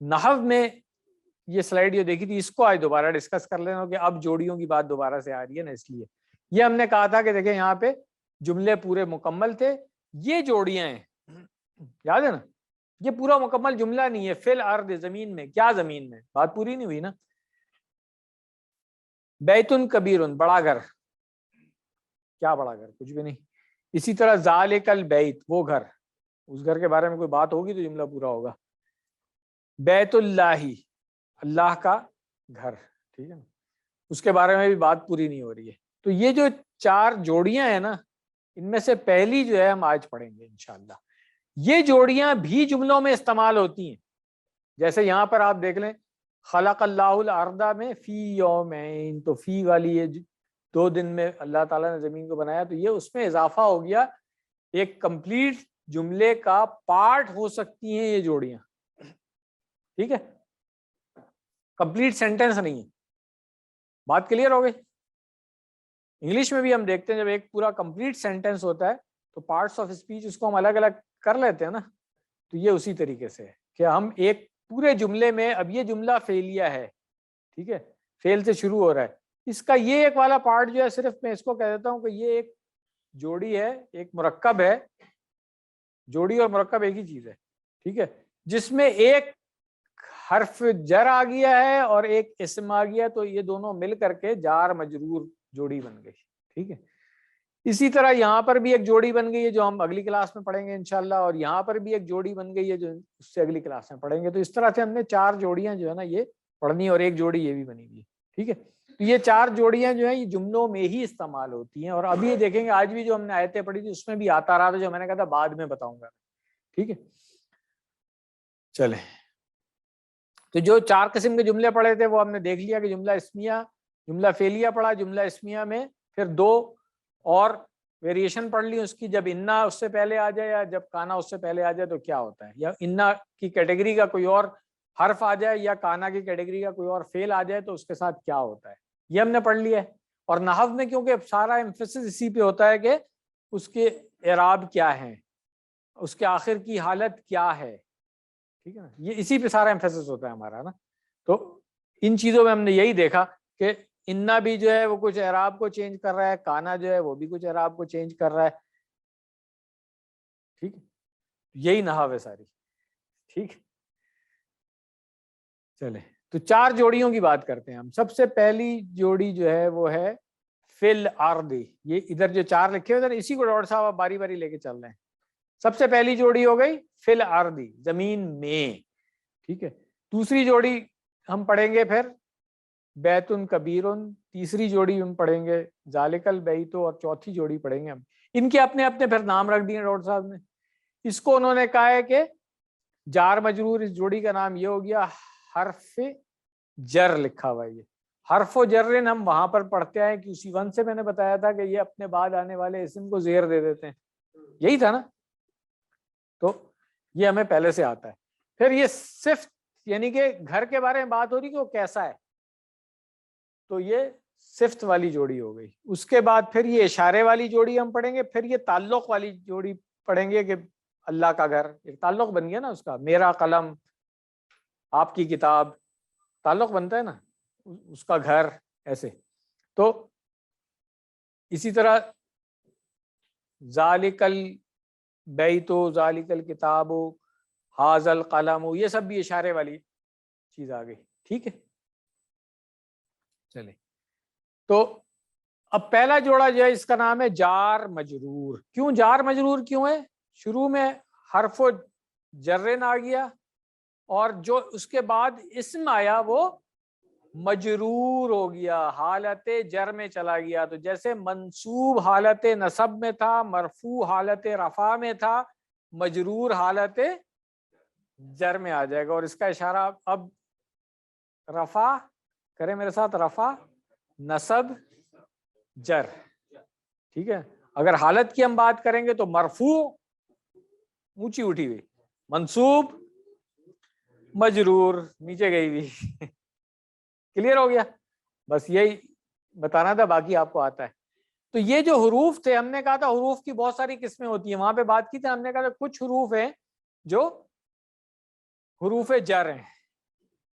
نحو میں یہ سلائیڈ جو دیکھی تھی اس کو آج دوبارہ ڈسکس کر لینا کہ اب جوڑیوں کی بات دوبارہ سے آ رہی ہے نا. اس لیے یہ ہم نے کہا تھا کہ دیکھیں یہاں پہ جملے پورے مکمل تھے, یہ جوڑیاں ہیں, یاد ہے نا. یہ پورا مکمل جملہ نہیں ہے. فی الارض, زمین میں. کیا زمین میں؟ بات پوری نہیں ہوئی نا. بیتن کبیرن, بڑا گھر. کیا بڑا گھر؟ کچھ بھی نہیں. اسی طرح ذالک البیت, وہ گھر. اس گھر کے بارے میں کوئی بات ہوگی تو جملہ پورا ہوگا. بیت اللہ, اللہ کا گھر. ٹھیک ہے نا, اس کے بارے میں بھی بات پوری نہیں ہو رہی ہے. تو یہ جو 4 جوڑیاں ہیں نا, ان میں سے پہلی جو ہے ہم آج پڑھیں گے انشاءاللہ. یہ جوڑیاں بھی جملوں میں استعمال ہوتی ہیں. جیسے یہاں پر آپ دیکھ لیں خلق اللہ الارض میں فی یومین، تو فی والی یہ 2 دن میں اللہ تعالیٰ نے زمین کو بنایا، تو یہ اس میں اضافہ ہو گیا، ایک کمپلیٹ جملے کا پارٹ ہو سکتی ہیں یہ جوڑیاں. ٹھیک ہے، کمپلیٹ سینٹینس نہیں ہے. بات کلیئر ہو گئی؟ انگلش میں بھی ہم دیکھتے ہیں جب ایک پورا کمپلیٹ سینٹینس ہوتا ہے تو پارٹس آف اسپیچ اس کو ہم الگ الگ کر لیتے ہیں نا. تو یہ اسی طریقے سے ہے کہ ہم ایک پورے جملے میں، اب یہ جملہ فعلیہ ہے، ٹھیک ہے، فعل سے شروع ہو رہا ہے، اس کا یہ ایک والا پارٹ جو ہے صرف میں اس کو کہہ دیتا ہوں کہ یہ ایک جوڑی ہے، ایک مرکب ہے. جوڑی اور مرکب ایک ہی چیز ہے، ٹھیک ہے، جس میں ایک حرف جر آ گیا ہے اور ایک اسم آ گیا، تو یہ دونوں مل کر کے جار مجرور جوڑی بن گئی. ٹھیک ہے، اسی طرح یہاں پر بھی ایک جوڑی بن گئی ہے جو ہم اگلی کلاس میں پڑھیں گے انشاءاللہ، اور یہاں پر بھی ایک جوڑی بن گئی ہے جو اس سے اگلی کلاس میں پڑھیں گے. تو اس طرح سے ہم نے 4 جوڑیاں جو ہے نا یہ پڑھنی، اور ایک جوڑی یہ بھی بنی ہوئی ہے. ٹھیک ہے، تو یہ 4 جوڑیاں جو ہیں یہ جملوں میں ہی استعمال ہوتی ہیں. اور ابھی یہ دیکھیں گے آج بھی جو ہم نے آیتیں پڑھی تھی اس میں بھی آتا رہا تھا، جو میں نے کہا تھا بعد میں بتاؤں گا. ٹھیک ہے، چلیں، تو جو 4 قسم کے جملے پڑھے تھے وہ ہم نے دیکھ لیا کہ جملہ اسمیہ، جملہ فعلیہ پڑھا. جملہ اسمیہ میں پھر 2 اور ویریشن پڑھ لی اس کی، جب انا اس سے پہلے آ جائے یا جب کانا اس سے پہلے آ جائے تو کیا ہوتا ہے، یا انا کی کیٹیگری کا کوئی اور حرف آ جائے یا کانا کی کیٹیگری کا کوئی اور فعل آ جائے تو اس کے ساتھ کیا ہوتا ہے، یہ ہم نے پڑھ لیا ہے. اور نحو میں کیونکہ سارا ایمفیسس اسی پہ ہوتا ہے کہ اس کے اعراب کیا ہے، اس کے آخر کی حالت کیا ہے، ٹھیک ہے نا، یہ اسی پہ سارا ایمفیسس ہوتا ہے ہمارا نا. تو ان چیزوں میں ہم نے یہی دیکھا کہ انا بھی جو ہے وہ کچھ اعراب کو چینج کر رہا ہے، کانا جو ہے وہ بھی کچھ اعراب کو چینج کر رہا ہے. ٹھیک ہے، یہی نحو ہے ساری. ٹھیک، چلے تو 4 جوڑیوں کی بات کرتے ہیں ہم. سب سے پہلی جوڑی جو ہے وہ ہے فل ارض. یہ ادھر جو 4 لکھے ہوئے ادھر اسی کو ڈاکٹر صاحب باری باری لے کے چل رہے ہیں. سب سے پہلی جوڑی ہو گئی فل ارض، زمین میں. ٹھیک ہے، دوسری جوڑی ہم پڑھیں گے پھر بیتن کبیرن، تیسری جوڑی ہم پڑھیں گے ذالک البیت، اور چوتھی جوڑی پڑھیں گے ہم. ان کے اپنے اپنے پھر نام رکھ دیے ڈاکٹر صاحب نے. اس کو انہوں نے کہا ہے کہ جار مجرور، اس جوڑی کا نام یہ ہو گیا حرف جر لکھا ہوا ہے. یہ حرف و جرن ہم وہاں پر پڑھتے ہیں کہ اسی 1 سے میں نے بتایا تھا کہ یہ اپنے بعد آنے والے اسم کو زیر دے دیتے ہیں، یہی تھا نا. تو یہ ہمیں پہلے سے آتا ہے. پھر یہ صفت، یعنی کہ گھر کے بارے میں بات ہو رہی کہ وہ کیسا ہے، تو یہ صفت والی جوڑی ہو گئی. اس کے بعد پھر یہ اشارے والی جوڑی ہم پڑھیں گے. پھر یہ تعلق والی جوڑی پڑھیں گے کہ اللہ کا گھر، ایک تعلق بن گیا نا اس کا، میرا قلم، آپ کی کتاب، تعلق بنتا ہے نا، اس کا گھر، ایسے. تو اسی طرح ذالک البیت، ذالک الکتاب، ھذا القلم، یہ سب بھی اشارے والی چیز آ گئی. ٹھیک ہے، چلے. تو اب پہلا جوڑا جو ہے اس کا نام ہے جار مجرور. کیوں جار مجرور کیوں ہے؟ شروع میں حرف و جرن آ گیا اور جو اس کے بعد اسم آیا وہ مجرور ہو گیا، حالت جر میں چلا گیا. تو جیسے منصوب حالت نصب میں تھا، مرفوع حالت رفع میں تھا، مجرور حالت جر میں آ جائے گا. اور اس کا اشارہ اب رفع کریں میرے ساتھ، رفع، نصب، جر. ٹھیک ہے، اگر حالت کی ہم بات کریں گے تو مرفوع اونچی اٹھی ہوئی، منصوب مجرور نیچے گئی ہوئی. کلیئر ہو گیا؟ بس یہی بتانا تھا، باقی آپ کو آتا ہے. تو یہ جو حروف تھے، ہم نے کہا تھا حروف کی بہت ساری قسمیں ہوتی ہیں، وہاں پہ بات کی تھی ہم نے کہا تھا کچھ حروف ہیں جو حروف جر ہیں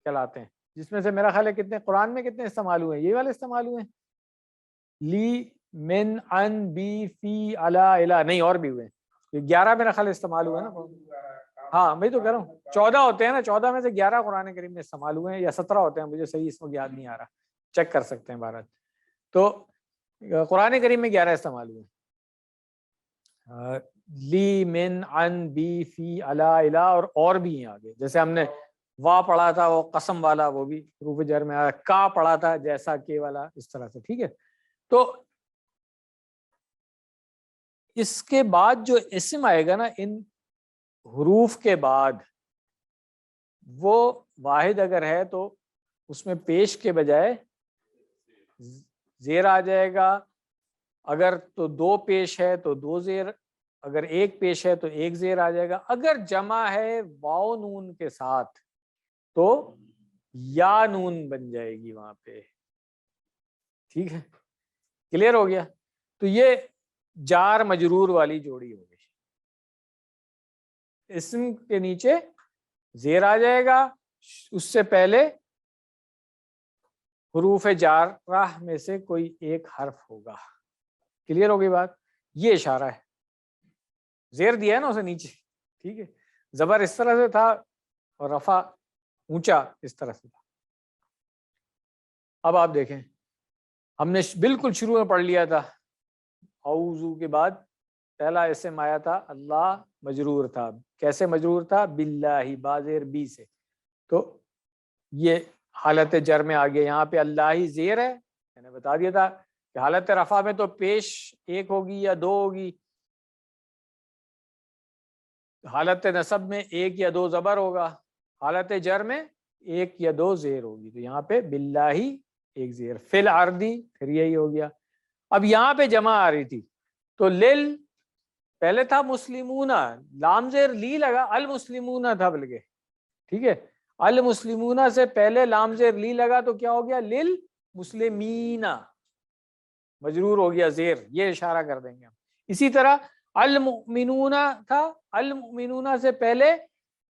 کہلاتے ہیں، جس میں سے میرا خیال ہے کتنے قرآن میں کتنے استعمال ہوئے ہیں، یہ والے استعمال ہوئے ہیں، لی، من، ان، بی، فی، علا، الہ، نہیں اور بھی ہوئے ہیں. یہ 11 میرا خیال استعمال ہوئے نا. ہاں میں تو کہہ رہا ہوں 14 ہوتے ہیں نا، 14 میں سے 11 قرآن کریم میں استعمال ہوئے ہیں، یا 17 ہوتے ہیں، مجھے صحیح اس وقت یاد نہیں آ رہا، چیک کر سکتے ہیں بہرحال. تو قرآن کریم میں 11 استعمال ہوئے ہیں، لی، من، ان، بی، فی، علا، الہ، اور بھی ہیں آگے. جیسے ہم نے وا پڑھا تھا وہ قسم والا، وہ بھی حروف جر میں آیا. کا پڑھا تھا جیسا کہ والا، اس طرح سے. ٹھیک ہے، تو اس کے بعد جو اسم آئے گا نا، ان حروف کے بعد وہ واحد اگر ہے تو اس میں پیش کے بجائے زیر آ جائے گا، اگر تو دو پیش ہے تو دو زیر، اگر ایک پیش ہے تو ایک زیر آ جائے گا، اگر جمع ہے واو نون کے ساتھ تو یا نون بن جائے گی وہاں پہ. ٹھیک ہے، کلیئر ہو گیا؟ تو یہ جار مجرور والی جوڑی ہو گئی. اسم کے نیچے زیر آ جائے گا، اس سے پہلے حروف جارہ میں سے کوئی ایک حرف ہوگا. کلیئر ہو گئی بات؟ یہ اشارہ ہے، زیر دیا ہے نا اسے نیچے. ٹھیک ہے، زبر اس طرح سے تھا اور رفع اونچا اس طرح سے تھا. اب آپ دیکھیں، ہم نے بالکل شروع میں پڑھ لیا تھا، اعوذ کے بعد پہلا اسم آیا تھا اللہ، مجرور تھا. کیسے مجرور تھا؟ باللہ، بازیر بی سے. تو یہ حالت جر میں آ گیا. یہاں پہ اللہ ہی زیر ہے، میں نے بتا دیا تھا کہ حالت رفع میں تو پیش ایک ہوگی یا دو ہوگی، حالت نصب میں ایک یا دو زبر ہوگا، حالت جر میں ایک یا دو زیر ہوگی. تو یہاں پہ باللہ ایک زیر، فی الارضی پھر یہی ہو گیا. اب یہاں پہ جمع آ رہی تھی تو لل پہلے تھا مسلمون، لام زیر لی لگا، المسلمون تھا بلکہ. ٹھیک ہے، المسلمون سے پہلے لام زیر لی لگا تو کیا ہو گیا؟ لل مسلمین، مجرور ہو گیا زیر. یہ اشارہ کر دیں گے ہم. اسی طرح المؤمنون تھا، المؤمنون سے پہلے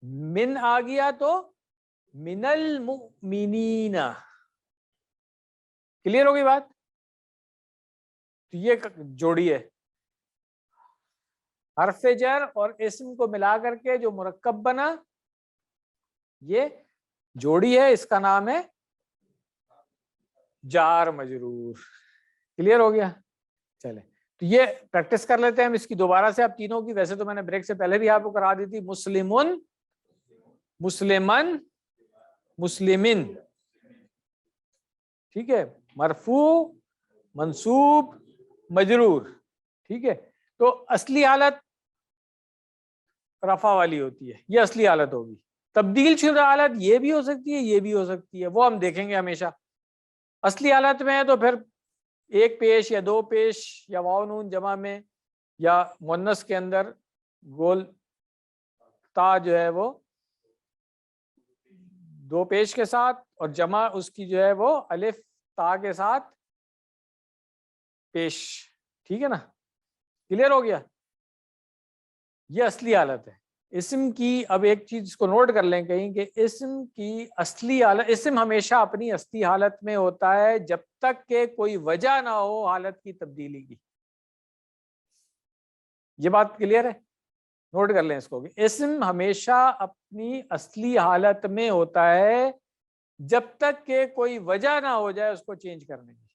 من آ گیا تو من المؤمنین. کلیئر ہو گئی بات؟ تو یہ جوڑی ہے، حرف جر اور اسم کو ملا کر کے جو مرکب بنا، یہ جوڑی ہے، اس کا نام ہے جار مجرور. کلیئر ہو گیا؟ چلے تو یہ پریکٹس کر لیتے ہیں ہم اس کی دوبارہ سے. اب تینوں کی ویسے تو میں نے بریک سے پہلے بھی آپ کو کرا دی تھی، مسلمن، مسلمن، مسلمن. ٹھیک ہے، مرفوع، منصوب، مجرور. ٹھیک ہے، تو اصلی حالت رفع والی ہوتی ہے، یہ اصلی حالت ہوگی. تبدیل شدہ حالت یہ بھی ہو سکتی ہے، یہ بھی ہو سکتی ہے، وہ ہم دیکھیں گے ہمیشہ. اصلی حالت میں ہے تو پھر ایک پیش یا دو پیش یا واو نون جمع میں یا مؤنث کے اندر گول تا جو ہے وہ دو پیش کے ساتھ، اور جمع اس کی جو ہے وہ الف تا کے ساتھ پیش. ٹھیک ہے نا؟ کلیئر ہو گیا؟ یہ اصلی حالت ہے. اسم کی اب ایک چیز کو نوٹ کر لیں کہیں کہ اسم کی اصلی حالت، اسم ہمیشہ اپنی اصلی حالت میں ہوتا ہے جب تک کہ کوئی وجہ نہ ہو حالت کی تبدیلی کی. یہ بات کلیئر ہے؟ نوٹ کر لیں اس کو کہ اسم ہمیشہ اپنی اصلی حالت میں ہوتا ہے جب تک کہ کوئی وجہ نہ ہو جائے اس کو چینج کرنے کی.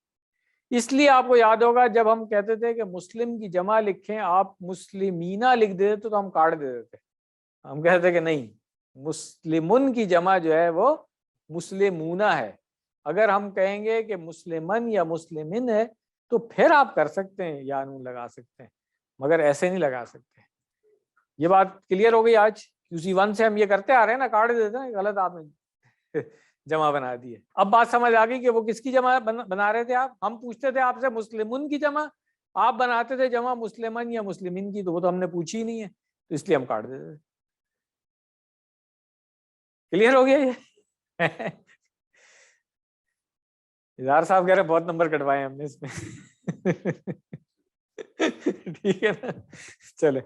اس لیے آپ کو یاد ہوگا جب ہم کہتے تھے کہ مسلم کی جمع لکھیں، آپ مسلمینہ لکھ دیتے تو ہم کاٹ دیتے تھے. ہم کہتے کہ نہیں، مسلمن کی جمع جو ہے وہ مسلمونہ ہے. اگر ہم کہیں گے کہ مسلمن یا مسلمن ہے تو پھر آپ کر سکتے ہیں، یا نون لگا سکتے ہیں، مگر ایسے نہیں لگا سکتے. یہ بات کلیئر ہو گئی؟ آج QC1 سے ہم یہ کرتے آ رہے ہیں نا، کاٹ دیتے ہیں، غلط آپ نے جمع بنا دی ہے. اب بات سمجھ آ گئی کہ وہ کس کی جمع بنا رہے تھے آپ؟ ہم پوچھتے تھے آپ سے مسلمن کی جمع، آپ بناتے تھے جمع مسلمن یا مسلمین کی، تو وہ تو ہم نے پوچھی ہی نہیں ہے، تو اس لیے ہم کاٹ دیتے تھے. کلیئر ہو گیا یہ؟ اظہار صاحب کہہ رہے بہت نمبر کٹوائے ہم نے اس میں. ٹھیک ہے نا؟ چلے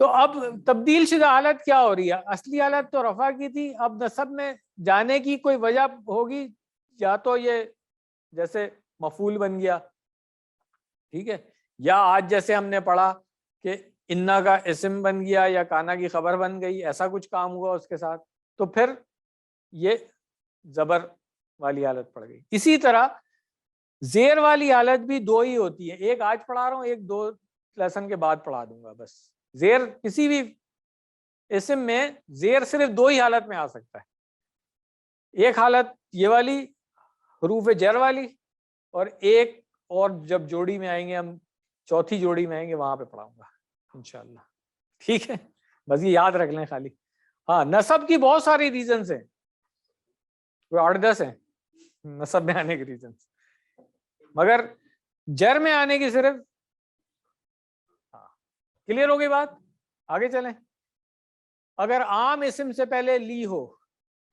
تو اب تبدیل شدہ حالت کیا ہو رہی ہے؟ اصلی حالت تو رفع کی تھی، اب نصب میں جانے کی کوئی وجہ ہوگی، یا تو یہ جیسے مفعول بن گیا، ٹھیک ہے، یا آج جیسے ہم نے پڑھا کہ انا کا اسم بن گیا یا کانا کی خبر بن گئی، ایسا کچھ کام ہوا اس کے ساتھ، تو پھر یہ زبر والی حالت پڑ گئی. اسی طرح زیر والی حالت بھی دو ہی ہوتی ہے، ایک آج پڑھا رہا ہوں، ایک دو لیسن کے بعد پڑھا دوں گا بس. زیر کسی بھی اسم میں زیر صرف دو ہی حالت میں آ سکتا ہے. ایک حالت یہ والی حروف جر والی، اور ایک اور جب جوڑی میں آئیں گے ہم، چوتھی جوڑی میں آئیں گے وہاں پہ پڑھاؤں گا انشاءاللہ. ٹھیک ہے، بس یہ یاد رکھ لیں خالی. ہاں نسب کی بہت ساری ریزنس ہیں, کوئی 8-10 ہیں نسب میں آنے کے ریزنس, مگر جر میں آنے کی صرف. کلیئر ہو گئی بات؟ آگے چلیں. اگر عام اسم سے پہلے لی ہو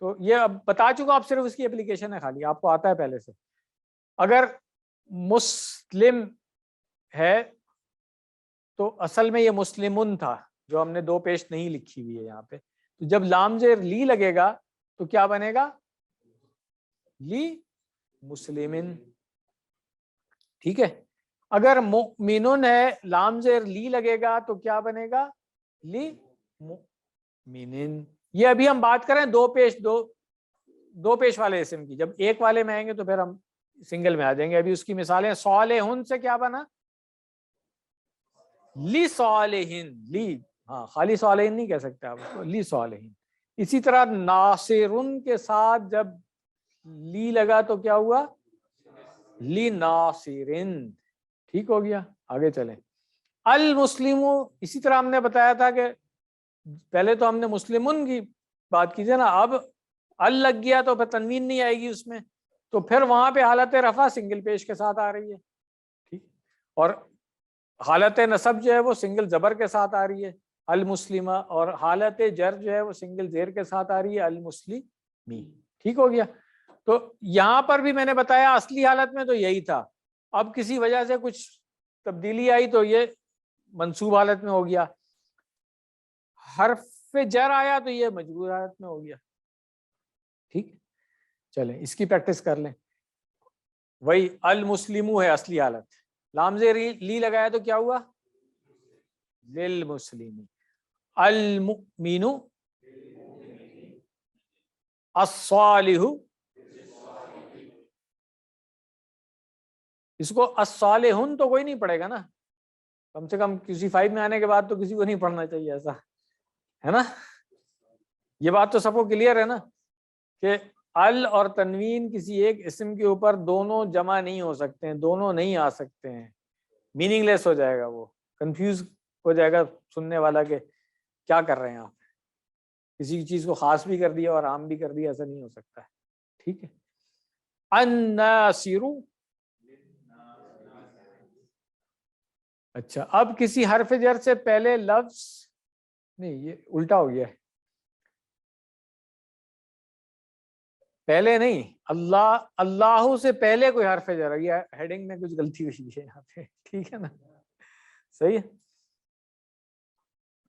تو یہ اب بتا چکا, آپ صرف اس کی اپلیکیشن ہے خالی, آپ کو آتا ہے پہلے سے. اگر مسلم ہے تو اصل میں یہ مسلمن تھا, جو ہم نے 2 پیش نہیں لکھی ہوئی ہے یہاں پہ. تو جب لام زیر لی لگے گا تو کیا بنے گا؟ لی مسلمن. ٹھیک ہے. اگر مؤمنن ہے, لام زیر لی لگے گا تو کیا بنے گا؟ لی مؤمنن. یہ ابھی ہم بات کریں 2 پیش والے اسم کی. جب ایک والے میں آئیں گے تو پھر ہم سنگل میں آ جائیں گے. ابھی اس کی مثالیں, صالحن سے کیا بنا؟ لی صالحین. لی, ہاں خالی صالحین نہیں کہہ سکتے آپ, لی صالحین. اسی طرح ناصرن کے ساتھ جب لی لگا تو کیا ہوا؟ لی ناصرن. ٹھیک ہو گیا. آگے چلیں. المسلم, اسی طرح ہم نے بتایا تھا کہ پہلے تو ہم نے مسلمن کی بات کی تھی نا, اب ال لگ گیا تو پھر تنوین نہیں آئے گی اس میں, تو پھر وہاں پہ حالت رفع سنگل پیش کے ساتھ آ رہی ہے. ٹھیک. اور حالت نصب جو ہے وہ سنگل زبر کے ساتھ آ رہی ہے, المسلمہ, اور حالت جر جو ہے وہ سنگل زیر کے ساتھ آ رہی ہے, المسلمی. ٹھیک ہو گیا. تو یہاں پر بھی میں نے بتایا اصلی حالت میں تو یہی تھا, اب کسی وجہ سے کچھ تبدیلی آئی تو یہ منصوب حالت میں ہو گیا. حرف جر آیا تو یہ مجرور حالت میں ہو گیا. ٹھیک. چلیں اس کی پریکٹس کر لیں. وہی المسلمو ہے اصلی حالت, لام زیر لی لگایا تو کیا ہوا؟ للمسلمین. المؤمن, الصالح, اس کو الصالحون تو کوئی نہیں پڑھے گا نا, کم سے کم کسی 5 میں آنے کے بعد تو کسی کو نہیں پڑھنا چاہیے, ایسا ہے نا. یہ بات تو سب کو کلیئر ہے نا کہ ال اور تنوین کسی ایک اسم کے اوپر دونوں جمع نہیں ہو سکتے ہیں, دونوں نہیں آ سکتے ہیں, میننگ لیس ہو جائے گا, وہ کنفیوز ہو جائے گا سننے والا کہ کیا کر رہے ہیں آپ, کسی چیز کو خاص بھی کر دیا اور عام بھی کر دیا, ایسا نہیں ہو سکتا ہے. ٹھیک ہے. الناصر, اچھا اب کسی حرف جر سے پہلے لفظ نہیں, یہ الٹا ہو گیا ہے, پہلے نہیں, اللہ سے پہلے کوئی حرف جر, یہ ہیڈنگ میں کچھ غلطی ہوئی ہے یہاں پہ. ٹھیک ہے نا, صحیح ہے.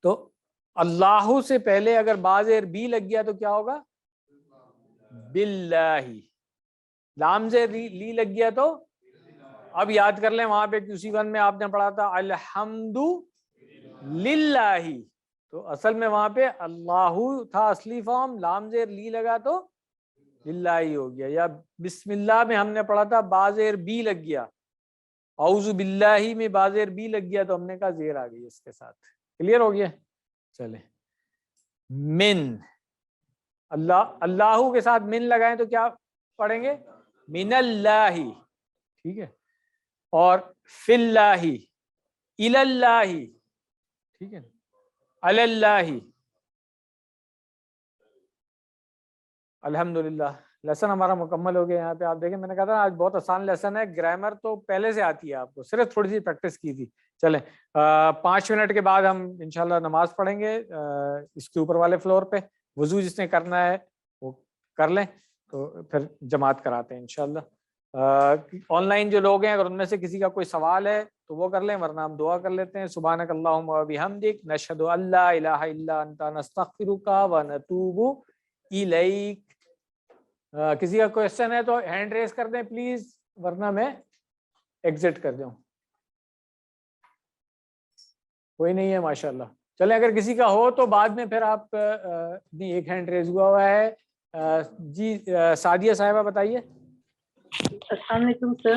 تو اللہ سے پہلے اگر باز بی لگ گیا تو کیا ہوگا؟ باللہ. لام سے لی لگ گیا تو اب یاد کر لیں, وہاں پہ QC1 میں آپ نے پڑھا تھا الحمد للہ, تو اصل میں وہاں پہ اللہ تھا اصلی فارم, لام زیر لی لگا تو للہ ہو گیا. یا بسم اللہ میں ہم نے پڑھا تھا بازیر بی لگ گیا, اعوذ باللہ میں بازیر بی لگ گیا تو ہم نے کہا زیر آ گئی اس کے ساتھ. کلیئر ہو گیا. چلیں. من, اللہ کے ساتھ من لگائیں تو کیا پڑھیں گے؟ من اللہ. ٹھیک ہے. اور فی اللہ, الی اللہ. ٹھیک ہے. علی اللہ. الحمدللہ. لیسن ہمارا مکمل ہو گیا. یہاں پہ آپ دیکھیں, میں نے کہا تھا آج بہت آسان لیسن ہے, گرامر تو پہلے سے آتی ہے آپ کو, صرف تھوڑی سی پریکٹس کی تھی. چلیں 5 منٹ کے بعد ہم انشاءاللہ نماز پڑھیں گے اس کے اوپر والے فلور پہ. وضو جس نے کرنا ہے وہ کر لیں, تو پھر جماعت کراتے ہیں انشاءاللہ. آن لائن جو لوگ ہیں اگر ان میں سے کسی کا کوئی سوال ہے تو وہ کر لیں, ورنہ ہم دعا کر لیتے ہیں. سبحانک اللہم و بحمدک, نشہد ان لا الہ الا انت, نستغفرک و نتوب الیک. کسی کا کوشچن ہے تو ہینڈ ریز کر دیں پلیز, ورنہ میں ایگزٹ کر دوں. کوئی نہیں ہے ماشاءاللہ. چلیں اگر کسی کا ہو تو بعد میں پھر آپ, ایک ہینڈ ریز ہوا ہے. جی سعدیہ صاحبہ بتائیے. السلام علیکم سر.